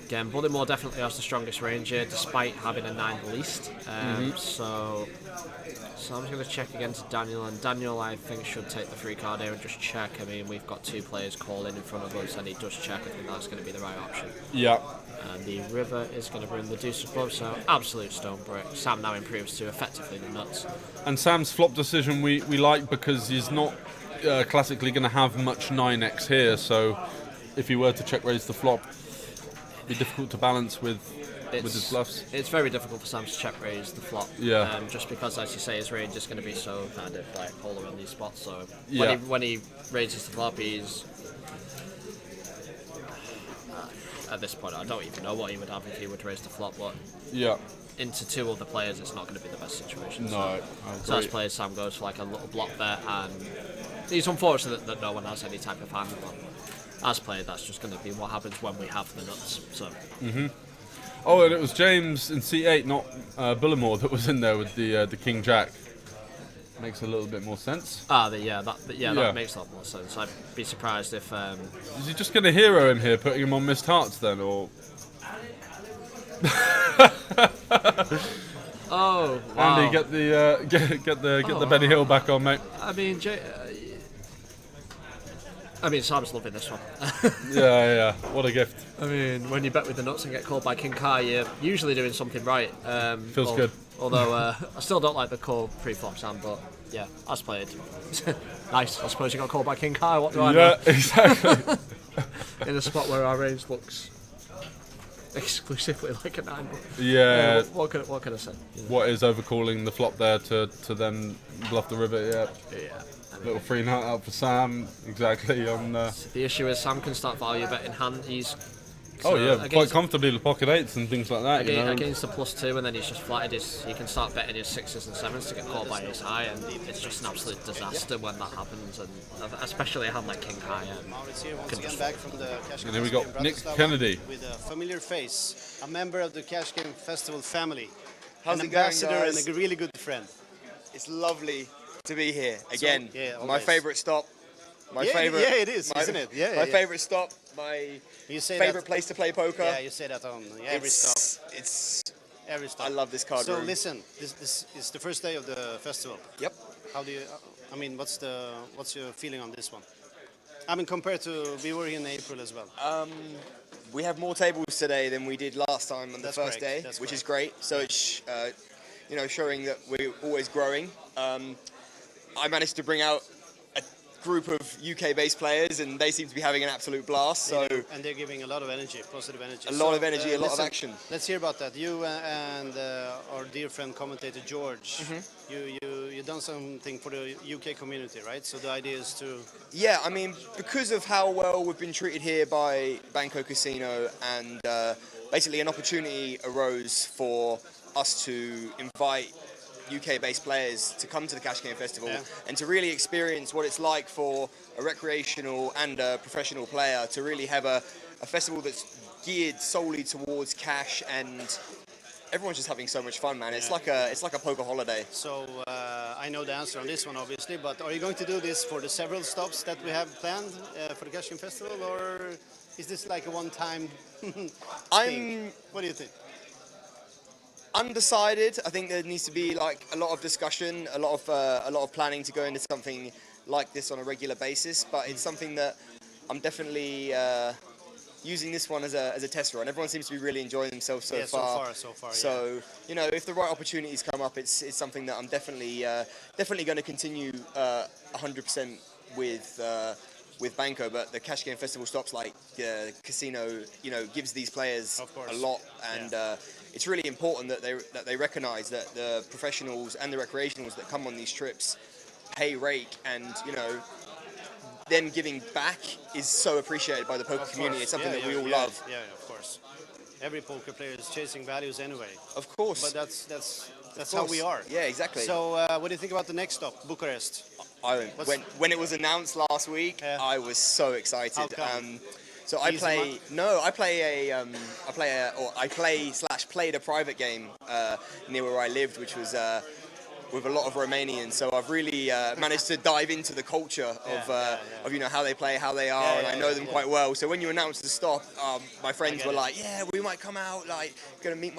Again, Bullymore definitely has the strongest range here, despite having a 9 least. So I'm going to check again to Daniel, and Daniel I think should take the free card here and just check. I mean, we've got 2 players calling in front of us, and he does check. I think that's going to be the right option. Yeah. And the river is going to bring the deuce of clubs, so absolute stone brick. Sam now improves to effectively the nuts. And Sam's flop decision we like because he's not classically going to have much 9x here, so if he were to check raise the flop, it'd be difficult to balance with his bluffs. It's very difficult for Sam to check raise the flop. Yeah. Just because, as you say, his range is going to be so kind of like polar on these spots. So yeah. when he raises the flop, he's at this point I don't even know what he would have if he would raise the flop. But yeah. Into 2 other players, it's not going to be the best situation. No. So as players, Sam goes for like a little block there, and he's unfortunate that no one has any type of hand. But as played, that's just going to be what happens when we have the nuts. So. Oh, and it was James in C8, not Bullimore, that was in there with the king jack. Makes a little bit more sense. That makes a lot more sense. I'd be surprised if. Is he just going to hero in here, putting him on missed hearts then, or? Oh, wow. Andy, get the Benny Hill back on, mate. I mean, Sam's loving this one. yeah, what a gift. I mean, when you bet with the nuts and get called by King Kai, you're usually doing something right. Feels good. Although I still don't like the call pre-flop Sam, but yeah, as played. Nice. I suppose you got called by King Kai. What do I know? Yeah, exactly. In a spot where our range looks exclusively like a 9. Yeah. What can I say? You know? What is overcalling the flop there to then bluff the river? Yeah. Little free nut out for Sam. Exactly. On. The issue is Sam can start value betting hand. Quite comfortably with pocket 8s and things like that. Against the +2, and then he's just flatted he can start betting his 6s and 7s to get called by his high, and it's just an absolute disaster when that happens, and especially a hand like King High. Back from the Cash And here we got Nick Kennedy with a familiar face, a member of the Cash Game Festival family, How's an it going, ambassador guys? and a really good friend. It's lovely to be here again. So, my favourite stop. It is, isn't it? My favourite stop. my You say favorite that- place to play poker. Yeah, you say that on every stop. It's every stop. I love this card So room. listen, this is the first day of the festival. Yep. How do you? I mean, what's your feeling on this one? I mean, compared to we were here in April as well. We have more tables today than we did last time on the That's first correct, day, that's which is correct. great. So it's showing that we're always growing. I managed to bring out a group of UK-based players, and they seem to be having an absolute blast. So And they're giving a lot of energy, positive energy. a lot of energy, a lot of listen, action. Let's hear about that. You and our dear friend commentator George, you done something for the UK community, right? So the idea is to Yeah, I mean, because of how well we've been treated here by Banco Casino, and basically an opportunity arose for us to invite UK-based players to come to the Cash Game Festival and to really experience what it's like for a recreational and a professional player to really have a festival that's geared solely towards cash, and everyone's just having so much fun, man. It's like a poker holiday. So I know the answer on this one, obviously, but are you going to do this for the several stops that we have planned for the Cash Game Festival, or is this like a one-time thing? What do you think? Undecided. I think there needs to be like a lot of discussion, a lot of planning to go into something like this on a regular basis. But it's something that I'm definitely using this one as a test run. Everyone seems to be really enjoying themselves so far. So far. So you know, if the right opportunities come up, it's something that I'm definitely going to continue 100% with Banco. But the Cash Game Festival stops like Casino, gives these players a lot, and it's really important that they recognise that the professionals and the recreationals that come on these trips pay rake, and them giving back is so appreciated by the poker community. It's something that we all love. Yeah, of course. Every poker player is chasing values anyway. Of course. But that's how we are. Yeah, exactly. So what do you think about the next stop, Bucharest? When it was announced last week, I was so excited. How come? So I played a private game near where I lived, which was with a lot of Romanians. So I've really managed to dive into the culture of how they play, how they are, and I know them quite well. So when you announced the stop, my friends were like, "Yeah, we might come out, like, gonna meet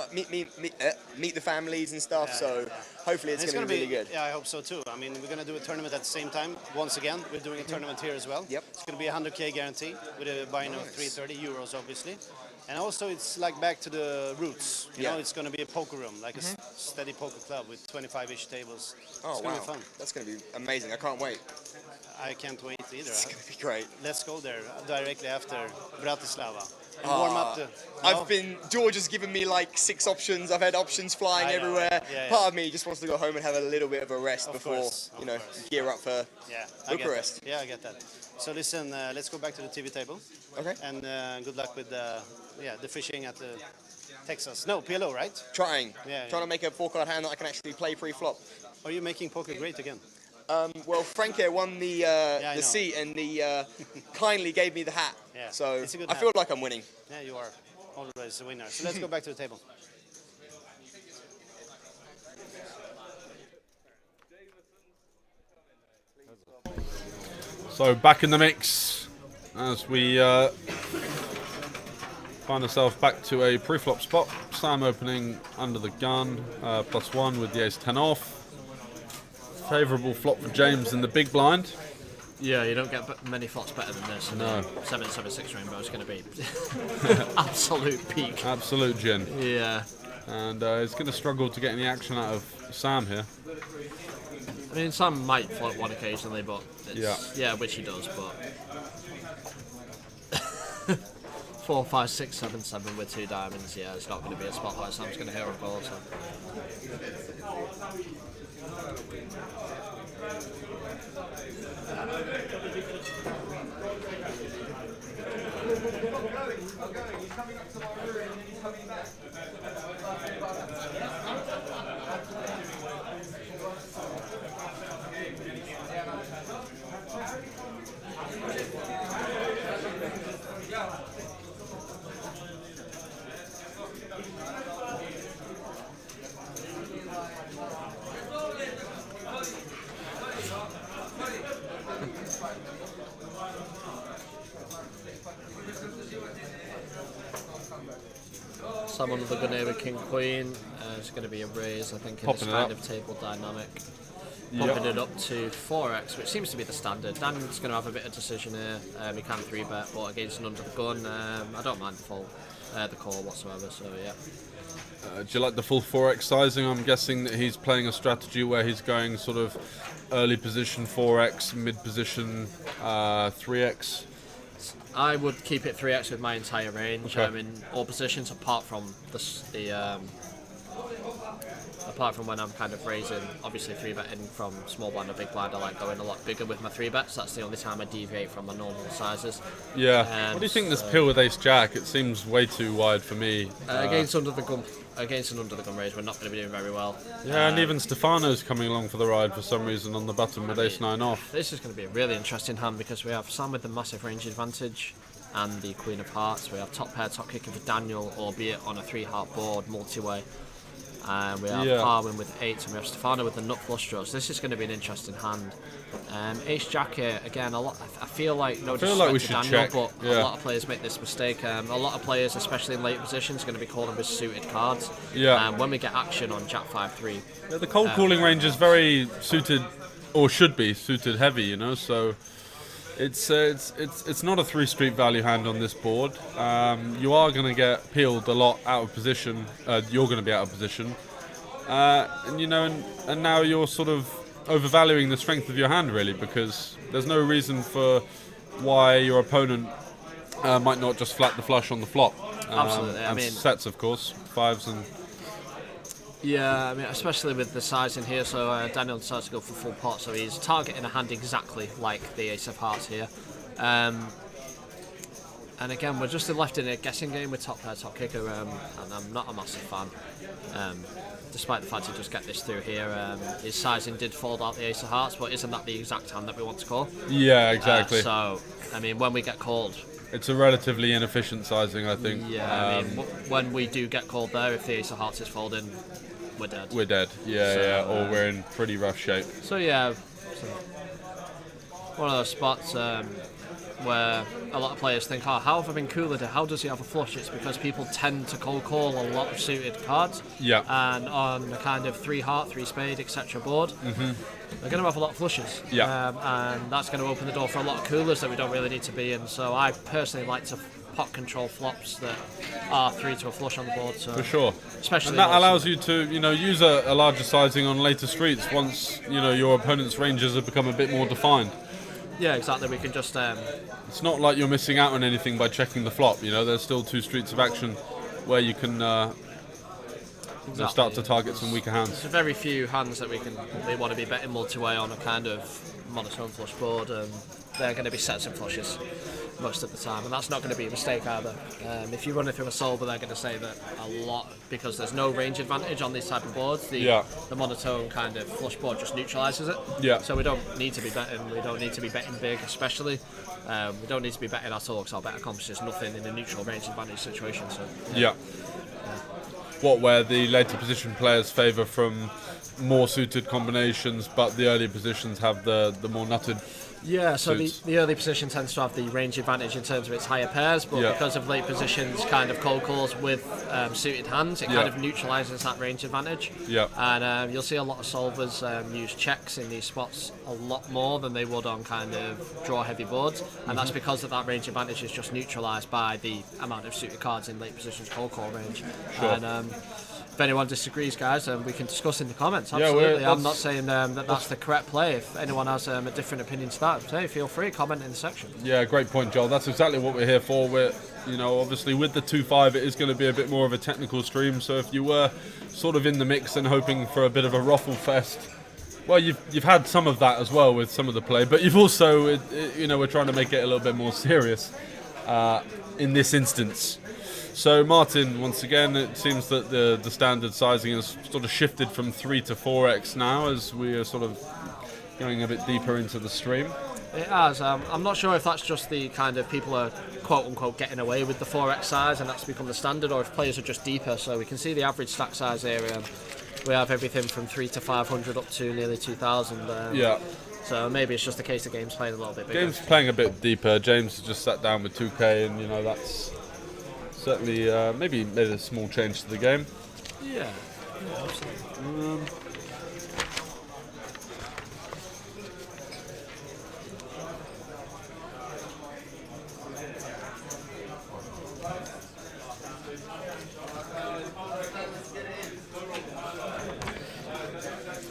the families and stuff." So hopefully it's gonna be really good. Yeah, I hope so too. I mean, we're gonna do a tournament at the same time. Once again, we're doing a tournament here as well. Yep. It's gonna be a 100k guarantee with a buy-in of 330 euros, obviously. And also, it's like back to the roots. You know, it's going to be a poker room, like a steady poker club with 25-ish tables. Oh, it's going to be fun. That's going to be amazing. I can't wait. I can't wait either. It's going to be great. Let's go there directly after Bratislava and Ah, warm up George has given me like 6 options. I've had options flying everywhere. Part of me just wants to go home and have a little bit of a rest before, gear up for Bucharest. I get that. So listen, let's go back to the TV table. Okay. And good luck with the fishing at the Texas. No, PLO, right? Trying Yeah. to make a 4-card hand that I can actually play pre-flop. Are you making poker great again? Well, Franke won the seat, and he kindly gave me the hat. Yeah. So It's a good I hat. feel like I'm winning. Yeah, you are always a winner. So let's go back to the table. So back in the mix as we find ourselves back to a pre-flop spot. Sam opening under the gun, +1 with the ace-10 off. Favourable flop for James in the big blind. Yeah, you don't get many flops better than this. No. 7-7-6 rainbow is going to be absolute peak. Absolute gin. Yeah. And he's going to struggle to get any action out of Sam here. I mean, Sam might float one occasionally, but which he does, but 4, 5, 6, 7, 7 with 2 diamonds. Yeah, it's not going to be a spot where Sam's going to hit a ball. So. Sam under the gun here with King Queen. It's going to be a raise, I think, in Popping this it kind up. of table dynamic. Yep. Popping it up to 4x, which seems to be the standard. Dan's going to have a bit of decision here. He can 3-bet, but against an under the gun, I don't mind the call whatsoever. So yeah. Do you like the full 4x sizing? I'm guessing that he's playing a strategy where he's going sort of early position 4x, mid position 3x. I would keep it 3x with my entire range. Okay. In all positions apart from apart from when I'm kind of raising, obviously 3-betting from small blind or big blind. I like going a lot bigger with my 3-bets. That's the only time I deviate from my normal sizes. Yeah. What do you think this pill with Ace Jack? It seems way too wide for me. Against an under the gun raise, we're not going to be doing very well. Yeah, and even Stefano's coming along for the ride for some reason on the button with Ace 9 off. This is going to be a really interesting hand because we have Sam with the massive range advantage and the Queen of Hearts. We have top pair, top kicker for Daniel, albeit on a 3-heart board, multi-way. And we have Carwin with 8, and we have Stefano with the nut flush draws. This is going to be an interesting hand. Ace Jack here, again, I feel like no disrespect to Daniel, but a lot of players make this mistake. A lot of players, especially in late positions, are going to be calling with suited cards. Yeah. When we get action on Jack 5-3. Yeah, the cold calling range is very suited, or should be suited heavy, you know, so it's not a 3-street value hand on this board. You are going to get peeled a lot out of position. You're going to be out of position, and you know, and now you're sort of overvaluing the strength of your hand, really, because there's no reason for why your opponent might not just flat the flush on the flop. Absolutely. I mean, sets, of course, 5s and. Yeah, I mean, especially with the size in here, so Daniel decides to go for full pot, so he's targeting a hand exactly like the Ace of Hearts here. And again, we're just left in a guessing game with top pair, top kicker, and I'm not a massive fan. Despite the fact he just get this through here, his sizing did fold out the Ace of Hearts, but isn't that the exact hand that we want to call? Yeah, exactly. So, I mean, when we get called... It's a relatively inefficient sizing, I think. Yeah, I mean, when we do get called there, if the Ace of Hearts is folding, we're dead. We're dead, yeah, or we're in pretty rough shape. So yeah, one of those spots where a lot of players think, oh, how have I been cooler to? How does he have a flush? It's because people tend to cold call a lot of suited cards. Yeah. And on the kind of 3-heart, 3-spade, etc. board, they're going to have a lot of flushes. Yeah. And that's going to open the door for a lot of coolers that we don't really need to be in. So I personally like to pot control flops that are 3 to a flush on the board. So for sure. Especially and that allows you to, you know, use a larger sizing on later streets once, you know, your opponent's ranges have become a bit more defined. Yeah, exactly. We can just... it's not like you're missing out on anything by checking the flop, you know. There's still 2 streets of action where you can start to target some weaker hands. There's very few hands that we want to be betting multi-way on a kind of monotone flush board, and they're going to be sets and flushes most of the time, and that's not going to be a mistake either. If you run it through a solver, they're going to say that a lot, because there's no range advantage on these type of boards. The monotone kind of flush board just neutralises it. Yeah. So we don't need to be betting. We don't need to be betting big, especially. We don't need to be betting at all, because our bet accomplishes nothing in a neutral range advantage situation. So yeah. Where the later position players favour from more suited combinations, but the early positions have the more nutted. Yeah, so suits. the early position tends to have the range advantage in terms of its higher pairs, but because of late positions kind of cold calls with suited hands, it kind of neutralises that range advantage. Yeah. And you'll see a lot of solvers use checks in these spots a lot more than they would on kind of draw heavy boards, and that's because of that range advantage is just neutralised by the amount of suited cards in late positions cold call range. Sure. And if anyone disagrees, guys, we can discuss in the comments. Absolutely, I'm not saying that's the correct play. If anyone has a different opinion to that, hey, feel free, comment in the section. Yeah, great point, Joel. That's exactly what we're here for. We're, you know, obviously with the 2-5, it is going to be a bit more of a technical stream. So if you were sort of in the mix and hoping for a bit of a ruffle fest, well, you've had some of that as well with some of the play, but you've also, you know, we're trying to make it a little bit more serious in this instance. So Martin, once again, it seems that the standard sizing has sort of shifted from 3 to 4x now as we are sort of going a bit deeper into the stream. It has. I'm not sure if that's just the kind of people are quote-unquote getting away with the 4x size and that's become the standard, or if players are just deeper. So we can see the average stack size here. We have everything from 3 to 500 up to nearly 2,000. Yeah. So maybe it's just a case of games playing a little bit bigger. Games playing a bit deeper. James has just sat down with 2K, and you know that's certainly maybe made a small change to the game. Yeah, absolutely.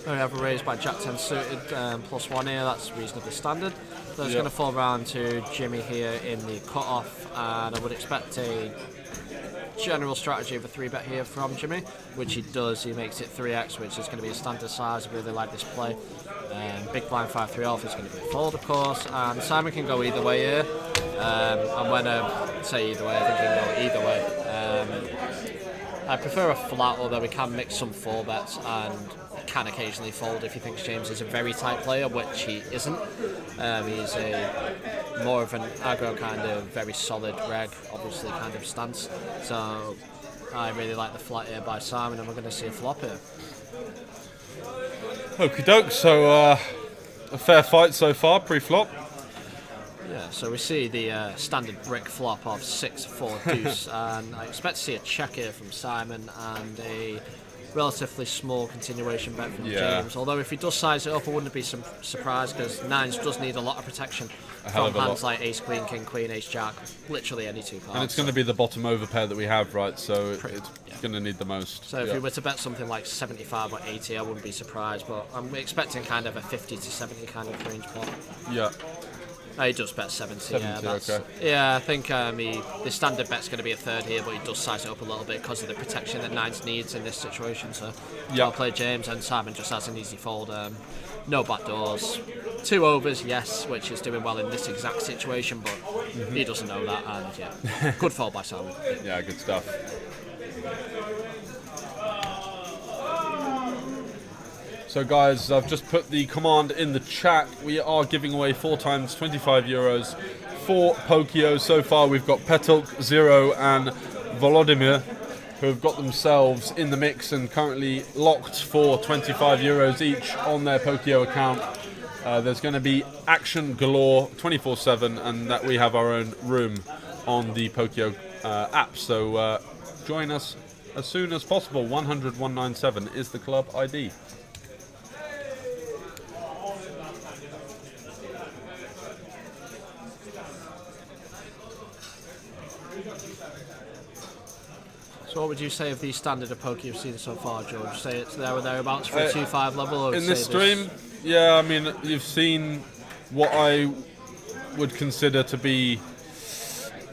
We have a raise by Jack 10 suited, +1 here, that's reasonably standard. So it's going to fall round to Jimmy here in the cut-off, and I would expect a general strategy of a 3-bet here from Jimmy, which he does. He makes it 3x, which is going to be a standard size. I really like this play. Big blind 5-3 off is going to be a fold, of course, and Simon can go either way here. And when I say either way, I think he can go either way. I prefer a flat, although we can mix some 4-bets, and can occasionally fold if he thinks James is a very tight player, which he isn't. He's a more of an aggro kind of very solid reg, obviously kind of stance. So I really like the flat here by Simon, and we're going to see a flop here. Okie doke, so a fair fight so far, pre-flop. Yeah, so we see the standard brick flop of 6-4 deuce, and I expect to see a check here from Simon and a relatively small continuation bet from James. Although if he does size it up, I wouldn't be surprised, because nines does need a lot of protection from hands like ace queen, king queen, ace jack, literally any two cards. And it's going to be the bottom over pair that we have, right? So it's going to need the most. So if we were to bet something like 75 or 80, I wouldn't be surprised, but I'm expecting kind of a 50 to 70 kind of range pot. Yeah. He does bet 70, yeah. Okay. Yeah, I think the standard bet's going to be a third here, but he does size it up a little bit because of the protection that nines needs in this situation. So I'll play James, and Simon just has an easy fold. No backdoors. 2 overs, yes, which is doing well in this exact situation, but he doesn't know that, and yeah, good fold by Simon. Yeah, good stuff. So guys, I've just put the command in the chat. We are giving away 4 times 25 euros for Pokio. So far we've got Petulk, Zero and Volodymyr, who have got themselves in the mix and currently locked for 25 euros each on their Pokio account. There's going to be action galore 24/7, and that we have our own room on the Pokio app. So join us as soon as possible. 100-197 is the club ID. So what would you say of the standard of poker you've seen so far, George? Say it's there or thereabouts for a 2-5 level? Or in this stream? Yeah, I mean, you've seen what I would consider to be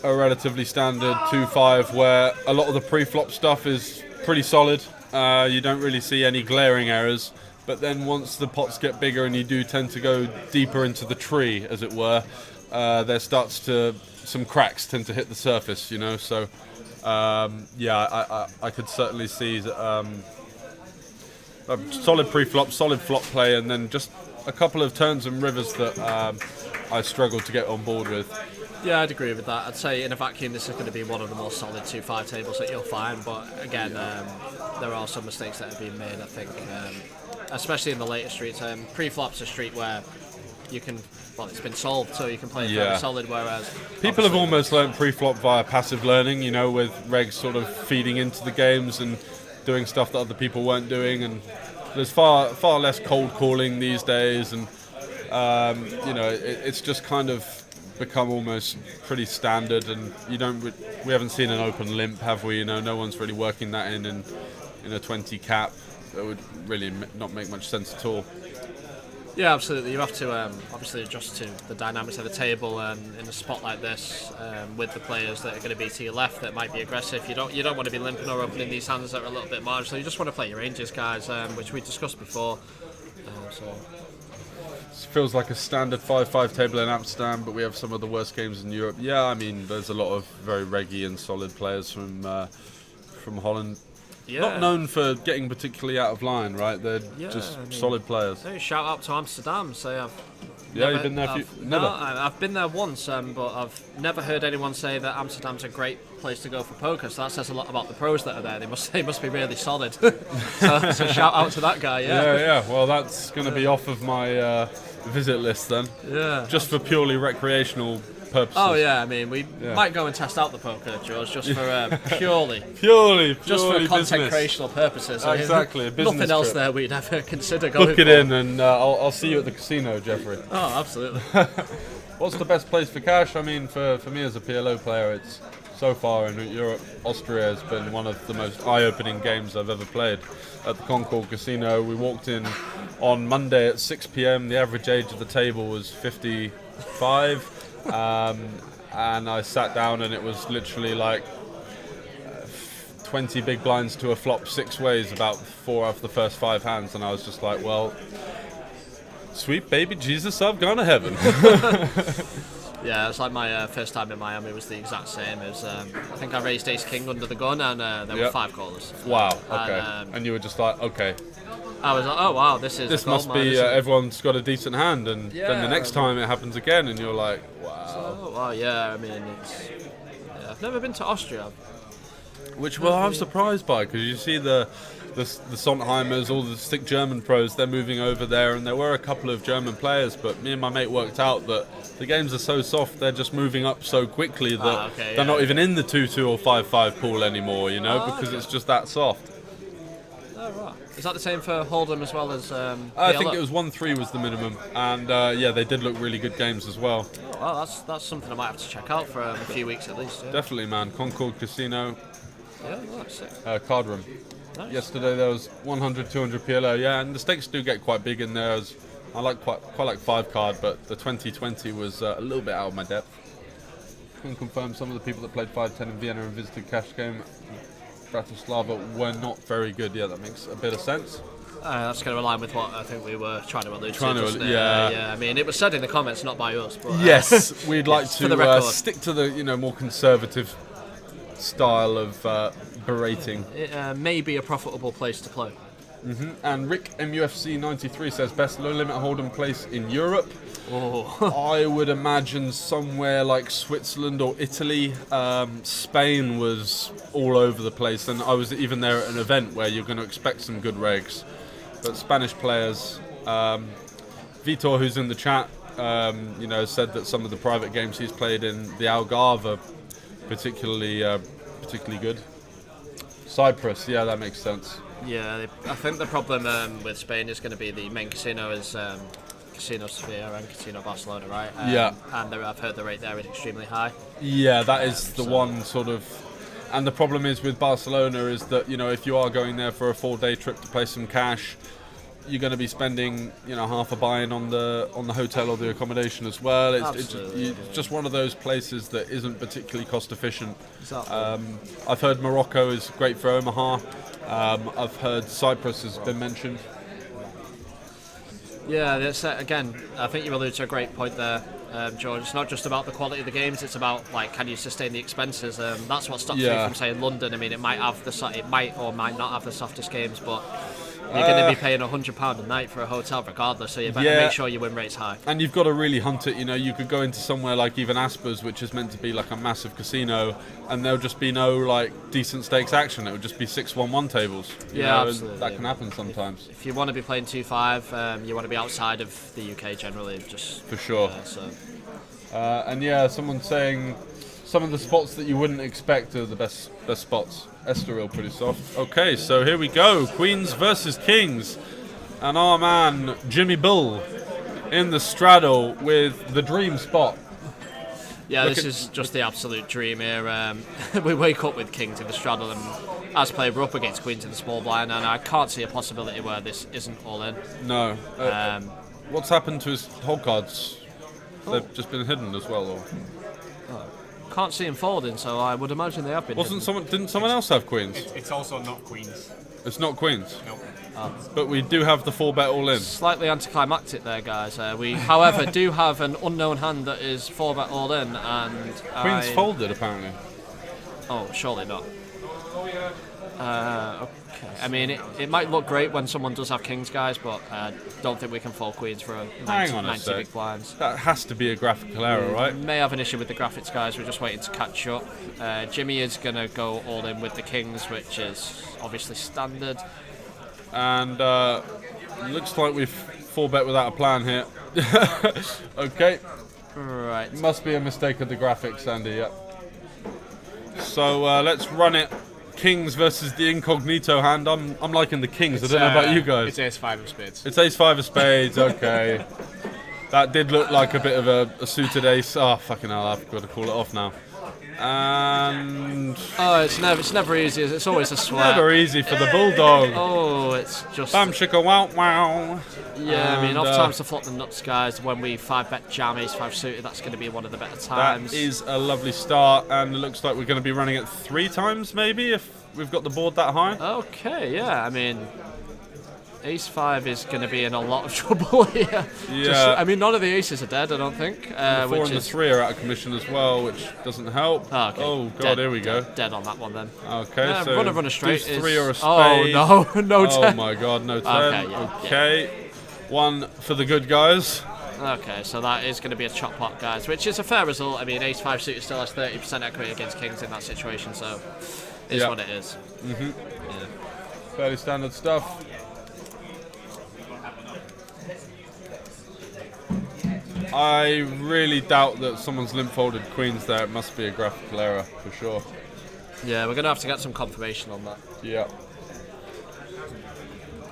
a relatively standard 2-5, where a lot of the pre-flop stuff is pretty solid. You don't really see any glaring errors. But then once the pots get bigger and you do tend to go deeper into the tree, as it were, there starts to... some cracks tend to hit the surface, you know, so... I could certainly see a solid pre-flop, solid flop play, and then just a couple of turns and rivers that I struggled to get on board with. Yeah, I'd agree with that. I'd say in a vacuum this is going to be one of the more solid 2-5 tables that you'll find, but again, there are some mistakes that have been made, I think, especially in the later streets. Pre-flop's a street where you can, well, it's been solved, so you can play it very solid, whereas... People have almost learned pre-flop via passive learning, you know, with regs sort of feeding into the games and doing stuff that other people weren't doing, and there's far less cold calling these days, and, you know, it's just kind of become almost pretty standard, and we haven't seen an open limp, have we? You know, no one's really working that in a 20 cap. That would really not make much sense at all. Yeah, absolutely. You have to obviously adjust to the dynamics of the table, and in a spot like this, with the players that are going to be to your left that might be aggressive, you don't want to be limping or opening these hands that are a little bit marginal. You just want to play your ranges, guys, which we discussed before. It feels like a standard 5-5 table in Amsterdam, but we have some of the worst games in Europe. Yeah, I mean, there's a lot of very reggy and solid players from Holland. Yeah. Not known for getting particularly out of line, right? They're just solid players. Hey, shout out to Amsterdam. Say you've been there. No, I've been there once, but I've never heard anyone say that Amsterdam's a great place to go for poker. So that says a lot about the pros that are there. They must be really solid. so shout out to that guy. Yeah. Well, that's going to be off of my visit list then. Yeah. Just for purely recreational purposes. Oh yeah, I mean we might go and test out the poker, George, just for purely just for content business. creational purposes. Exactly, a business nothing else trip. there we'd ever consider going. Book it for. in, and I'll see you at the casino, Jeffrey. Oh, absolutely. What's the best place for cash? I mean, for me as a PLO player, it's so far in Europe, Austria has been one of the most eye-opening games I've ever played. At the Concord Casino, we walked in on Monday at 6 p.m. The average age of the table was 55, and I sat down, and it was literally like 20 big blinds to a flop 6 ways, about 4 of the first 5 hands, and I was just like, well, sweet baby Jesus, I've gone to heaven. Yeah, it's like my first time in Miami was the exact same. It was, I think I raised ace king under the gun, and there were 5 callers. Wow. Okay. And you were just like, okay. I was like, oh wow, this must be everyone's got a decent hand, and then the next time it happens again, and you're like, wow. So, well, yeah. I mean, I've never been to Austria. Which I'm surprised by, because you see the Sondheimers, all the thick German pros, they're moving over there, and there were a couple of German players, but me and my mate worked out that the games are so soft, they're just moving up so quickly that they're not even in the 2-2 or 5-5 pool anymore, you know, because it's just that soft. Oh, right. Is that the same for Hold'em as well as I think it was 1-3 was the minimum, and they did look really good games as well. Oh, well, that's something I might have to check out for a few weeks at least. Yeah. Definitely, man. Concord Casino. Yeah, that's sick. Card room. Nice. Yesterday there was 100, 200 PLO, and the stakes do get quite big in there. I like quite like 5 card, but the 2020 was a little bit out of my depth. Can confirm some of the people that played 5-10 in Vienna and visited Cash Game Bratislava were not very good. Yeah, that makes a bit of sense. That's going to align with what I think we were trying to allude to. Yeah. I mean, it was said in the comments, not by us. But, yes, we'd like to stick to the more conservative style of berating. It may be a profitable place to play. And Rick MUFC 93 says best low limit hold'em place in Europe. Oh. I would imagine somewhere like Switzerland or Italy. Spain was all over the place, and I was even there at an event where you're going to expect some good regs. But Spanish players, Vitor, who's in the chat, said that some of the private games he's played in the Algarve are particularly good. Cyprus, yeah, that makes sense. Yeah, I think the problem with Spain is going to be the main casino is Casino Sphere and Casino Barcelona, right? Yeah. And I've heard the rate there is extremely high. Yeah, that is the one sort of... And the problem is with Barcelona is that, if you are going there for a 4-day trip to play some cash, you're going to be spending, half a buy-in on the hotel or the accommodation as well. It's just one of those places that isn't particularly cost efficient. Exactly. I've heard Morocco is great for Omaha. I've heard Cyprus has been mentioned. Yeah, that's, again, I think you alluded to a great point there, George. It's not just about the quality of the games; it's about can you sustain the expenses? That's what stops me from saying London. I mean, it might or might not have the softest games, but you're going to be paying £100 a night for a hotel regardless, so you better make sure your win rate's high. And you've got to really hunt it. You could go into somewhere like even Aspers, which is meant to be like a massive casino, and there'll just be no decent stakes action. It would just be 6-1-1 tables. Absolutely. That can happen sometimes. If you want to be playing 2-5, you want to be outside of the UK generally, just for sure. Someone's saying some of the spots that you wouldn't expect are the best spots. Estoril pretty soft. Okay, so here we go. Queens versus Kings. And our man, Jimmy Bull, in the straddle with the dream spot. Yeah, this is just the absolute dream here. We wake up with Kings in the straddle, and as player, we're up against Queens in the small blind, and I can't see a possibility where this isn't all in. No. What's happened to his whole cards? They've just been hidden as well, or? Can't see him folding, so I would imagine they have been. Didn't someone else have Queens? It's also not Queens. It's not Queens? Nope. But we do have the 4-bet all in. Slightly anticlimactic there, guys. We, however, do have an unknown hand that is 4-bet all in, and Queens folded, apparently. Oh, surely not. Okay. I mean, it might look great when someone does have Kings, guys, but I don't think we can fold Queens for 90 big blinds. That has to be a graphical error, right? We may have an issue with the graphics, guys. We're just waiting to catch up. Jimmy is going to go all in with the Kings, which is obviously standard. And looks like we've 4-bet without a plan here. Okay. Right. Must be a mistake of the graphics, Andy. Yep. So let's run it. Kings versus the incognito hand. I'm liking the kings. I don't know about you guys. It's ace-5 of spades. It's ace-5 of spades. Okay. That did look like a bit of a suited ace. Oh fucking hell! I've got to call it off now. And it's never easy. It's always a sweat. Never easy for the bulldog. Oh, it's just bam chicka wow wow. Yeah, I mean, oftentimes to flop the nuts, guys. When we 5-bet jam ace-5 suited, that's going to be one of the better times. That is a lovely start, and it looks like we're going to be running it 3 times, maybe, if we've got the board that high. Okay, yeah. I mean, ace-5 is going to be in a lot of trouble here. Yeah. I mean, none of the aces are dead, I don't think. The 4 and the 3 are out of commission as well, which doesn't help. Oh, okay. Oh god, dead, here we go. Dead on that one then. Okay, yeah, so run a straight deuce is 3 or a spade. Oh no, no 10. Oh my god, no 10. Okay, yeah, okay. Yeah. 1 for the good guys. Okay, so that is going to be a chop pot, guys, which is a fair result. I mean, ace-5 suited still has 30% equity against kings in that situation, so it's what it is. Mm-hmm. Yeah. Fairly standard stuff. I really doubt that someone's limp folded queens there. It must be a graphical error for sure. Yeah, we're going to have to get some confirmation on that. Yeah.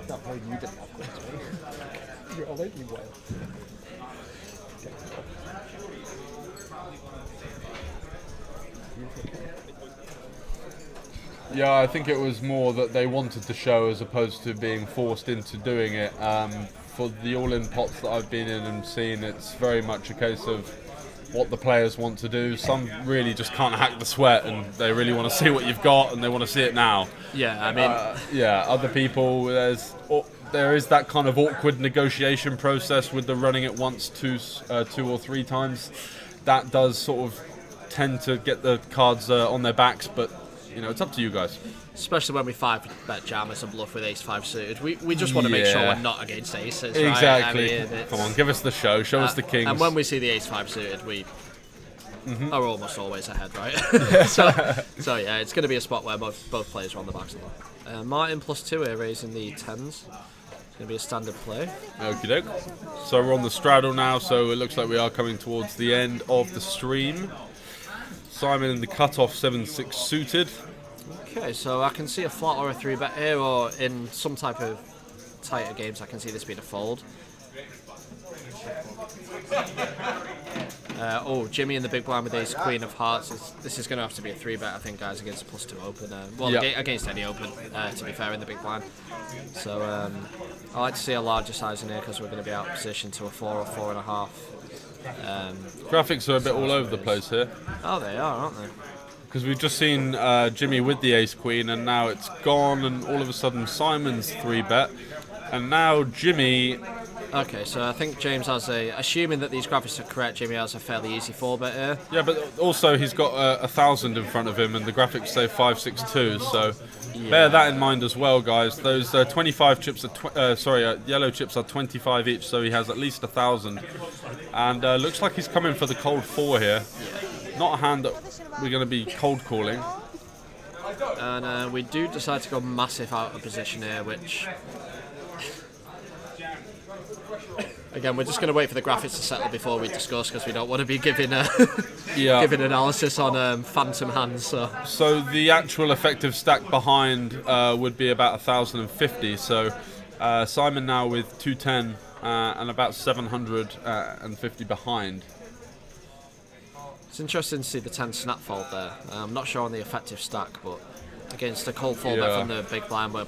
No, you didn't have queens, right? You're already well. Yeah, I think it was more that they wanted to show as opposed to being forced into doing it. For the all-in pots that I've been in and seen, it's very much a case of what the players want to do. Some really just can't hack the sweat and they really want to see what you've got and they want to see it now. Yeah, I mean... yeah, other people, there is that kind of awkward negotiation process with the running it once, 2 or 3 times. That does sort of tend to get the cards on their backs, but you know, it's up to you guys. Especially when we 5-bet jam as a bluff with ace-5 suited. We just want to make sure we're not against aces, right? Exactly. I mean, come on, give us the show. Show us the kings. And when we see the ace-5 suited, we are almost always ahead, right? so yeah, it's going to be a spot where both players are on the backs of that. Martin +2 here raising the 10s. It's going to be a standard play. Okie doke. So we're on the straddle now, so it looks like we are coming towards the end of the stream. Simon in the cutoff 7-6 suited. Okay, so I can see a flat or a 3-bet here, or in some type of tighter games I can see this being a fold. Jimmy in the big blind with ace queen of hearts. This is going to have to be a 3-bet, I think, guys, against a +2 open. Against any open, to be fair, in the big blind. So I like to see a larger size in here because we're going to be out of position to a 4 or 4.5. Graphics are a bit all over the place here. Oh, they are, aren't they? Because we've just seen Jimmy with the ace queen, and now it's gone, and all of a sudden Simon's 3-bet, and now Jimmy. Okay, so I think James has assuming that these graphics are correct, Jimmy has a fairly easy 4-bet here. Yeah, but also he's got 1,000 in front of him, and the graphics say 562. So bear that in mind as well, guys. Those 25 chips are yellow chips are 25 each, so he has at least 1,000. And looks like he's coming for the cold 4 here. Yeah. Not a hand that we're going to be cold calling. And we do decide to go massive out of position here, which... Again, we're just going to wait for the graphics to settle before we discuss, because we don't want to be giving giving analysis on phantom hands. So the actual effective stack behind would be about 1,050. So Simon now with 210 and about 750 behind. It's interesting to see the 10 snap fold there. I'm not sure on the effective stack, but against a cold fallback from the big blind, we're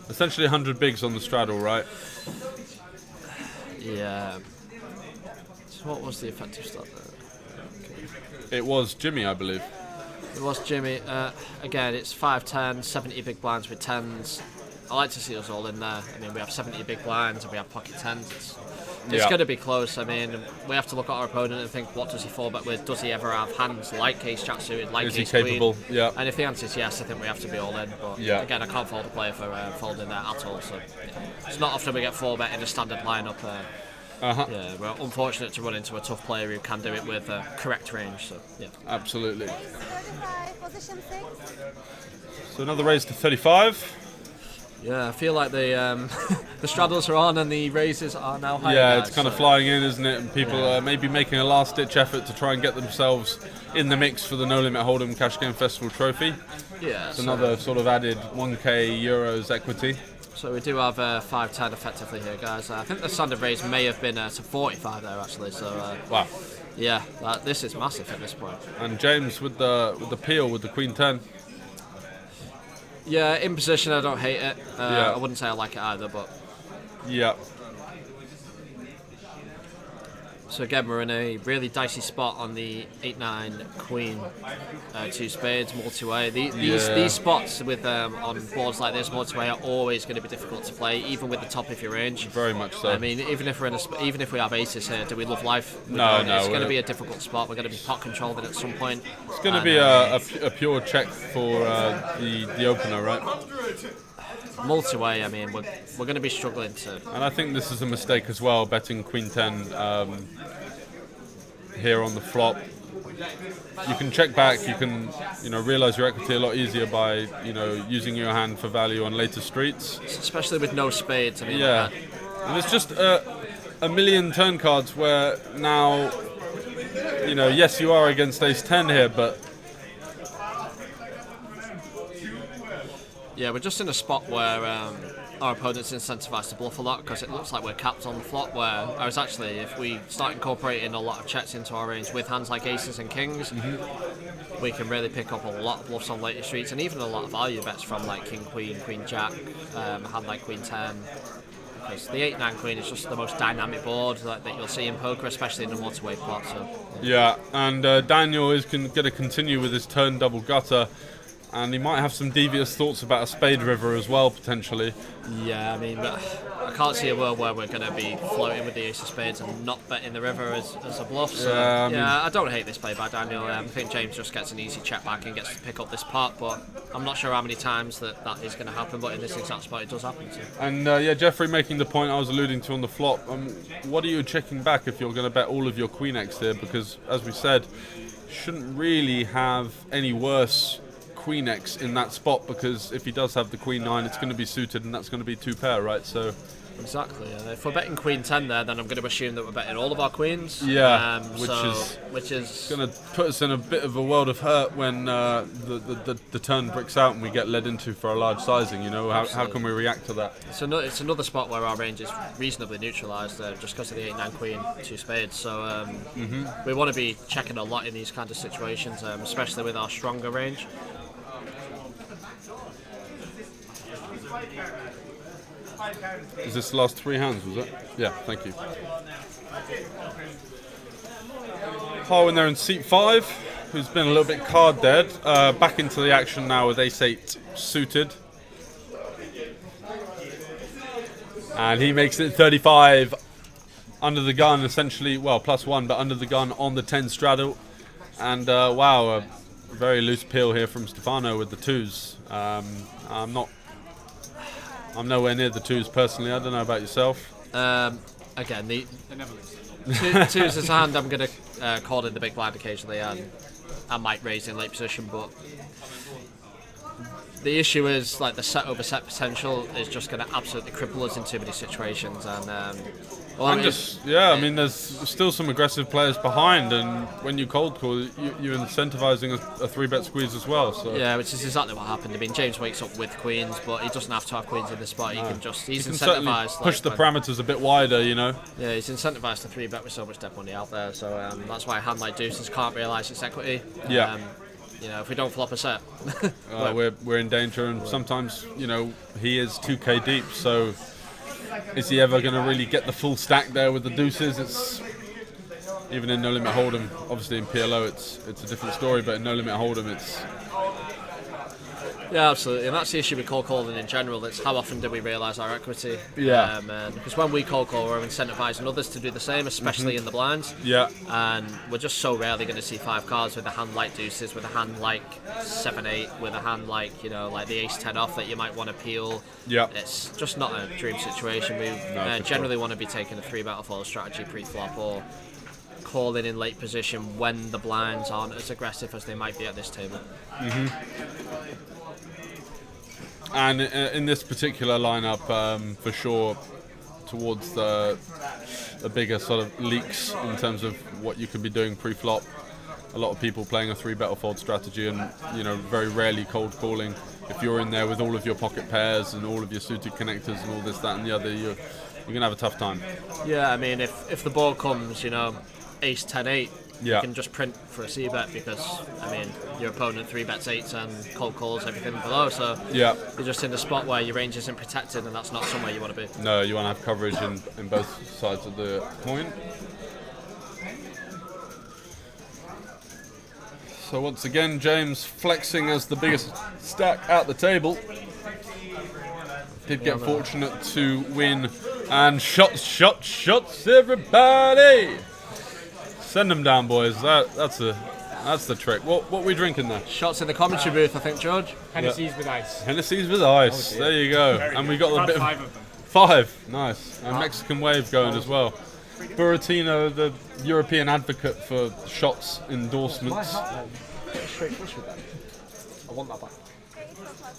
essentially 100 bigs on the straddle, right? Yeah. So what was the effective start there? Okay. It was Jimmy, I believe. It was Jimmy. Again, it's 5-10, 70 big blinds with 10s. I like to see us all in there. I mean, we have 70 big blinds and we have pocket 10s. It's going to be close. I mean, we have to look at our opponent and think, what does he 4-bet with? Does he ever have hands like ace jack suited, like ace queen? Is he capable? Yeah. And if the answer is yes, I think we have to be all in. But again, I can't fault a player for folding there at all. So it's not often we get 4-bet in a standard lineup. Yeah, we're unfortunate to run into a tough player who can do it with correct range. So yeah, absolutely. So another raise to 35. Yeah, I feel like the the straddles are on and the raises are now higher. Yeah, guys, it's kind of flying in, isn't it? And people are maybe making a last-ditch effort to try and get themselves in the mix for the No Limit Hold'em Cash Game Festival trophy. Yeah, it's another sort of added 1k euros equity. So we do have 5-10 effectively here, guys. I think the standard raise may have been to 45 there actually. So wow. Yeah, this is massive at this point. And James with the peel with the Queen 10. Yeah, in position I don't hate it. Yeah. I wouldn't say I like it either, but yeah. So again, we're in a really dicey spot on the 8-9 Queen, 2 spades, multi-way. These spots with on boards like this, multi-way, are always going to be difficult to play, even with the top of your range. Very much so. I mean, even if we have aces here, do we love life? No. It's going to be a difficult spot. We're going to be pot controlled at some point. It's going to be a pure check for the opener, right? Multi-way, I mean, we're going to be struggling to. And I think this is a mistake as well, betting Queen 10 here on the flop. You can check back, you can realise your equity a lot easier by using your hand for value on later streets. Especially with no spades. I mean, yeah. And there's just a million turn cards where now, yes, you are against ace 10 here, but yeah, we're just in a spot where our opponent's incentivized to bluff a lot because it looks like we're capped on the flop, whereas actually if we start incorporating a lot of checks into our range with hands like aces and kings, we can really pick up a lot of bluffs on later streets and even a lot of value bets from like king, queen, jack, a hand like queen 10. Because the 8-9 queen is just the most dynamic board that you'll see in poker, especially in the multi-way pot. So. Yeah, and Daniel is going to continue with his turn double gutter. And he might have some devious thoughts about a spade river as well, potentially. Yeah, I mean, I can't see a world where we're going to be floating with the ace of spades and not betting the river as a bluff. So, I don't hate this play by Daniel. I think James just gets an easy check back and gets to pick up this pot, but I'm not sure how many times that is going to happen, but in this exact spot it does happen. So. And Jeffrey making the point I was alluding to on the flop, what are you checking back if you're going to bet all of your Queen X here? Because, as we said, shouldn't really have any worse Queen X in that spot, because if he does have the Queen 9, it's going to be suited and that's going to be 2 pair, right? So exactly. If we're betting Queen 10 there, then I'm going to assume that we're betting all of our queens. Yeah, which is going to put us in a bit of a world of hurt when the turn bricks out and we get led into for a large sizing. How can we react to that? It's another spot where our range is reasonably neutralised just because of the 8-9 queen, 2 spades. So we want to be checking a lot in these kind of situations, especially with our stronger range. Is this the last 3 hands, was it? Yeah, thank you. Harwin there in seat 5, who's been a little bit card dead. Back into the action now with ace 8 suited. And he makes it 35 under the gun, essentially, well, +1, but under the gun on the 10 straddle. And wow, a very loose peel here from Stefano with the 2s. I'm nowhere near the 2s personally. I don't know about yourself. Again, the 2s is a hand I'm going to call in the big blind occasionally, and I might raise in late position, but the issue is like the set over set potential is just going to absolutely cripple us in too many situations, and I mean, there's still some aggressive players behind, and when you cold call, you're incentivizing a 3-bet squeeze as well. So yeah, which is exactly what happened. I mean, James wakes up with queens, but he doesn't have to have queens in this spot. He's incentivized. Push the parameters a bit wider, Yeah, he's incentivized to 3-bet with so much dead money out there. So that's why a hand like deuces can't realise its equity. Yeah. If we don't flop a set, we're in danger, and sometimes he is 2k deep. So is he ever going to really get the full stack there with the deuces? It's even in No Limit Hold'em. Obviously in PLO it's a different story, but in No Limit Hold'em it's. Yeah, absolutely, and that's the issue with cold calling in general. It's how often do we realise our equity? Yeah. Because when we cold call, we're incentivising others to do the same, especially in the blinds. Yeah. And we're just so rarely going to see 5 cards with a hand like deuces, with a hand like 7-8, with a hand like like the ace 10 off that you might want to peel. Yeah. It's just not a dream situation. We generally want to be taking a 3-bet or follow strategy pre-flop, or calling in late position when the blinds aren't as aggressive as they might be at this table. And in this particular lineup, for sure, towards the bigger sort of leaks in terms of what you could be doing pre-flop. A lot of people playing a 3-bet or fold strategy, and very rarely cold calling. If you're in there with all of your pocket pairs and all of your suited connectors and all this, that, and the other, you're gonna have a tough time. Yeah, I mean, if the board comes, ace 10-8, yeah, you can just print for a c-bet because, I mean, your opponent 3-bets 8s and cold calls everything below, so yeah, you're just in the spot where your range isn't protected, and that's not somewhere you want to be. No, you want to have coverage in both sides of the coin. So once again, James flexing as the biggest stack at the table. Did get fortunate to win, and shots, everybody! Send them down, boys. That's the trick. What are we drinking there? Shots in the commentary booth, I think, George. Hennessy's with ice. Hennessy's with ice. Oh, there you go. Very and good. we got a bit 5 of them. 5. Nice. And Mexican wave going as well. Buratino, the European advocate for shots endorsements. Straight flush with that. I want that back.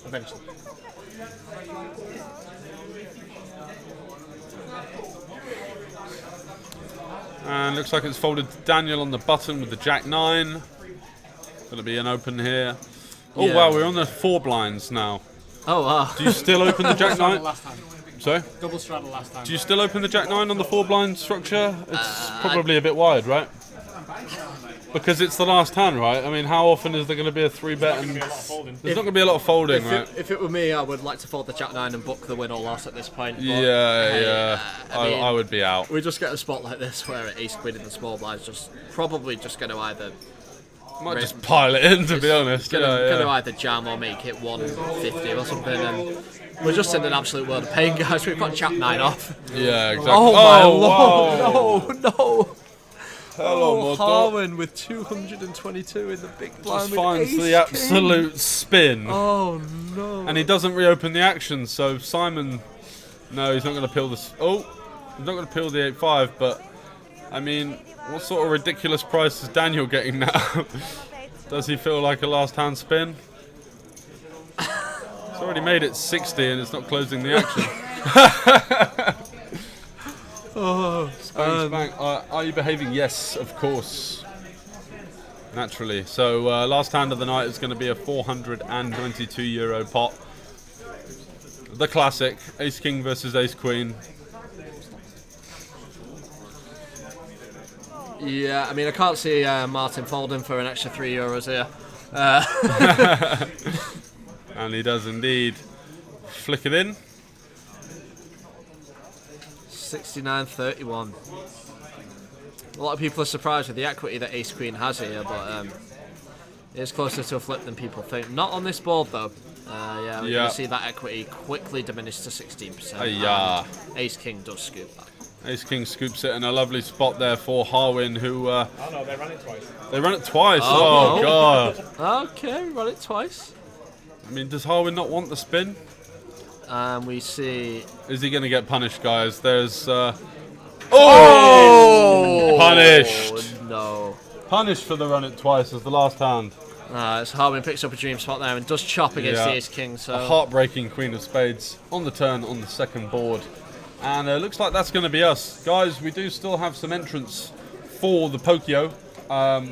Eventually. And looks like it's folded to Daniel on the button with the Jack-9. Going to be an open here. Oh, wow, we're on the 4 blinds now. Oh, wow. Do you still open the Jack-9? Last time. Sorry? Double straddle last time. Do you still open the Jack-9 on the 4 blind structure? It's probably a bit wide, right? Because it's the last hand, right? I mean, how often is there going to be a 3-bet? And there's not going to be a lot of folding, right? If it were me, I would like to fold the Jack-9 and book the win or loss at this point. But, Yeah. I would be out. We just get a spot like this where ace-queen in the small blinds probably just going to either... Might just pile it in, to be honest. Going to either jam or make it 150 or something. And we're just in an absolute world of pain, guys. We've got Jack-9 off. Yeah, exactly. Oh, my lord. Wow. No. Hello, Harwin with 222 in the big blind. Just finds with the absolute spin. Oh no! And he doesn't reopen the action, so Simon, no, he's not going to peel this. Oh, he's not going to peel the 8-5. But I mean, what sort of ridiculous price is Daniel getting now? Does he feel like a last hand spin? It's already made it 60 and it's not closing the action. Oh, Spank. Are you behaving? Yes, of course. Naturally. So last hand of the night is going to be a €422 pot. The classic, Ace King versus Ace Queen. Yeah, I mean, I can't see Martin folding for an extra €3 here. And he does indeed flick it in. 69-31. A lot of people are surprised with the equity that Ace Queen has here, but it's closer to a flip than people think. Not on this board though. Yeah, we're going to see that equity quickly diminish to 16%. Ace King does scoop that. Ace King scoops it in a lovely spot there for Harwin, who... oh no, they ran it twice. They ran it twice? Oh God. Okay, we ran it twice. I mean, does Harwin not want the spin? We see... Is he going to get punished, guys? There's... Punished! No. Punished for the run it twice as the last hand. So Harwin picks up a dream spot there and does chop against the Ace King. So a heartbreaking Queen of Spades on the turn on the second board. And it looks like that's going to be us. Guys, we do still have some entrants for the Pokio.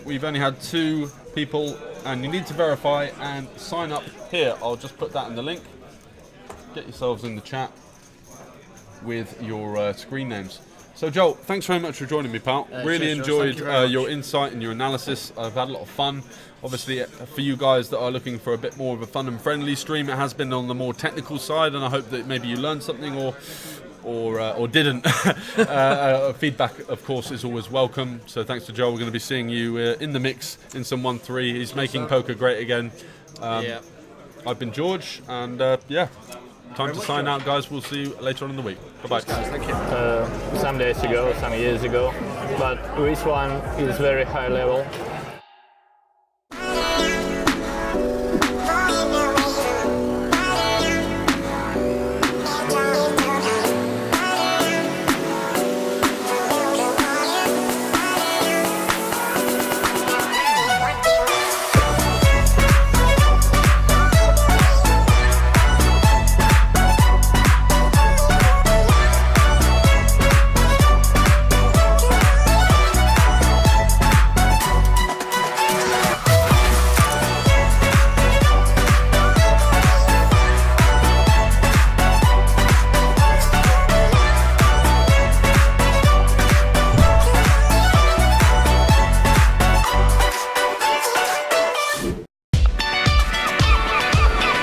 We've only had 2 people, and you need to verify and sign up here. I'll just put that in the link. Get yourselves in the chat with your screen names. So Joel, thanks very much for joining me, pal. Really enjoyed your insight and your analysis. I've had a lot of fun. Obviously, for you guys that are looking for a bit more of a fun and friendly stream, it has been on the more technical side, and I hope that maybe you learned something or didn't. Feedback, of course, is always welcome. So thanks to Joel. We're going to be seeing you in the mix in some 1-3. He's making poker great again. I've been George, and time to sign out, guys. We'll see you later on in the week. Bye-bye. Thank you. Some days ago, some years ago, but this one is very high level.